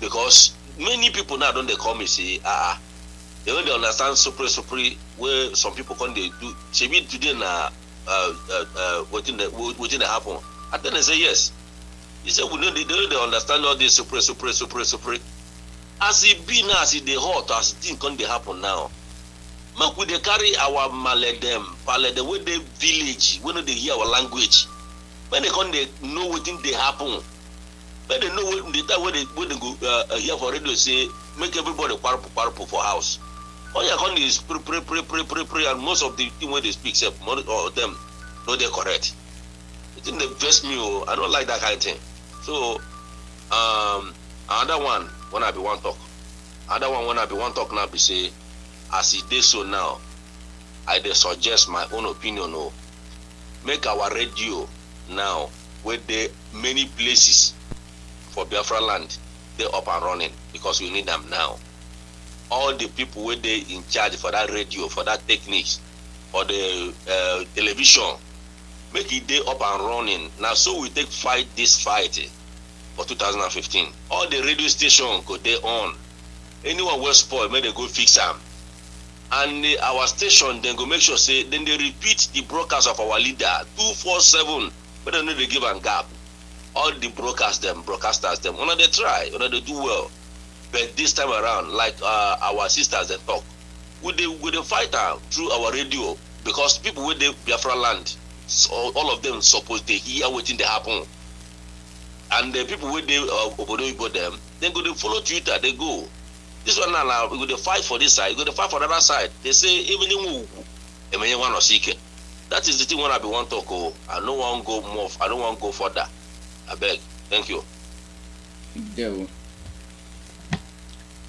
Because many people now don't they come and say, they don't understand super where some people come they do. She be today na what in the happen. And then they say yes. He said they don't understand all this super. As it be now, as it they hot, as things come they happen now. Make we they carry our maledem, paledem where they village, when they hear our language. When they come they know what thing they happen. But they know what the time when they go here for radio say make everybody parpo for house. All you can is pray, and most of the thing when they speak, except most of them know they're correct. I think they best me. I don't like that kind of thing. So another one when I be one talk. Another one when I be one talk now be say as it is so now, I dey suggest my own opinion. Oh, make our radio now where there many places for Biafra land, they're up and running because we need them now. All the people where they in charge for that radio, for that techniques, for the television, make it they up and running. Now so we take fight this fight for 2015. All the radio station go they on. Anyone will spoil, may they go fix them. And our station then go make sure say then they repeat the broadcast of our leader 247, but then they give a gap. All the broadcasters them, when they try, when they do well. But this time around, like our sisters that talk, we they fight through our radio because people with the Biafra land, so all of them supposed to hear what they happen. And the people with the Obodo them, then go to follow Twitter, they go. This one now we go to fight for this side, we go to fight for the other side. They say even you want to seek it. That is the thing when I be want to go. I don't want to go more. I don't want to go further. I beg. Thank you. There.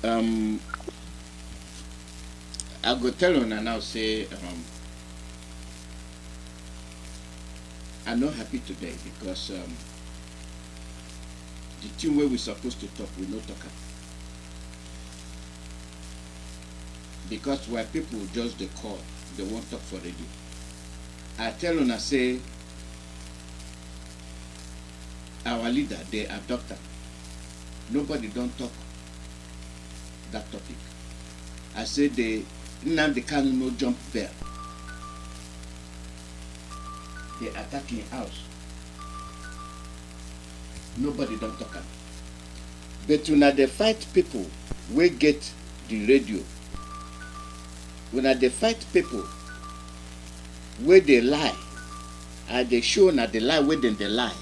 I go tell you now say I'm not happy today because the thing where we supposed to talk we not talk about. Because why people just they call, they won't talk for radio. I tell you, I say, our leader, they are doctor. Nobody don't talk that topic. I say the NNAMDI Kanu no jump there. They attacking house. Nobody don't talk about. But when they fight people, we get the radio. When they fight people where they lie, and they show that they lie where they lie,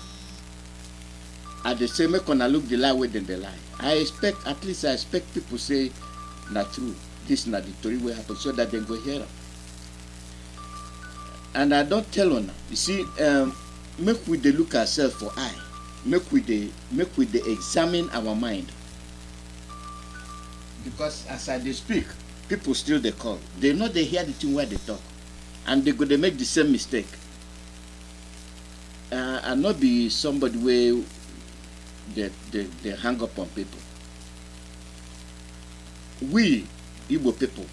and they say make una look the lie where they lie. I expect people say not true. This not the story will happen so that they go hear it. And I don't tell on. You see, make we they look ourselves for eye. Make we they examine our mind. Because as I they speak, people still they call. They know they hear the thing where they talk. And they go they make the same mistake. And not be somebody where they hang up on people. We Igbo people,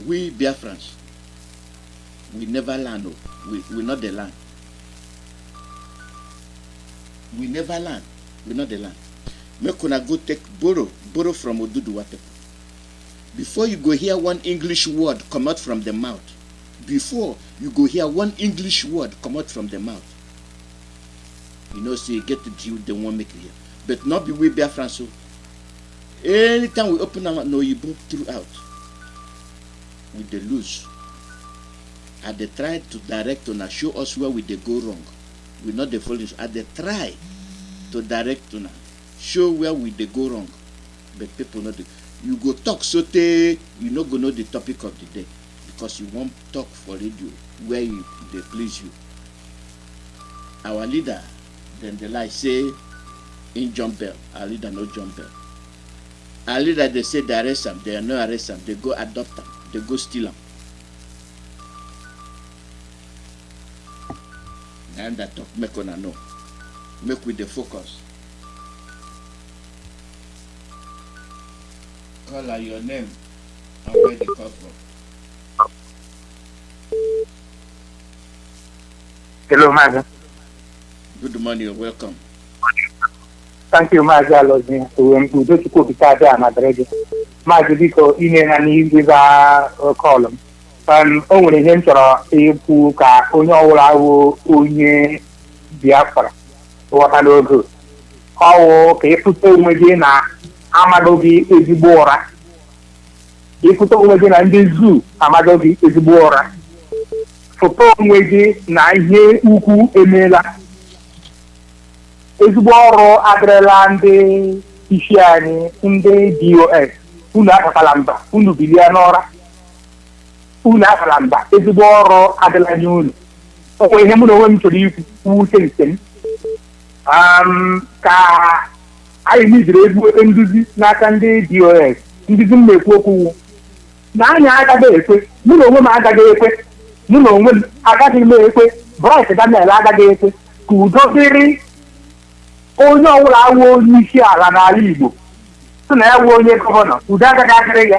we Biafrans, we never learn. We not the land. We never learn. We not the land. Make una go take borrow from Oduduwa people. Before you go hear one English word come out from the mouth. Before you go hear one English word come out from the mouth. You know, so you get the deal they won't make it here. But not be we Biafran so. Anytime we open our mouth, no, you both throughout. With the lose. And they try to direct and show us where we they go wrong. We not the followers. And they try to direct and show where we they go wrong. But people not do. You go talk so they not go know the topic of the day. Because you won't talk for radio where they please you. Our leader, then the lie say in jump bell. Our leader no jump bell. Our leader they say they arrest them, they are no arrest them, they go adopt them, they go steal them. And that talk make on know. Make with the focus. Call out your name and where they come from. Hello, Mazi. Good morning, you're welcome. Thank you, Mazi Alozie. Udo Chukwuemeka Alozie na Mazi. Mazi biko ine na n'izu za column. O nwere ihe m chọrọ ikwu ka onye ọbụla wụ onye Biafra ghọta n'oge. Ọwụ ka ịfụta onwe gị na amadụ gị ezigbo ụra. Ịfụta onwe gị na ndị zoo amadụ gị ezigbo ụra. Fụta onwe gị na ihe ukwu emeela. Ezigbo ọrụ adịrịla ndị isi anyị, ndị DOS. Unu akatala mba, unu bilie n'ụra. Unu akala mba, ezigbo ọrụ adịla nye unu. Ọkwa ihe mụ na onwe m chọrọ ikwu uche nke m. Ka anyị meziri ezigbo nduzi n'aka ndị DOS. Nduzi m na-ekwu okwu na anyị agaghị ekwe, mụ na onwe m agaghị ekwe, mụ na onwe m agaghị m ekwe, Bright Daniel agaghị ekwe ka udo dịrị onye ọbụla awụ onye isi ala n'ala Igbo. Sị na ya wụ onye gọvanọ, udo agaghị adịrị ya.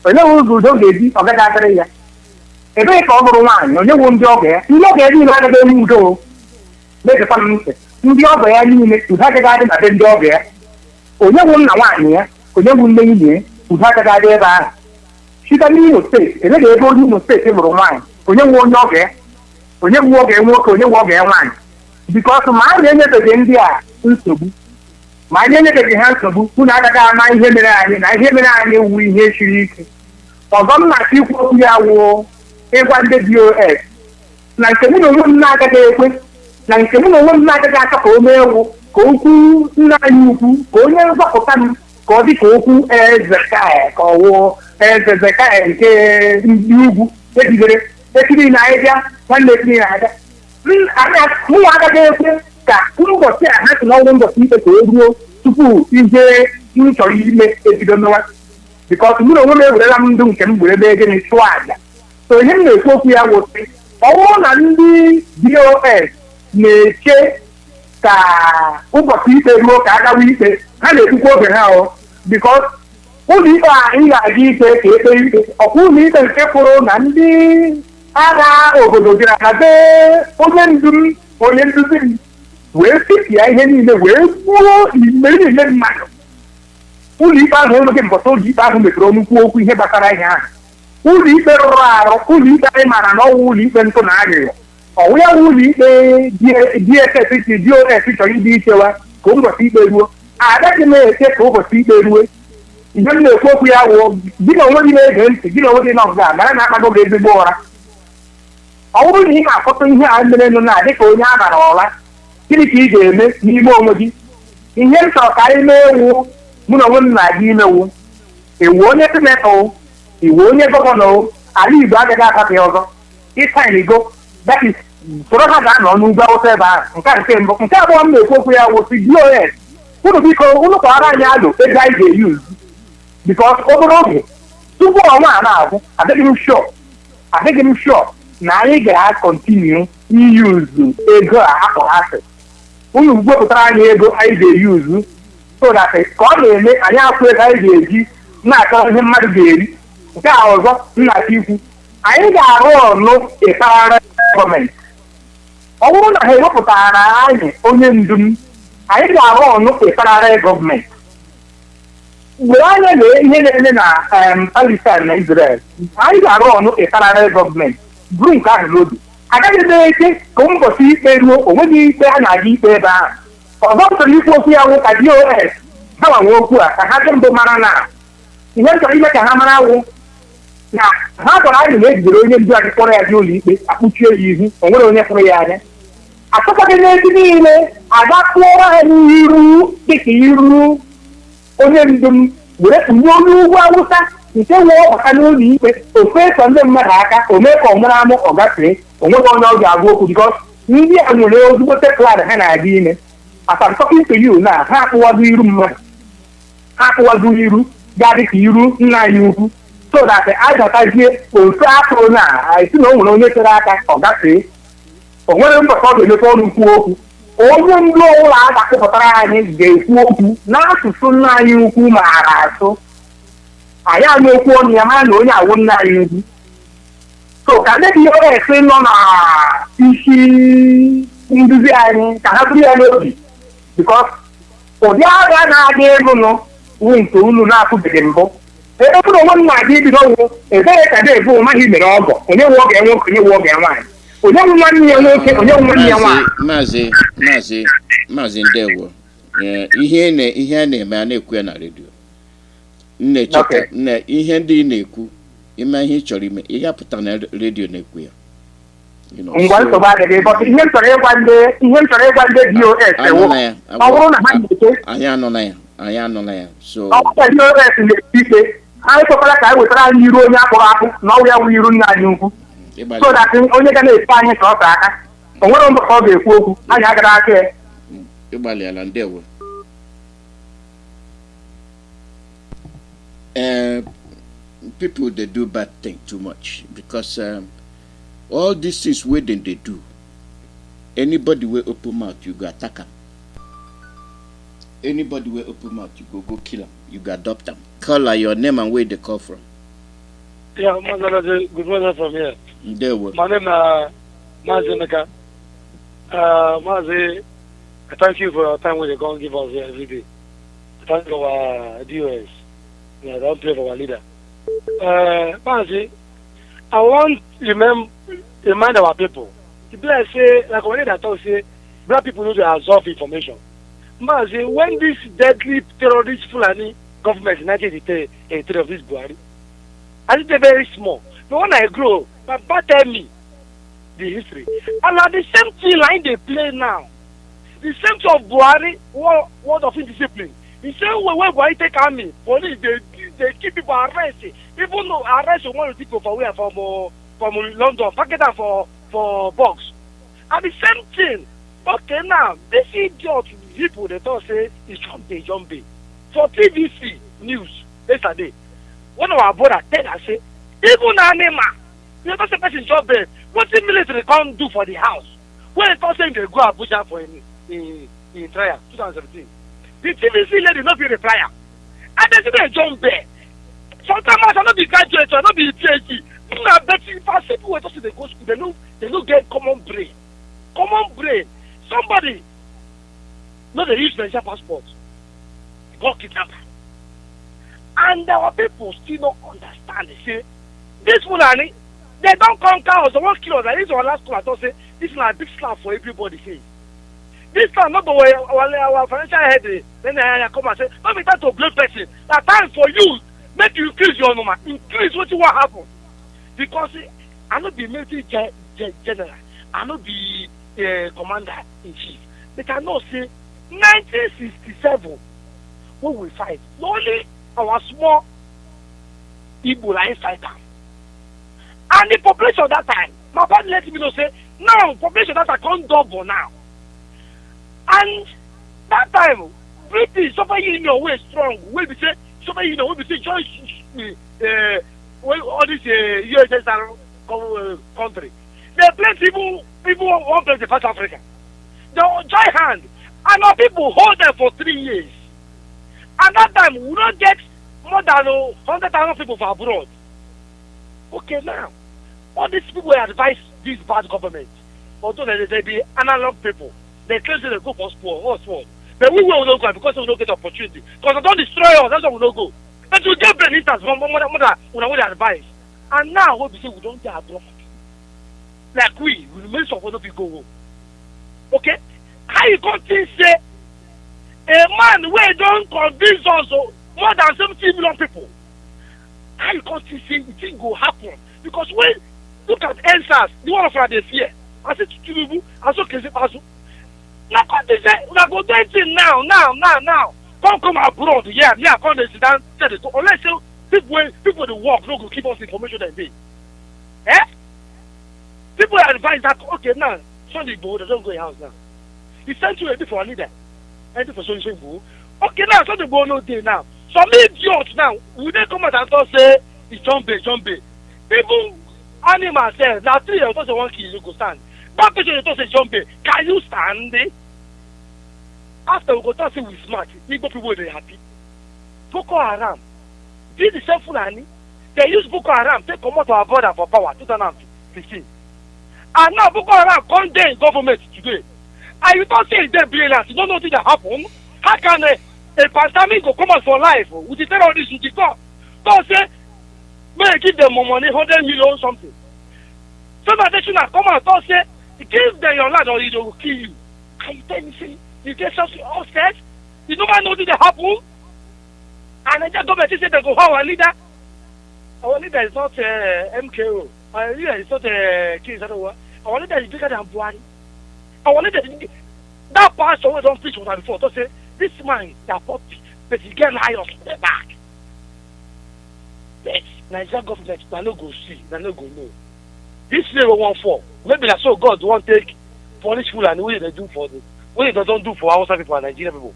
Onye nwe ụzọ udo ga-ebi, ọ gaghị adịrị ya. Ebee ka ọ bụrụ nwaanyị, onye nwe ndị ọgọ ya, ndị ọgọ ya niile agaghị enwe udo. Na-ejekwa m ntị, ndị ọgọ ya niile udo agaghị adị na be ndị ọgọ ya. Onye nwe nna nwaanyị ya, onye nwe nne nwunye ya, udo agaghị adị ebe ahụ. Site n'Imo steeti, emeghị ebe onye Imo steeti lụrụ nwaanyị, onye nwe onye ọgọ ya, onye nwe ọgọ ya nwoke, onye nwe ọgọ ya nwaanyị. Bikọsụ ma a na-enyebeghị ndị a nsogbu, ma anyị enyebeghị ha nsogbu, unu agaghị ama ihe mere anyị na ihe mere anyị wu ihe siri ike. Ọzọ m na-achọ ikwu okwu ya wụ ịgwa ndị DOS na nke mụ na onwe m na-agaghị ekwe, na nke mụ na onwe m na-agaghị achọ ka o mee ewu, ka okwu nna anyị ukwu, ka onye nzọpụta m, ka ọ dị ka okwu Ezekaya, ka ọ wụ Ezekaya nke ndị ugwu ejidere ekiri na ahịbịa, nwanne ekiri na ahịbịa. Mụ agaghị ekwe ka ụbọchị a ha si n'ọnwụ ụbọchị ikpe ka o ruo tupu ihe m chọrọ ime ebido n'ụwa. Bikọs mụ na onwe m ewerela m ndụ nke m gbere ebe gịnị chụọ aja. So ihe m na-ekwu okwu ya wụsị, ọ bụrụ na ndị DOS na-eche ka ụbọchị ikpe ruo ka agawa ikpe, ha na-ekwukwa oge ha o. Bikọs ụlọ ikpe a ị ga-aga ikpe ka ekpe ikpe, ọkwa ụlọ ikpe nke kwụrụ na ndị agha obodo bịara na be onye nduzi m wee fipịa ihe niile wee gbuo ime niile mmadụ. Ụlọ ikpe ahụ enweghị mbọta ụlọ ikpe ahụ mepere nnukwu okwu ihe gbasara ihe ahụ. Ụlọ ikpe rụrụ arụ, ụlọ ikpe anyị maara na ọwụ ụlọ ikpe ntụ na arịrịọ, ọwụ ya ụlọ ikpe DOS chọrọ ịdị ichewa ka ụbọchị ikpe ruo. Agaghị m eche ka ụbọchị ikpe ruo. Ihe m na-ekwu okwu ya wụ gị na onwe gị na-ege ntị, gị na onwe gị nọ nga mara na akpago gị ezigbo ụra. Ọ bụrụ na ị ga-akọta ihe a mere nụ na dịka onye a mara ụra, gịnị ka ị ga-eme n'ime onwe gị? Ihe m chọrọ ka anyị mee ewu mụ na onwe m na-aga imewu. Iwu onye sinetọ, iwu onye gọvanọ, ala Igbo agaghị akapị ọzọ. Ịsainigo, that is, soro ha ga-anọ n'ugwu Awụsa ebe ahụ. Nke mbụ. Nke abụọ m na-ekwu okwu ya wụsị DOS. Unu biko, unu kwara anyị alụ ego anyị ga-eyuzu. Bikọs obere oge tupu ọnwa a na-agwụ, adịghị m shọ na anyị ga-akọntinu iyuzu ego a akpọrọ asị. Unu gwepụtara anyị ego anyị ga-eyuzu so that ka ọ na-eme anyị akwụ ego anyị ga-eji na-achọ ihe mmadụ ga-eri. Nke a ọzọ nnachi ikwu, anyị ga-arụ ọnụ ịparara gọọmenti. Ọ bụrụ na ha ewepụtara anyị onye ndu m, anyị ga-arụ ọnụ ịparara gọọmenti. mgbe anya na ihe na-eme na Palestine na Israel, anyị ga-arụ ọnụ ịtarara gọọmenti bụrụ nke ahụ n'obi. Agaghị eme ike ka ụbọchị ikpe ruo onweghị ikpe a na-aga ikpe ebe ahụ. Ọzọ chọrọ ikwu okwu ya nwụ ka DOS ha nwanwe okwu a ka ha dị mbụ mara na ihe chọrọ ime ka ha mara awụ na ha gwara anyị na-ejidere onye ndu anyị kpọrọ ya dị ụlọ ikpe akpụchie ya ihu o nwere onye fụrụ ya anya. Achọkwaghị n'ezi niile aga kpụọrọ ha n'iru dịka iru onye ndu m were tinye onye ugwu Awụsa nke wee ọbata n'ụlọ ikpe ofe so ndị mmadụ aka o mee ka ọ mụrụ amụ ọ gafee onweghị onye ọ ga-agwa okwu bikọs ndị a nwere ozugbote plan ha na-aga ime. As I'm talking to you na ha akpụwago iru mmadụ, ha akpụwago iru ga-adị ka iru nna anyị ukwu so that a gatazie ofe atụrụ na esi na o nwere onye tere aka ọ gafee o nwere mbọchị ọ ga-emepe ọnụ kwuo okwu. Onye ndị ọbụla a ga-akpụpụtara anyị ga-ekwu okwu n'asụsụ nna anyị ukwu maara asụ. Anyị ama okwu ọnụ ya mara na onye awụ nna anyị ukwu. So ka ndị DOS nọ na isi nduzi anyị ka ha bụrụ ya n'obi because ụdị agha na-aga elu nọ wu nke unu na-apụbeghị mbụ. Ebe bụrụ onwe m na-aga ibido nwụ ebere ka na-ebu maghị mere ọgọ onye nwe oge nwoke onye nwe oge nwaanyị onye nwe nwanne ya nwoke onye nwe nwanne ya nwaanyị. Maazị Ndewo, ihe a na-eme a na-ekwu ya na redio nnecheta na ihe ndị na-ekwu ime ihe ị chọrọ ime ihe apụta na redio na-ekwu ya. Ngwa nsogbu adịghị but ihe m chọrọ ịgwa ndị DOS ewu ọ bụrụ na ha na-eke anyị anụla ya so ọ bụrụ na DOS na-eti ikpe anyị kwekwara ka anyị wetara anyị iru onye akpụrụ akpụ na ọrụ ya wụ iru nna anyị ukwu so that onye ga na-efe anyị ka ọ sa aka o nwere mbọ ka ọ ga-ekwu okwu anyị agara aka ya. Ịgbalịala Ndewo. People they do bad thing too much because all these things wey dem dey do, anybody wey open mouth you go attack am, anybody wey open mouth you go kill am, you go adopt am. Call your name and where they call from. Yeah, Mazi, good morning from here. Ndewo. My name is Mazi Nnamdi. Mazi, I thank you for your time when you go and give us here every day. Thank our DOS. Yeah, don't play for our leader. Mazi, I want to remind our people. People say, like when they talk, say, black people need to absorb information. Mazi, when this deadly terrorist Fulani government in 1983 of this Buhari, I think they're very small. But when I grow, my papa tell me the history. And at the same thing line they play now. The same thing of Buhari, word of indiscipline. The same way when Buhari take army, police, they keep people arrested. Even though arrest one to take over where from London, packet them for box. And the same thing. Okay, now, this idiot people, they don't say, it's jumping. For TVC news, yesterday, one of our brother tell us, say, even animal, you don't say person job there, what the military can't do for the house? When they saying they go Abuja for in trial, 2017. The TVC lady not be reply. And they say they jump there. Sometimes I not be graduate, I not be PhD. Now, but if people were to say they go school, they don't get common brain. Common brain. Somebody, no, they use Nigerian passport. Got kidnapped. And our people still don't understand. They say, this Fulani, they don't conquer us. They won't kill us. This is our last call. I don't say, this is a big slap for everybody. Say. This time, not the way our financial head, then I come and say, don't be time to blame person. That time for you, make you increase your number. Increase what you want to happen. Because I not be military general. I not be commander-in-chief. They cannot say, 1967, when we fight, only our small Igbo line fight them. And the population that time, my father let me know say, now population that time can't double now. And that time, British, somebody in your way strong, will be say, somebody in your way be say, join all this USSR country. They place people one place in South Africa. They join hand, and our people hold them for 3 years. And that time, we don't get more than 100,000 people from abroad. Okay, now, all these people advise this bad government. Although they be analog people, they claim they go for sport. But we will not go because we don't get opportunity. Because they don't destroy us, that's why we don't go. But we get benefits more than advice. And now what we say we don't get abroad. Like we remain some other people go. Okay? How you can say a man where don't convince us more than 70 million people? How you can say it thing go happen? Because when look at answers, the one of the fear. I said to Tinubu, I saw Kezi Pasu. Now come they say, we are going to do it now. Come abroad, come they sit down, tell it. Unless people the work, no go keep us information that day. Eh? People advise that, okay, now, Sunday go, they don't go in house now. He sent you a bit for a leader. And for Sunday go. Okay, now, Sunday go no day now. Some idiots now, will they come out and say, it's Jumbe. People, animals say, now 3 years, they want to kill you, go stand. That person they say Jumbe, can you stand it? After we go to say we smart, Igbo people they happy. Boko Haram, did the same Fulani. They use Boko Haram, they come out to our border for power, 2015. And now Boko Haram come there in government today. And you don't say it's their brilliance, you don't know what that happen. How can a pandemic go come out for life with the terrorists with the God? Don't say, may give them more money, 100 million something. So that they should not come out and say, give them your land or it will kill you. Can you tell me, say, you get something upset? You don't know what happen? And the government said they go have our leader. Our leader is not MKO. Our leader is not King Sadawa. Our leader is bigger than Buhari. Our leader is that pastor who don't preach what I before to say this man they are puppy, but he get lions on the back. Yes, Nigerian government they no go see, they no go know. This year we want for maybe that's so God won't take punish Fulani what they do for them. What they don't do for Hausa people and Nigerian people.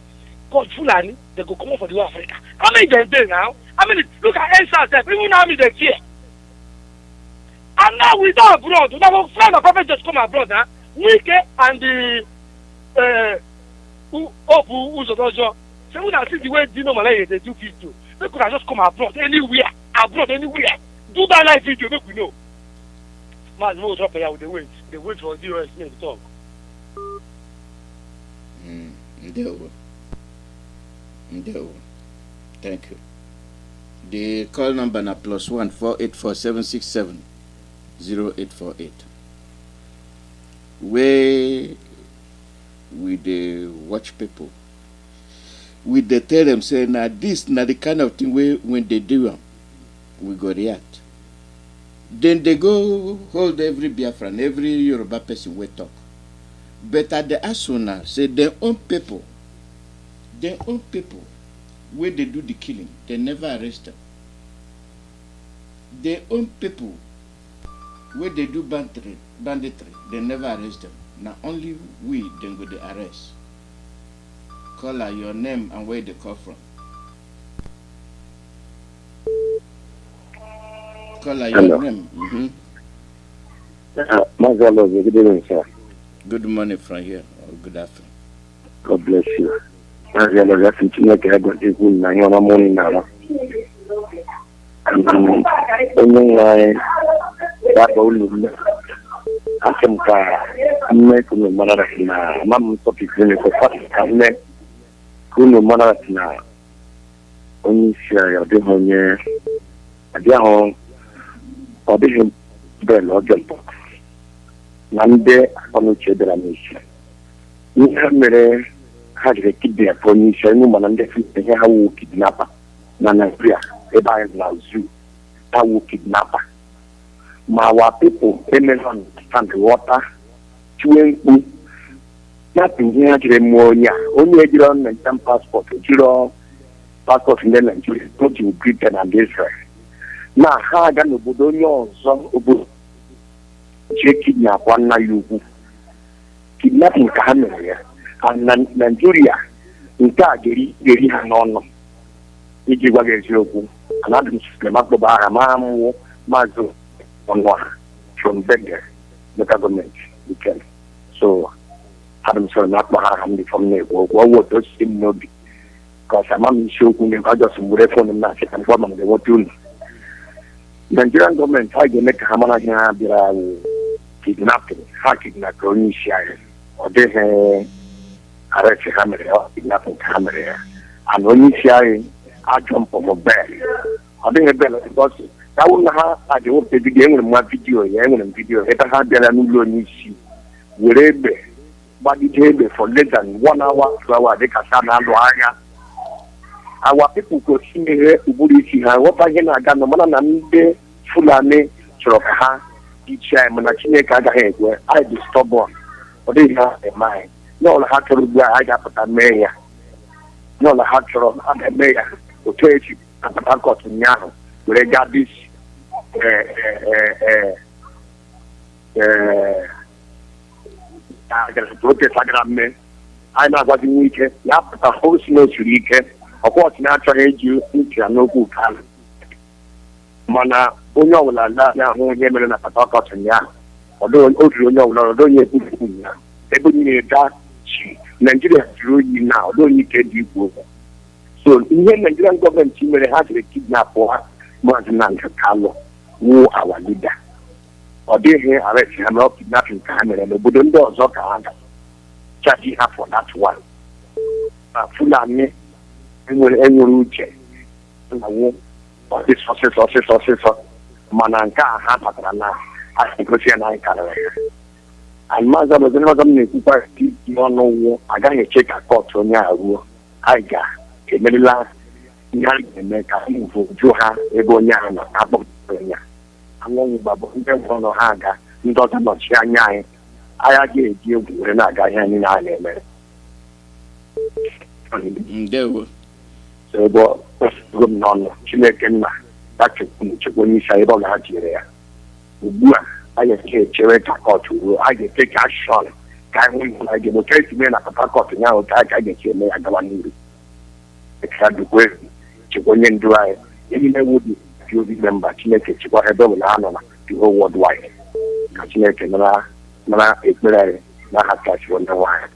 God Fulani, they go come up for the whole Africa. How many they do now? I mean, look at NSAS, even now they fear. And now we don't abroad. Now friend of prophet just come abroad, huh? Wike and the Uzodojo. So we see the way Dino Malay they do video. They could have just come abroad anywhere. Do that live video, make we know. Man, no drop here with the wait. They wait for the US to talk. Thank you. The call number na +1 484 767 0848. Where we dey watch people, we dey tell them say na this na the kind of thing wey when they do am, we go react. Then they go hold every Biafran, every Yoruba person wey talk. But at the Asuna say their own people where they do the killing, they never arrest them. Their own people where they do banditry, they never arrest them. Now only we then go the arrest. Call her your name and where they call from. Call her your name. Mazi Nnamdi, good evening, sir. Good morning from here, or good afternoon. God bless you. Mazi Nnamdi, I think you can go to good night on a morning now. Mme kunu manara na mam topic ni ko fa mme kunu manara na oni share de honye adia ho audition bel ojo nande onu chedra mishi ni mere hadre kidya poni shenu manande fi ha wo kidnapper na Nigeria e ba na zoo ta wo kidnapper ma wa people emelon stand water chwenku na pinja jire monya onye jire on na passport jiro passport in Nigeria to to Britain and Israel na ha ga no bodo onye ozo obodo je kidnap na yugu kidnapping ka ha mere ya and Nigeria nke a geri ha n'ọnụ iji gwa gị eziokwu anadụ sistem akpọba aha maamụ maazị ọnwa from Beggar local government weekend. So I'm sorry not my from the what does him no be because I'm sure I just moved from the market and what they want to Nigerian government I can make Hamana here kidnapping, hacking na Croatia or they arrest hammer or kidnapping hammer. And when you see I jump from a bed. I think a bell because I wouldn't have I don't play the game with my video, and video. It had been a new issue. Wherever, but it for less than 1 hour, 2 hours, they can stand out. Our people could see me here to Buddhist. What I got no man and Fulani, Choroka, each time when I head where I be stubborn. But they have a mind. No, I had to do I got a mayor. No, I had to run a mayor to take you at the back of the Yano. Where they got this I know what you need. You have to host no weekend. Of course, naturally, you need to know good talent. Mana, Uno will allow now who came in a talk and ya. Although you don't yet put every need that she Nigeria through you now, don't you get you over. So, in the Nigerian government, team has to kidnap for Mazi Nnamdi Kanu, who our leader. Or they here arrest him up kidnapping camera, and the Budun doors of the charging her for that one. Fulani. Any check. Or this Mananka, Hapatrana, I think we are and Mother was another you don't know. I got a check a court to Naru. I got a Melilla, Yanaka, Joha, Eboniana, Abonia. I'm only Babu, Haga, you don't know Shanya. I gave you when I got any island. There were. So, good non, Chilekan, that's when you say about Nigeria. I get Chereka to I get take action. I get a case men at the back of the now, I get you, I don't need it. It's had to wait, Chicken dry. Any would if you remember, Chineke, Chihuahua, the whole worldwide. Chineke, Mara, it's very, not have catch one the wine.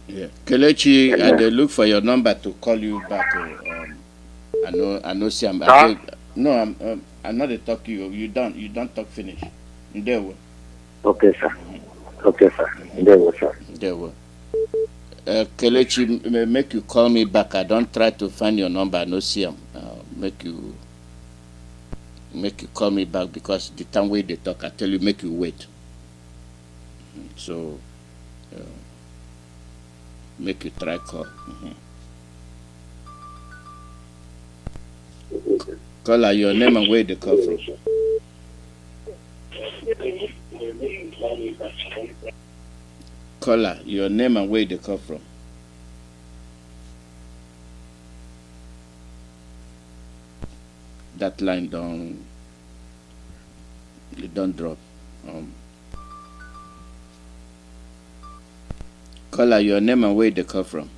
Yeah, Kelechi, I look for your number to call you back. I know. See, I'm not the talk you. You don't talk finish. There were. Okay, sir. Okay, sir. There were, sir. There were. Kelechi, make you call me back. I don't try to find your number. I know see him. Make you call me back because the time where they talk, I tell you, make you wait. So. Make you try call. Caller, your name and where they call from. Caller, your name and where they call from. That line don't drop. Caller, your name and where they come from.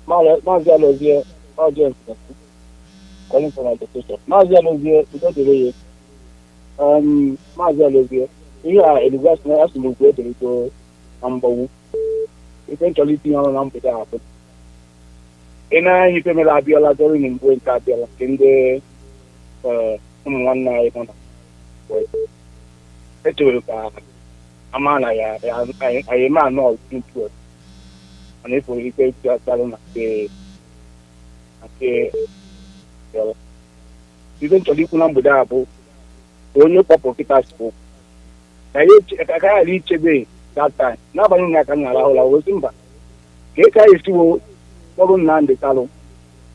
Mazi Alozie, calling from education. Mazi Alozie, we don't delay. Mazi Alozie, we are a disaster as to go to Ambo. Eventually, you know, I'm going to happen. And I, you can have your ladder in going to Abia in the 1 night. It will Amana, I am not into it. And if we take to a salon, eventually, Kunambuda, only pop kita spoke. I reach a day that time. Nobody can allow our Simba. Keka is to Nnamdi Kanu,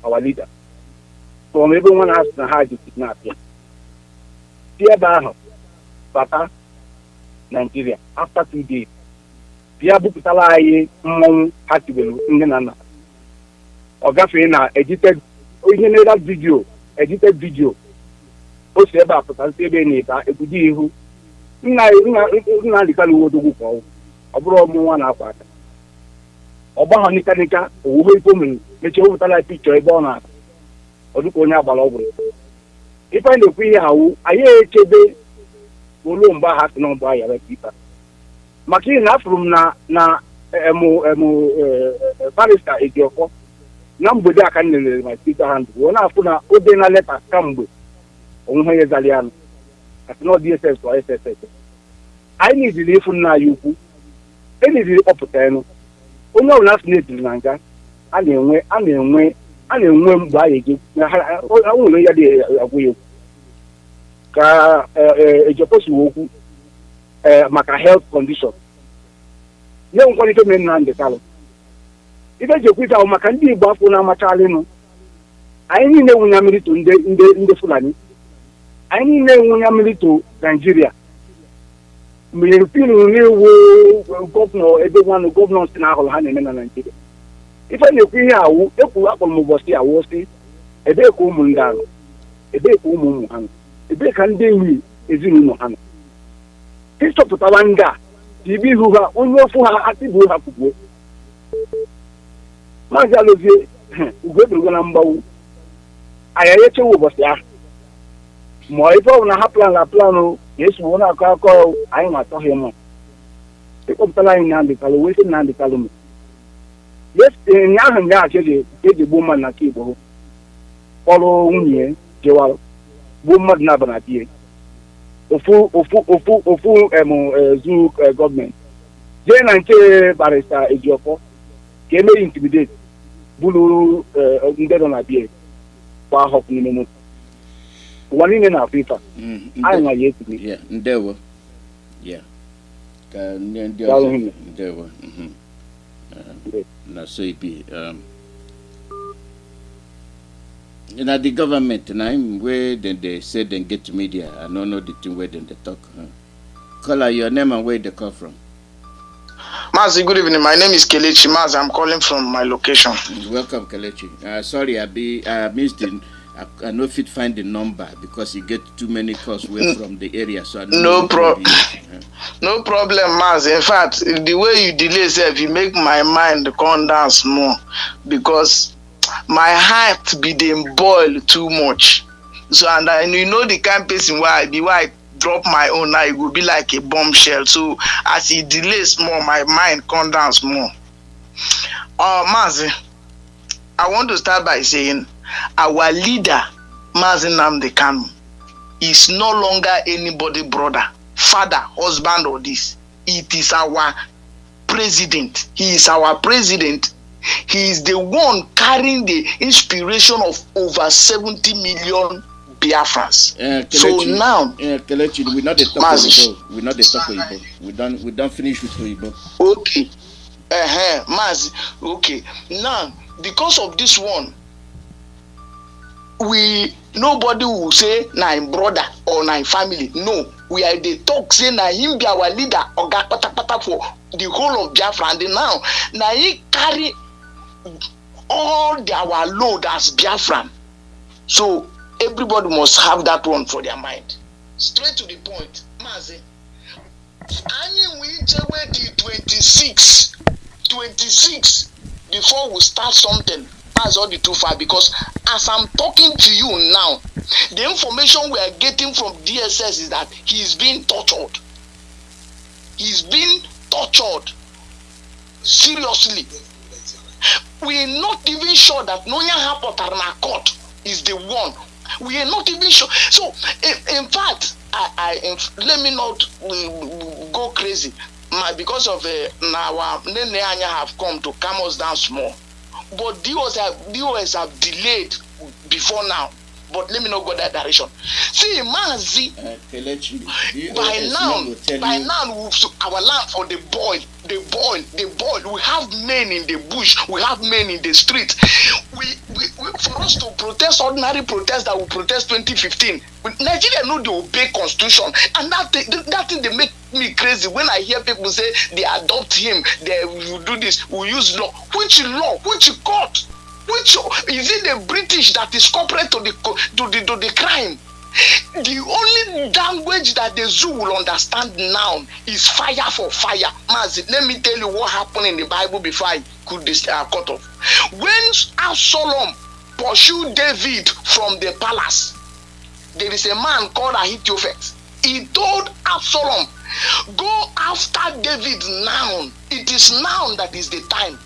our leader. So everyone has to hide to kidnap him. Dear Baha, Bata. Nigeria after 2 days. Bia bukutala ayi hatibelu ngenana. Ogafe na edited video. O se ba pata se be ni ta ekudi ihu. Nna dikalu wodogu ko. Oburo mu nwa na akwata. Oba ho nika owo ipo mu meche bukutala picture ebe ona. Oduko nya agbala oburu. Ifa ndekwu ihe hawo aye echebe Olumba has no buy a people. Makina from na barrister Ejoko. Nambuda can my speaker hand. One after Odena letter come with Onhe Zalian. That's not DSS or SSS. I need to leave from now you. Anything up to onye ọbụla asị na-etiri na nga a na-enwe mgbe a ga-eji nwere ya dị agwụ ya ka ejeposi okwu maka health condition nye nkwalite mere Nnamdi Kanu ife jekwita ahụ maka ndị Igbo afọ na-amachalịnụ anyị niile nwụnya mmiri to ndị Fulani anyị niile nwụnya mmiri to Nigeria mgbe European na-ewu gọvanọ ebe nwanụ gọvanọ si na ahụrụ ha na-eme na Nigeria ife na-ekwu ihe awụ ekwuru akpọrọ m ụbọchị awụ si ebee ka ụmụ ndị ahụ ebee ka ụmụ ha nọ ebee ka ndị enyi ezinụlọ ha nọ ịchọpụtara ndị a ibe ihu ha onye ofu ha atịbuo ha kwugbuo Mazi Alozie ugwu eberugo na mgbawu anyị echewe ụbọchị ahụ ma ife ọ bụ na ha planụ ga-esogbu na-akọ akọ anyị na-atọghị mụ ịkpọpụtara anyị Nnamdi Kanu wee sị Nnamdi Kanu m ahụ nyaghachi eji gbuo mmadụ na Igbo kpọrọ nwunye jewara gbuo mmadụ na-aba na die ofu zu gọọmenti jee na nke barịsta Ejiofọ ka emeghị intimidate bụrụ ndị nọ na bie kwa họpụ n'ime moto ụwa niile na Afrịka anyị na ya etiri ndewo ka ndị ọzọ ndewo na so ibi the government na where they say they get to media I don't know the thing where they talk call your name and where they come from. Mazi, good evening. My name is Kelechi Mazi. I'm calling from my location. Welcome, Kelechi. Sorry, I missed it. I no fit find the number because you get too many calls away from the area. So I don't no problem. No problem, Mazi. In fact, the way you delay self, you make my mind calm down more because my heart be dem boil too much. So and you know the kind of person why I drop my own now, it will be like a bombshell. So as it delays more, my mind calm down more. Mazi, I want to start by saying our leader, Mazi Nnamdi Kanu, is no longer anybody brother, father, husband or this. It is our president. He is our president. He is the one carrying the inspiration of over 70 million Biafrans. So now, Kelechi, we not the talk Oyibo. We not the talk Oyibo. We don't finish with Oyibo. Okay. Mazi. Okay. Now, because of this one, nobody will say na him brother or na him family. No, we are the talk say na him be our leader oga pata for the whole of Biafra, and now na he carry all our load as Biafran. So everybody must have that one for their mind. Straight to the point, Mazi. Any whichever the 26 before we start something. That's all the too far because as I'm talking to you now, the information we are getting from DSS is that he's being tortured. He's being tortured. Seriously. We are not even sure that Nonya Hapotarna Court is the one. We are not even sure. So, in fact, let me not go crazy. Because of our NNA have come to calm us down small. But DOS have delayed before now. But let me not go that direction. See, Mazi, by now, our land for the boil. We have men in the bush. We have men in the street. For us to protest ordinary protest that we protest 2015, Nigeria know they obey constitution, and that thing they make me crazy when I hear people say they adopt him, they will do this, we use law. Which law? Which court? Which is it the British that is corporate to the crime? The only language that the zoo will understand now is fire for fire. Mazi, let me tell you what happened in the Bible before I could cut off. When Absalom pursued David from the palace, there is a man called Ahithophel. He told Absalom, go after David now. It is now that is the time.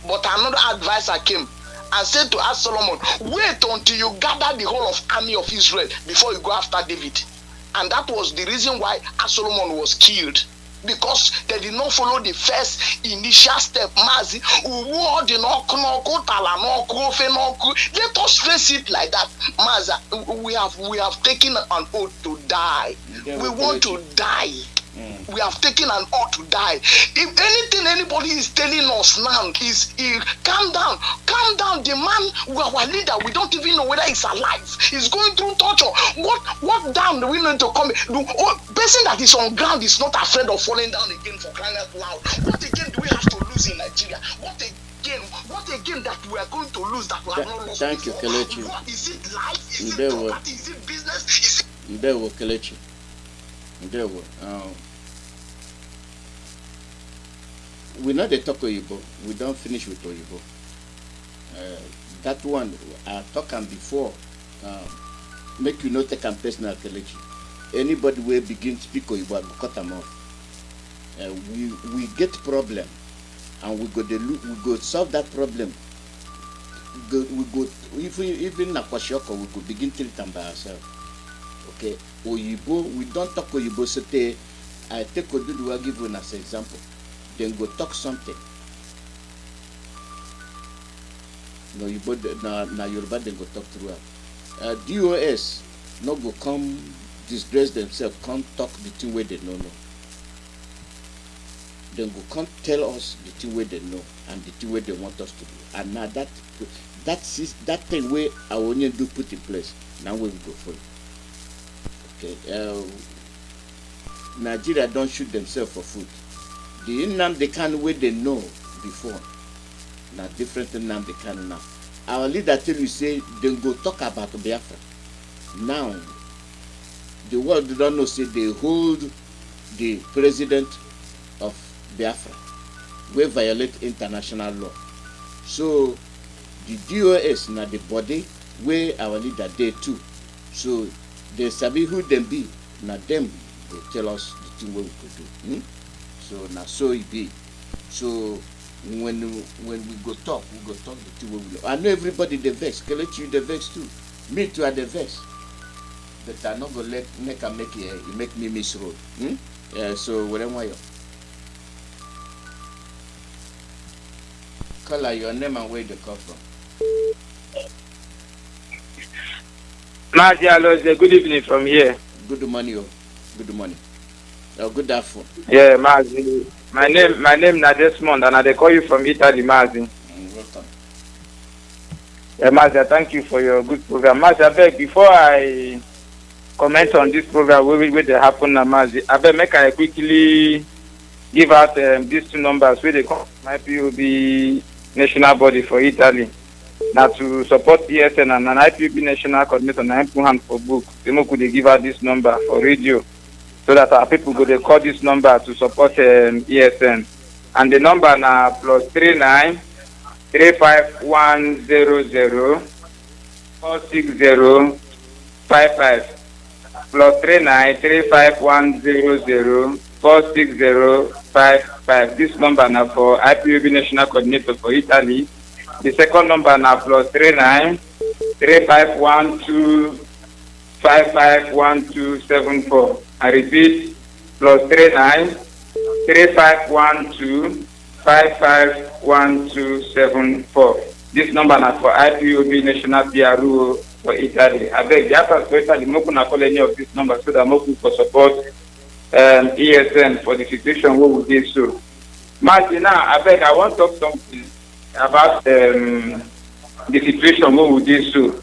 But another advisor came and said to Absalom, wait until you gather the whole of army of Israel before you go after David. And that was the reason why Absalom was killed. because they did not follow the first initial step. Mazi, let us face it like that. Mazi, we have taken an oath to die. We want to die. We have taken an oath to die. If anything anybody is telling us now is calm down. The man, our leader, we don't even know whether he's alive. He's going through torture. What down do we need to come? The person that is on ground is not afraid of falling down again, for crying out loud. What again do we have to lose in Nigeria? What again that we are going to lose that we have not lost? Thank you, Kelechi. What is it, life? Is it property? Is it business? Is it... There were Kelechi. There were. We know the talk Oyibo. We don't finish with Oyibo. That one I talked on before. Make you not take on personal, Kelechi. Anybody will begin to speak Oyibo, I will cut them off. We get problem, and we go solve that problem. We go even na Kwashioko, we go begin to treat them by ourselves. Okay, Oyibo, we don't talk Oyibo. So I take Odudu, I give you as an example. Then go talk something. No, na Yoruba then go talk throughout. DOS no go come disgrace themselves, come talk the thing where they don't know. Then go come tell us the thing where they know and the thing where they want us to do. And now that thing where our union do put in place, now we will go for it. Okay. Nigeria don't shoot themselves for food. The NNAMDI Kanu way they know before. Now different NNAMDI Kanu now. Our leader tell you say they go talk about Biafra. Now the world don't know say they hold the president of Biafra. We violate international law. So the DOS now the body where our leader they too. So they sabi who them be. Now them go tell us the thing what we could do. So now so it be. So when we go talk the thing we will. I know everybody the vex. Kelechi the vex too. Me too are the vex. But I not gonna make me miss road. So whatever you call your name and where they come from. Mazi Alozie, good evening from here. Good morning, good morning. Good afternoon. Yeah, Mazi. My name na Desmond, and I call you from Italy, Mazi. Welcome. Yeah, Mazi, thank you for your good program. Mazi, I beg, before I comment on this program, where they happen now, Mazi, I beg, make I quickly give out these two numbers where they come my POB national body for Italy. Now to support ESN and an IPB national coordinator and put hand for book. They could give out this number for radio, so that our people go they call this number to support ESN. And the number now +39 35100 460 55 +39 35100 460 55. This number now for IPB national coordinator for Italy. The second number now +39 3512 551274. I repeat, +39 3512 551274. This number now for IPOB national PRO for Italy. I beg the Biafra for Italy, no can call any of these numbers so that more people support ESN for the situation we will do so. Martina, I beg, I want to talk something about the situation we will do so.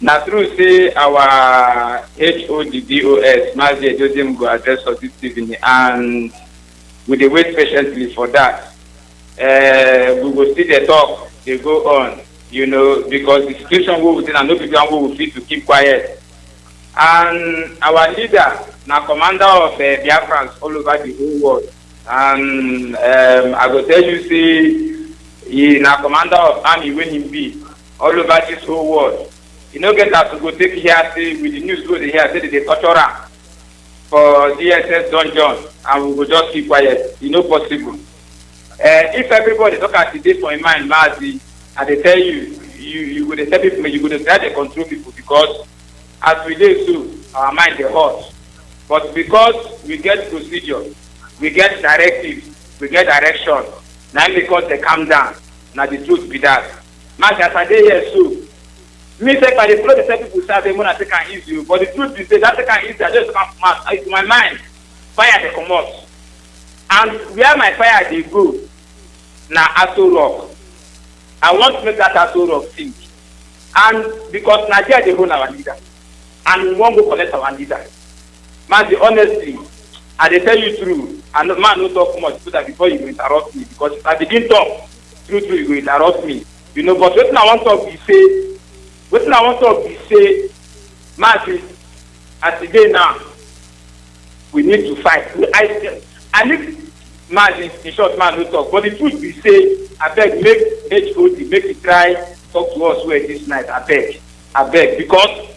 Now, through say our HODDOS, Mazi Nnamdi go address us this evening, and we will wait patiently for that. We will see the talk, they go on, because the situation we will do, and no people will feel to keep quiet. And our leader, now commander of Biafrans all over the whole world, and I will tell you, see, he now commander of army when he be all over this whole world. You know, get us to go take here, say, with the news go here, say they torture him for DSS dungeon, and we will just keep quiet. Possible. If everybody talk at the day for a mind, Mazi, and they tell you would tell people, you would try to control people, because as we do so, our mind is hot. But because we get procedure, we get directives, we get direction. Now because they calm down. Now the truth be that. Mazi, as I dey here so, me say by the flow the same people say they want to take an easy, but the truth be say that take an easy, I just come into my mind. Fire they come out. And where my fire they go, now Aso Rock. I want to make that Aso Rock think. And because Nigeria they hold our leader. And we won't go collect our leader. Mazi, honestly, I dey tell you true. And man no talk much so that before you interrupt me. Because if I begin talk, true, you will interrupt me. You know, but what I want to say, Mazi, as today now, we need to fight. I need Mazi, in short, man no talk. But the truth be say, I beg, make HOD, make it try talk to us where this night. I beg. Because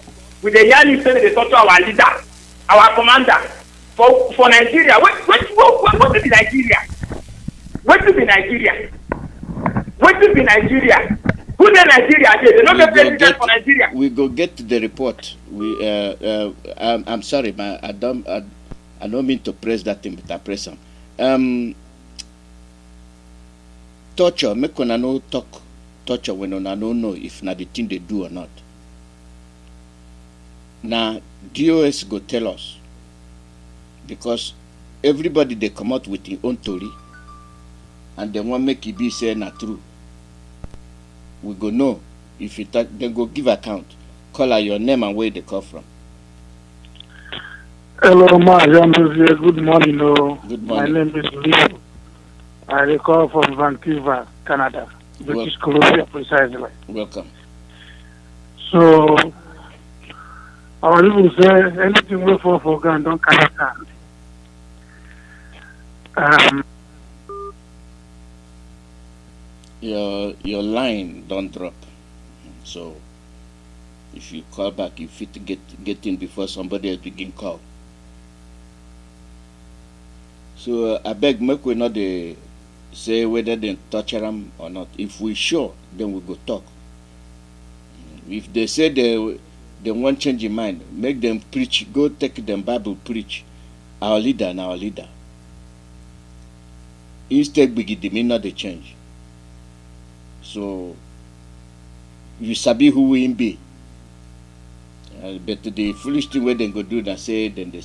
with the yearly say they talk to our leader, our commander, for Nigeria. What to be Nigeria? What to be Nigeria? Who the Nigeria? They don't get president for Nigeria. We go get the report. I'm sorry, man. I don't mean to press that thing, but I press them. Torture. Make una no talk torture when una no know if na the thing they do or not. Now DOS go tell us, because everybody they come out with their own story, and they want make it be say na true. We go know if it they go give account. Call out your name and where they come from. Hello, Mazi Nnamdi. Good morning. Good morning. My name is Leo. I call from Vancouver, Canada, British Columbia, precisely. Welcome. So, our people say anything we fall for gun don't cannot stand. Your line don't drop. So if you call back, you fit get in before somebody else begin call. So I beg make we not say whether they torture them or not. If we sure, then we go talk. If they say they won't change your mind, make them preach. Go take them Bible preach. Our leader and our leader. Instead, we give them not the change. So you sabi who we be. But the foolish thing where they go do that say then they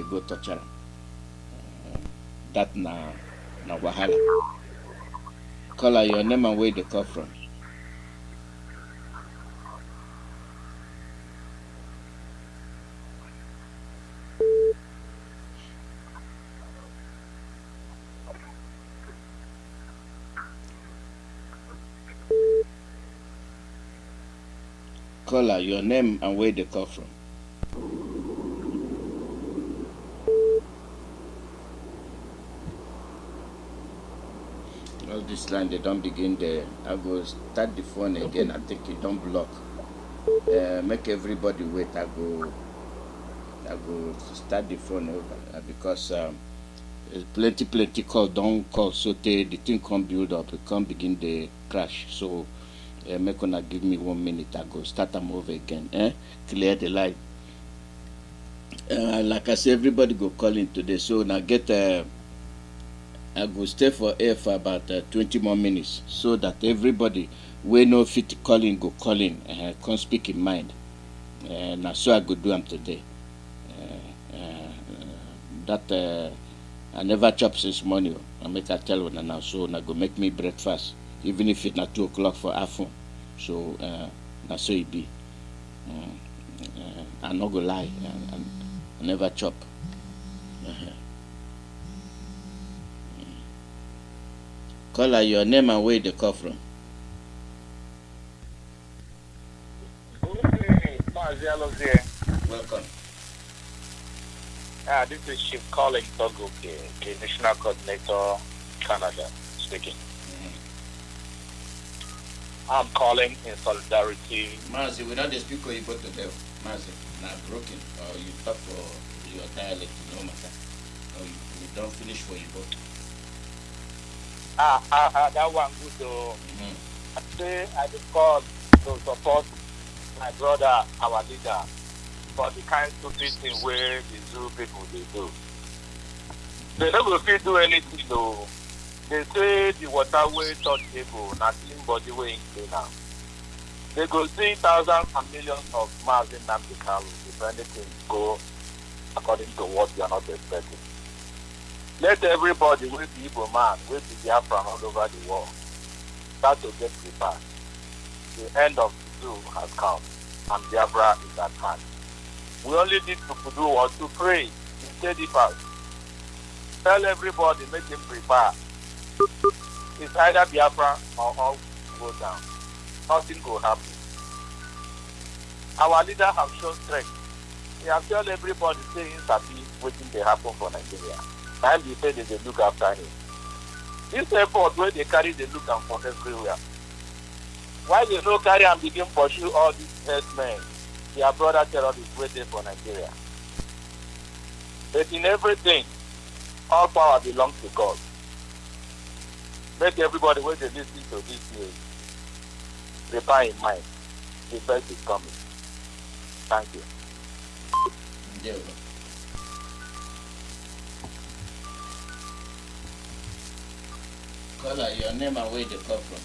go torture. That na wahala. Call out your name and where they come from. Call out your name and where they come from. All this line they don't begin there. I go start the phone again. I think it don't block. Make everybody wait. I go start the phone over because plenty call don't call so the thing can't build up. It can't begin the crash. So make una give me 1 minute. I go start them over again. Clear the line. Like I said, everybody go call in today. So now get I go stay for air for about 20 more minutes so that everybody we no fit calling go calling can speak in mind. Now so I go do them today. That I never chop since morning. I make a tell one now so now go make me breakfast even if it's not 2 o'clock for afternoon. So now so it be. I no go lie. I never chop. Call out your name and where they come from. Mazi Alozie. Welcome. This is Chief Colin Togoke, the National Coordinator, Canada, speaking. I'm calling in solidarity. Mazi, we don't speak or you go to them. Mazi, not broken. Or you talk for your dialect, no matter. Or you don't finish for you go. That one good though. I say I just called to support my brother, our leader, for the kind of stupid thing where the Zulu people they do. They don't fit do anything though. They say the water way touch table, not clean body way in now. They go see thousands and millions of Mazi Nnamdi Kanu if anything go according to what you are not expecting. Let everybody with the Igbo man, with the Biafra all over the world, start to get prepared. The end of the zoo has come, and Biafra is at hand. We only need to do what to pray, steady fast. Tell everybody, make them prepare. It's either Biafra or all go down. Nothing will happen. Our leader have shown strength. He has told everybody saying happy waiting to happen for Nigeria. And he said they look after him. This effort where they carry the look and for everywhere. Why they no carry and begin pursue all these herdsmen? Their brother terrorists waiting for Nigeria. But in everything, all power belongs to God. Make everybody when they listen to this news prepare in mind. The best is coming. Thank you. Yeah. Caller, your name and where they come from.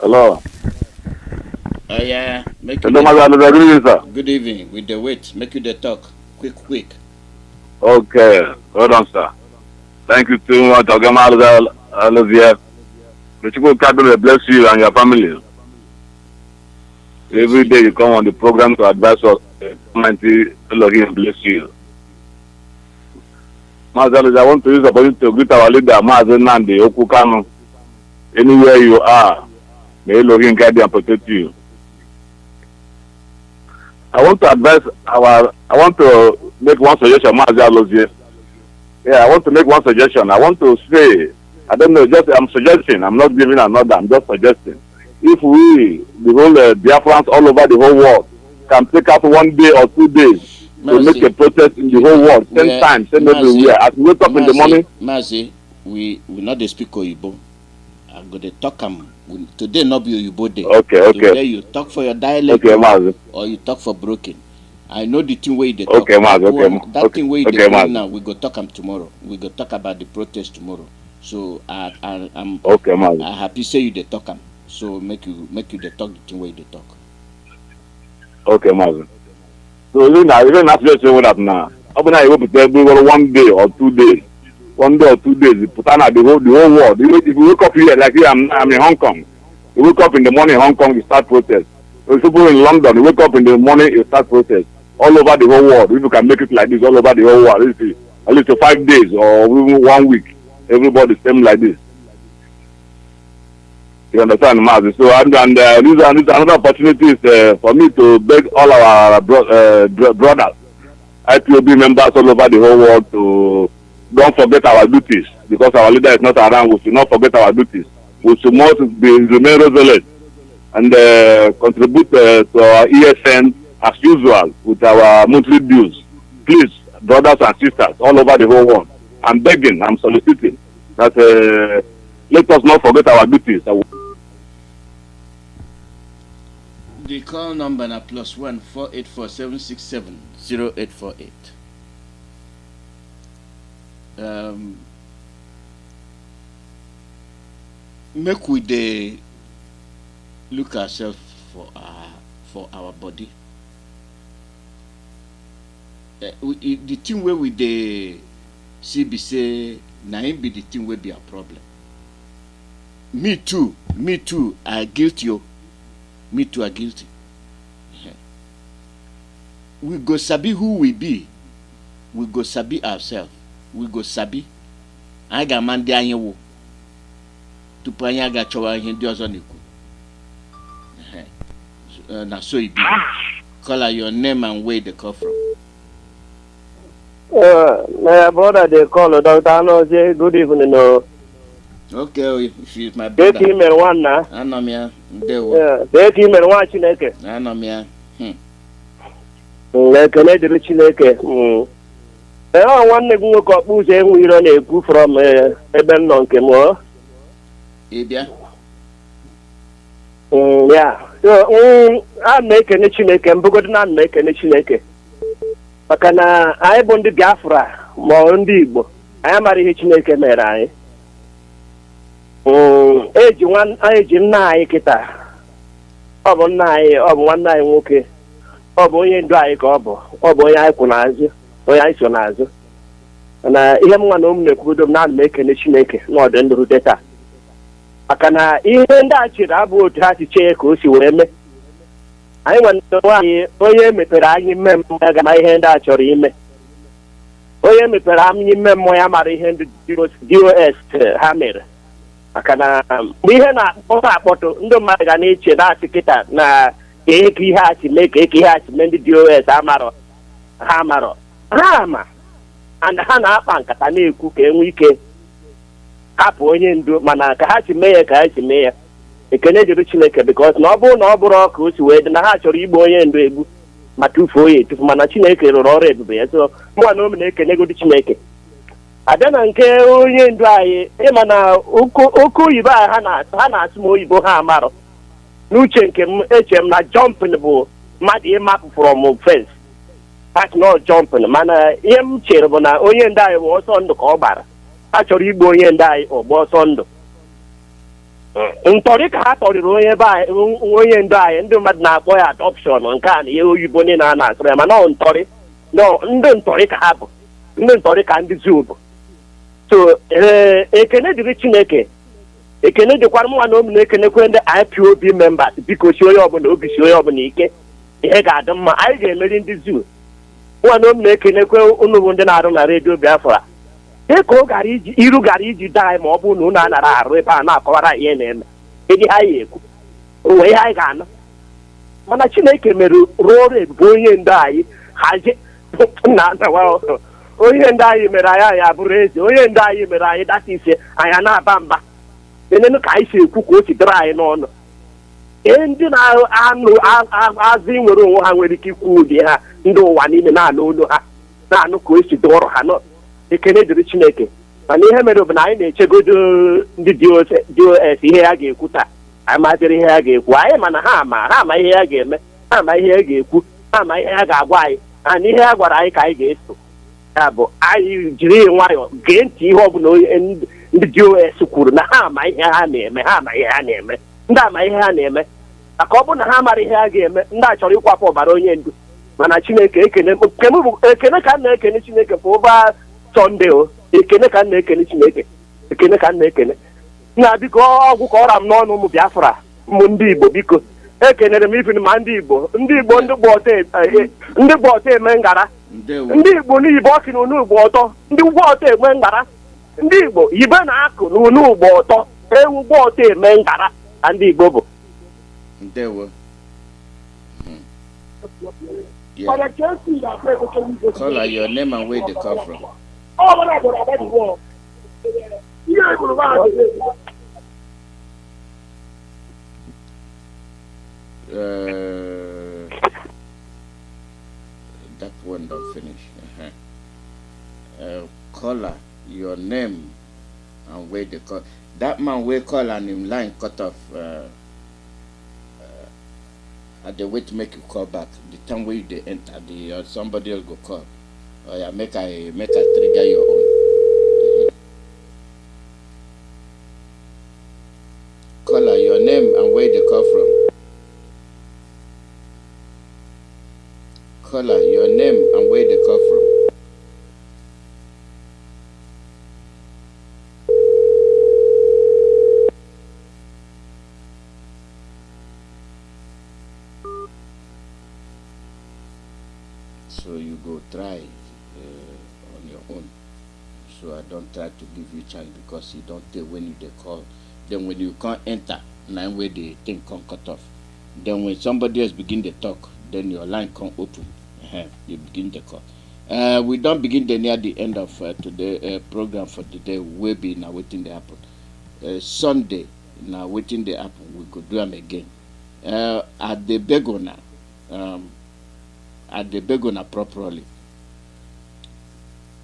Hello. Oh yeah. Make Hello, Good evening, sir. Good evening. With the wait, make you the talk. Quick. Okay. Hold on, sir. Thank you too much, Mazi Alozie. The Chukwuemeka will bless you and your family. Every day you come on the program to advise us. Almighty Elohim bless you. Mazi Alozie, I want to use the opportunity to greet our leader, Mazi Nnamdi Kanu. Anywhere you are, may Elohim guide you and protect you. I want to make one suggestion, Mazi Alozie. Yeah, I want to make one suggestion. I want to say, I don't know, I'm suggesting, I'm not giving another, I'm just suggesting. If we, the whole Biafrans all over the whole world, can take out 1 day or 2 days to make a protest in the whole world, 10 times, 10 everywhere. As we wake up in the morning. Mazi, we not dey speak Oyibo. I'm going to talk today not be Oyibo day. Okay. Today you talk for your dialect or you talk for broken. I know the thing where they talk. Okay, Mazi. That thing where they talk now, we go talk them tomorrow. We go talk about the protest tomorrow. So I'm happy say you they talk them. So make you they talk the thing where they talk. Okay, Mazi. So even after saying that now, I'm not able to tell you 1 day or 2 days. 1 day or 2 days, put on the whole world. If you wake up here, like here, I'm in Hong Kong. You wake up in the morning in Hong Kong, you start protest. If people in London, you wake up in the morning, you start protest. All over the whole world. If you can make it like this, all over the whole world, at least 5 days or even 1 week, everybody same like this. You understand, Mazi? So, and this another opportunity is for me to beg all our brothers, IPOB members all over the whole world to don't forget our duties, because our leader is not around. We should not forget our duties. We should not remain resolute and contribute to our ESN as usual with our monthly dues. Please, brothers and sisters all over the whole world, I'm begging, I'm soliciting that let us not forget our duties. The call number na +1 484 767 0848. Make we dey look ourselves for our body. The thing where we dey see be say na him be the thing wey be a problem. Me too, I guilty o. Me too, I guilty. We go sabi who we be. We go sabi ourselves. We go sabi. I ga mandi anyewo. Tupu anyị aga chọwa ihe ndị ọzọ na-ekwu. Na so it be. Call your name and where they come from. My brother, they call Dr. Alozie. Good evening. Okay, if it's my brother. Take him and one now. Anomia. Take him and one Chineke. Anomia. Ekene dịrị Chineke. Nwanne gị nwoke ọkpụ ụzọ enwe iro na-ekwu from ebe m nọ nke m. Ịbịa? Ya. A na-ekene Chineke, mbụgodo na ekene Chineke. Maka na anyị bụ ndị Biafra, ma ndị Igbo anyị mara ihe Chineke mere anyị. Eji nna anyị kịta, ọ bụ nna anyị, ọ bụ nwanne anyị nwoke, ọ bụ onye ndu anyị ka ọ bụ onye anyị kwụ n'azụ, onye anyị so n'azụ. Na ihe m nwa na ụmụ na-ekwudo m na-ana m ekene Chineke n'ọdụ ndụ rute taa, maka na ihe ndị a chịrị abụ otu ha si chee ka o si wee mee. Anyị nwere nwaanyị onye mepere anyị ime mmụọ ya ga ihe ndị a chọrọ ime, onye mepere anyị ime mmụọ ya mara ihe ndị DOS ha mere. Maka na mgbe ihe na-akpọtụ akpọtụ, ndị mmadụ ga na-eche na-asị kịta na eke ihe a si mee, ka eke ihe a si mee, ndị DOS ha ama and ha na-akpa nkata na-ekwu ka enwe ike hapụ onye ndu, mana ka ha si mee ya ka ha si mee ya. Ekene dịrị Chineke, because na ọ bụrụ na ọ bụrụ ọka o si wee dị na ha chọrọ igbu onye ndu egbu ma tufuo ya etufu, mana Chineke rụrụ ọrụ ebube ya. So mụnwa na ome na-ekenegodi Chineke. Abịa na nke onye ndu anyị, ịma na oke oyibo a ha na-asụ m oyibo ha amarọ. N'uche nke m, eche m na jumping bụ mmadụ ịmapụ from fence. That's not jumping. Mana ihe m chere bụ na onye ndu anyị bụ ọsọ ndụ ka ọ gbara. Ha chọrọ igbu onye ndu anyị ọgba ọsọ ndụ. Ntọrị ka ha tọrịrị onye ndu anyị, ndị mmadụ na-akpọ ya adoption, nke a na ihe oyibo ndị na-asụrụ ya, mana ọ ntọrị, ndị ntọrị ka ha bụ, ndị ntọrị ka ndị zoo bụ. So ekene dịrị Chineke, ekene dịkwara mụnwa na omi na-ekenekwe ndị IPOB members. Biko si onye ọbụla obi, si onye ọbụla ike, ihe ga-adị mma, anyị ga-emeri ndị zoo. Mụnwa na omi na-ekenekwe unu bụ ndị na-arụ na Radio Biafra. Dịka iru gara iji daa ma ọ bụ na unu anara arụ ebe a na-akọwara ihe na-eme, ịdị ha ya ekwu onwe ihe anyị ga-anụ. Mana Chineke mere rụọ ọrụ ebube onye ndu anyị hazie onye ndu anyị mere anyị abụrụ eze, onye ndu anyị mere anyị data ise anyị na-aba mba. Enenu ka anyị si ekwu ka o si dịrị anyị n'ọnụ. Ndị na-azụ nwere onwe ha nwere ike ikwu ụdị ha, ndị ụwa niile na-anụ olu ha, na-anụ ka o si dụọrọ ha. Ekene dịrị Chineke. Mana ihe mere bụ na anyị na-echegodo ndị DOS ihe ya ga-ekwu taa. Anyị maziri ihe ya ga-ekwu, anyị mana ha ama ihe ya ga-eme, ha ama ihe ya ga-ekwu, ha ama ihe ya ga-agwa anyị, na ihe ya gwara anyị ka anyị ga-eso. Ya bụ anyị jiri nwayọọ gee ntị ihe ọbụla ndị DOS kwuru, na ha ama ihe ha na-eme, ha ama ihe ha na-eme, ndị ama ihe ha na-eme. Maka ọ bụrụ na ha mara ihe ha ga-eme, ndị a chọrọ ịkwapụ ọbara onye ndu. Mana Chineke ekene ka m na-ekene Chineke for over Sunday. Ekene ka m na-ekene Chineke, ekene ka m na-ekene na biko ọgwụ ka ọra m n'ọnụ ụmụ Biafra, ụmụ ndị Igbo, biko ekenere m ifin ma ndị Igbo ndị gba ọtọ eme ngara, ndị Igbo n'Igbo ọkị na unu ugbo ọtọ, ndị ugbo ọtọ eme ngara, ndị Igbo ibe na-akụ na unu ugbo ọtọ, ewu ugbo ọtọ eme ngara ka ndị Igbo bụ. Ndewo. Call your name and where they come from. That one don't finish. Caller, your name and where they call. That man will call and him line cut off. At the way to make you call back. The time where they enter, somebody else go call. Oh yeah, make I trigger your own. Caller, your name and where they call from. Caller, your name and where they call from. So you go try on your own. So I don't try to give you chance because you don't tell when you they call. Then when you can't enter, now where the thing can cut off. Then when somebody else begin to talk, then your line can't open. You begin the call. We don't begin near the end of today program for today. We'll be now waiting the happen. Sunday now waiting the happen. We could do them again. At the Begona. At the Begona properly.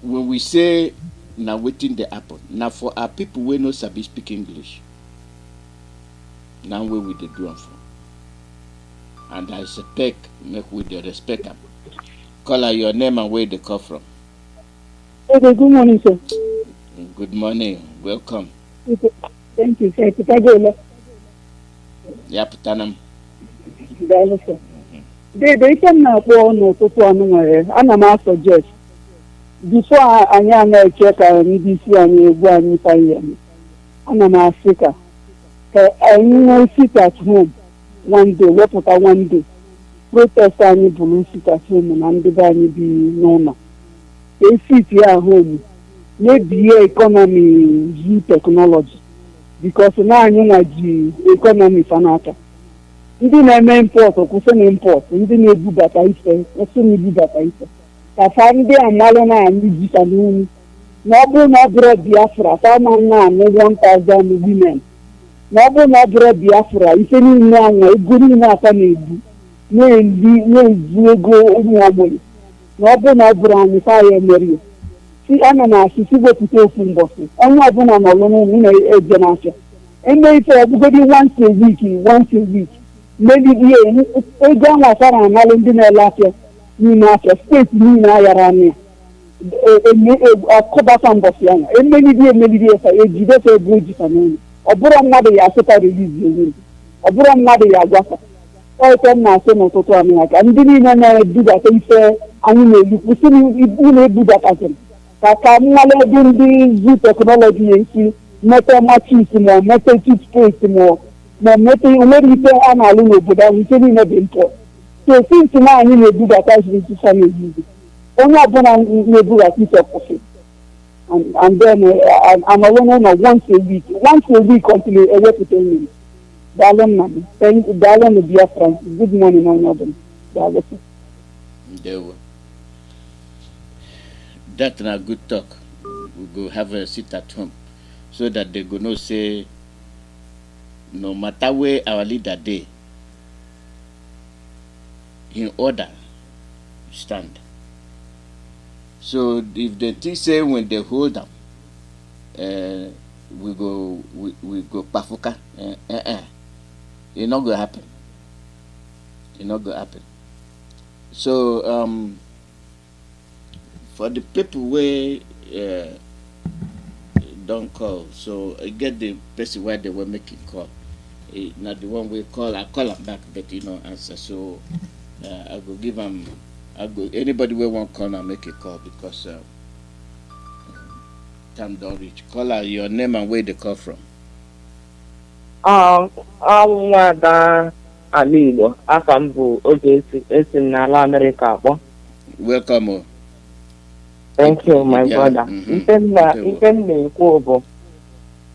When we say now waiting the happen, now for our people we know sabi speak English. Now where we they do them for. And I suspect make we the respect them. Call out your name and where they come from. Okay, good morning, sir. Good morning. Welcome. Thank you, sir. Pitagola. Yeah, Putanam. Sir. They can now go on to one. I suggest before I check BBC and Italy. I'm Africa. I sit at home one day, what put one day. Protest any blue sit at home and the banny be normal. They sit here at home. Maybe economy use technology because now you know the economy fanata. Ndị na-eme import ọkwụsị na import ndị na-ebubata ife ọsị na-ebubata ife kafa ndị amalụ na-anyị jita n'unu na ọ bụrụ na ọ bụrụ Biafra fama na-anụ 1,000 women na ọ bụrụ na ọ bụrụ Biafra ife niile anwa ego niile aka na-ebu na-ezu ego ụmụ ogbenye na ọ bụrụ na ọ bụrụ anyị fa ya emeri si ana na asịsị wepụta ofu mbọsị onye ọbụla nọ n'ụlọ na-eje n'afịa eme ife ọbụgodi once a week megide ego ahụ asara analụ ndị na-ele afịa n'ime afịa steeti niile ayara anya akụbata mbọsị anya emegide ya ejideta ego ejita n'ụlọ ọ bụrụ mmadụ ya asụta relizi onwe ọ bụrụ mmadụ ya agwasa ọịte m na-asị n'ụtụtụ anụ ka ndị niile na-ebubata ife anyị na-elu kwụsị na-ebubatasịrị ka mmalụ ebe ndị zu teknọlọji ya esi mete machis ma mete toothpaste ma mete nwere ike a na-alụ n'obodo ahụ ike niile dị mpọ so since na anyị na-ebubata isi na-ezizi onye ọbụla na-ebubata isi ọkwụsị and then anọrọ n'ụlọ once a week until ewepụta mmiri daalụ nna m daalụ na Biafra good morning onye ọbụla daalụ. That's a good talk. We go have a sit at home so that they go know say no matter where our leader dey in order stand. So if they think say when they hold them we go pafuka it not gonna happen. It not gonna happen. So for the people where don't call, so I get the person where they were making call. Not the one we call, I call them back, but answer. So I go give them. Anybody who want call and make a call because time don't reach. Call out your name and where they call from. Nwada Aligo, Akambu, Ogesi, Esin Nala America. Welcome. Thank you, my brother. Even me, Kobo.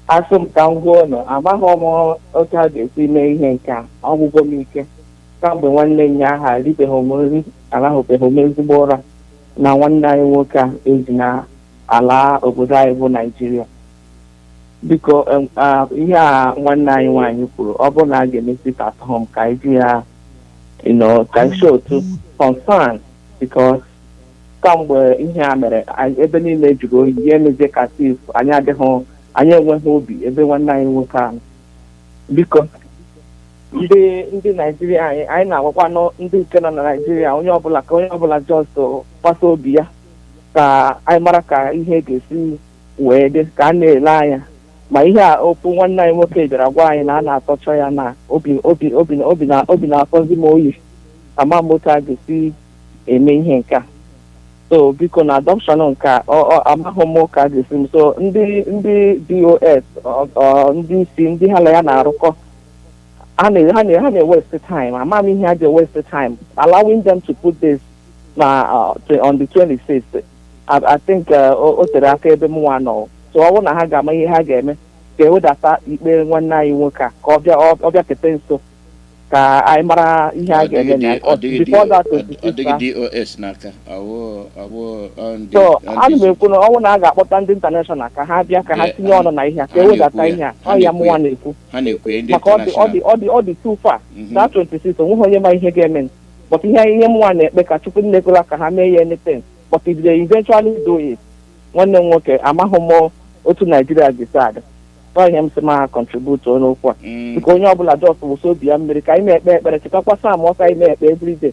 Asum Tangono, Amahomo, Ota de Sime Henka, Abu Mike. Come the one name Yaha, Lipe Homozi, Alahope Homezi Bora. Now one day worker is na Allah Obudaibo, Nigeria. Because one night one you put Obona get sit at home, Kaidia, can show to concern because somewhere in here, I even need to go, Yemize Kasif, Anya de home, Anya one hobby, everyone night will come. Because in the Nigeria, I know one in the Nigeria, only Obula just to Pasobia, I Maraka, in Hegesi, where the Kane Lion. Ma ihe a opu nwanne anyị nwoke bịara gwa anyị na a na-atọchọ ya na obi na-akọzi m oyi ama moto a ga-esi eme ihe nke a so biko na adọpshọn nke amaghị m ka a ga-esi m so ndị DOS ndị isi ndị ha na ya na-arụkọ ha na-waste time ama m ihe ha ji waste time allowing them to put this on the 26th I think o tere aka ebe m nwa nọ so ọ bụrụ na ha ga-ama ihe ha ga-eme ka ewedata ikpe nwanne anyị nwoke a ka ọ bịa kete nso ka anyị mara ihe a ga-eme na so ana m ekwu na ọ bụrụ na a ga-akpọta ndị intanashọnal ka ha bịa ka ha tinye ọnụ na ihe a ka ewedata ihe a ọ ya mụnwa na-ekwu maka ọ dị too far na 26 onweghị onye ma ihe ga-eme but ihe mụnwa na-ekpe ka Chukwu nnekwela ka ha mee ya anything but if they eventually do it nwanne m nwoke amaghị m otu Naijiria decide ọ ihe m sị ma contribute n'okwu a biko onye ọbụla just wụso obi ya mmiri ka anyị na-ekpe ekpere chetakwa sam ọka anyị na-ekpe everyday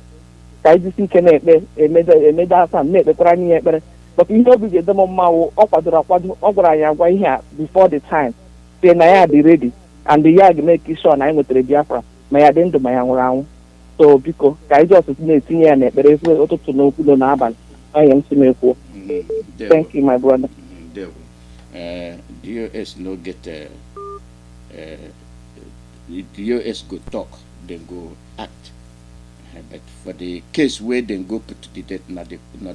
ka anyị jisi ike na-ekpe emeda asa m na-ekpekwara n'ihe ekpere but ihe obi ga-ede m mma wụ ọ kwadoro akwado ọ gwara ya agwa ihe a before the time say na ya dị ready and ya ga-emeke sure na anyị nwetara Biafra ma ya dị ndụ ma ya nwụrụ anwụ. So biko ka anyị just na-etinye ya n'ekpere ụtụtụ na okwu n'abalị onye m si m ekwuo. Thank you, my brother. DOS no get the DOS go talk, then go act. But for the case where they go put to the death, not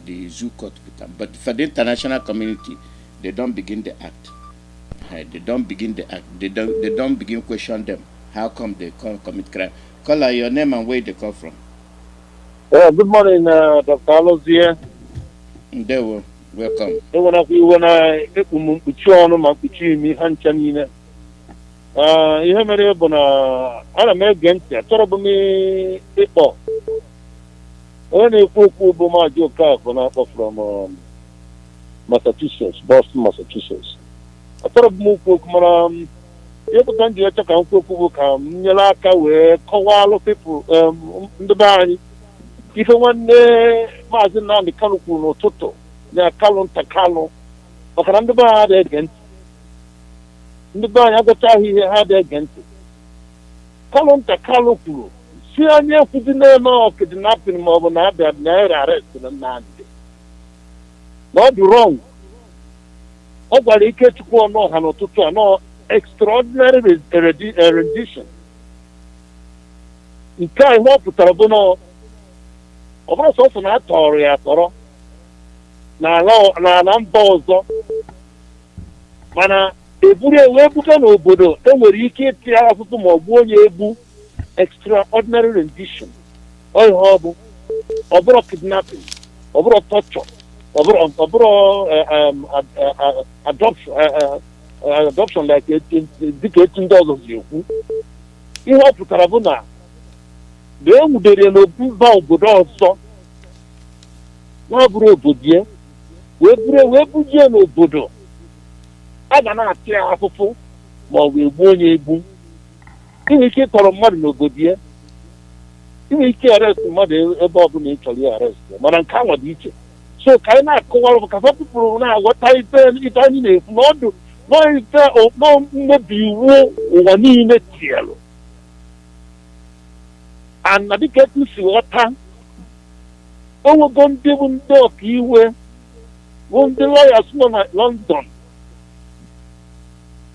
the zoo court put them. But for the international community, they don't begin the act. They don't begin the act. They don't begin question them. How come they commit crime? Call out your name and where they come from. Good morning, Dr. Alozie. They were welcome. When I ihe mere bụ na ana m ege ntị achọrọ me ịkpọ onye na-ekwu okwu bụ Maazị Okafor na-akpọ from Massachusetts, Boston, Massachusetts. Achọrọ m okwu okwu mara ihe pụta ndị ọcha ka nkwu okwu bụ ka m nyere aka wee kọwalụ pipụl ndị be anyị ife nwanne Maazị Nnamdi Kanu kwuru n'ụtụtụ na Kalụ nta Kalụ maka na ndị be anyị na-ege ntị. Ndị be anyị agụchaghị ihe ha na-ege ntị. Kalụ nta Kalụ kwuru si anyị ekwuzi na-eme kidnapping ma ọ bụ na abịa na arrest na Nnamdi na ọ dị wrong. Ọ gwara Ikechukwu ọnụ ọha n'ụtụtụ a nọ extraordinary rendition. Nke a ihe ọ pụtara bụ na ọ bụrụ sọsọ na atọrọ ya atọrọ n'ala mba ọzọ mana eburu ewe ebuga n'obodo enwere ike ịtị asụsụ ma ọ bụ onye egbu extraordinary rendition. Ọ bụrụ kidnapping, ọ bụrụ torture, ọ bụrụ adoption like dịka etu ndị ọzọ si ekwu. Ihe ọ pụtara bụ na mgbe e nwudere n'mba obodo ọzọ na bụrụ obodo ya wee bujie n'obodo a ga na-atị ya afụfụ ma ọ bụ egbu onye egbu. Inwe ike ịtọrọ mmadụ n'obodo ya, inwe ike arrest mmadụ ebe ọbụla ị chọrọ ya arrest mana nke ahụ dị iche. So ka anyị na-akọwara ka pipụl na-aghọta ife anyị na-ekwu n'ọdụ nọ mmebi iwu ụwa niile tielụ ana dịka etu si ghọta onwego ndị bụ ndị ọkaiwe bụ ndị lawyers nọ na London.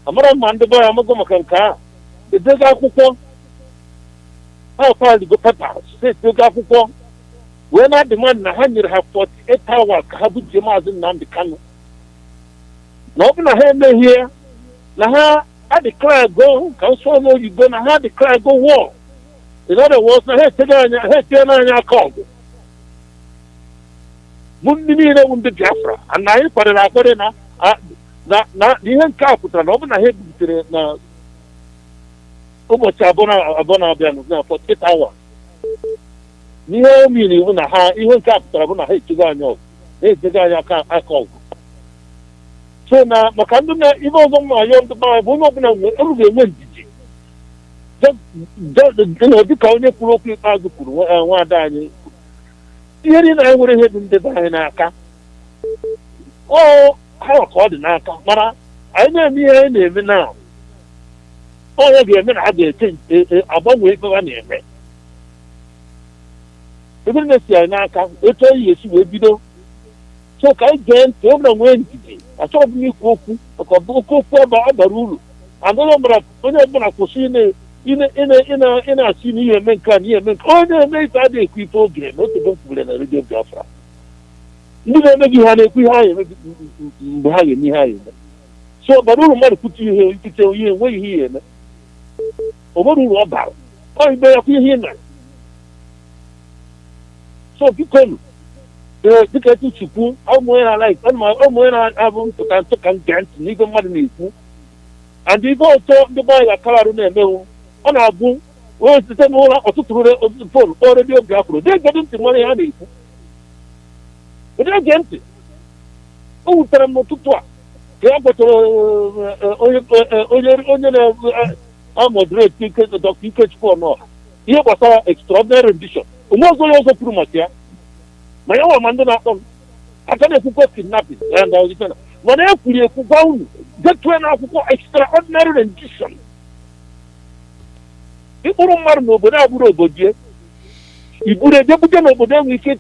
Amara ma ndị be ya amago maka nke a edego akwụkwọ ha filego papers edego akwụkwọ wee na-adịmand na ha nyere ha 48 hours ka ha bujie Maazị Nnamdi Kanu na ọ bụ na ha emeghie na ha adịklare go ka nsọ n'oyibo na ha adịklare go war. In other words, na ha etinye n'anya aka ọgụ bụ ndị niile bụ ndị Biafra na anyị kwadoro akwere na ihe nke a pụtara na ọ bụ na ha ebutere na ụbọchị abụọ na-abịa na 48 hours. N'ihe o mere iwu na ha ihe nke a pụtara bụ na ha echego anyị aka ọgụ. So na maka ndị na ihe ọzọ mma ayọ ndị be anyị bụ onye ọbụla elu ga-enwe ndidi dịka onye kwuru okwu ikpeazụ kwuru nwaada anyị ihe niile anyị nwere ihe dị ndị be anyị n'aka ha ka ọ dị n'aka mana anyị na-eme ihe anyị na-eme na onye ga-eme na ha ga-eche agbanwe ebe ha na-eme ebe na-esi anyị n'aka etu anyị ga-esi wee bido. So ka anyị gee ntị ọ bụla nwee ndidi achọrọ m ikwu okwu maka oke okwu ọ bara uru onye ọbụla kwụsị ị na-asị na ihe eme nke a na ihe eme nke onye na-eme ife adịghị ekwu ife oge eme otu ebe kwubere na Radio Biafra. Ndị na-eme gị ha na-ekwu ihe ha eme mgbe ha ga-eme ihe ha eme. So bara uru mmadụ kwute ihe enweghị ihe ya eme o nwere uru ọ bara ọ igbe ya kwa ihe ị mere. So bikonu dịka etu Chukwu ụmụ onye na-abụ mpụta ntụka nke ntị n'ife mmadụ na-ekwu and ife ọtọ ndị be anyị akararụ na-emewu ọ na-abụ onye site n'ụlọ ọtụtụ fon kpọọ Radio Biafra degedị ntị nwere ya na-ekwu ege ntị. O wutere m n'ụtụtụ a ka ya gwachara onye na-amoderate Dr. Ikechukwu ọnụ ihe gbasara extraordinary rendition onwe ọzọ ya ọzọ kwuru maka ya ma ya nwa ma ndị na-akpọ m aka na-ekwukwa kidnapping and ọdịtana mana ekwuri ekwukwa unu detuo na akwụkwọ extraordinary rendition ịkpụrụ mmadụ n'obodo abụrụ obodo iburu ejebute n'obodo enwe ike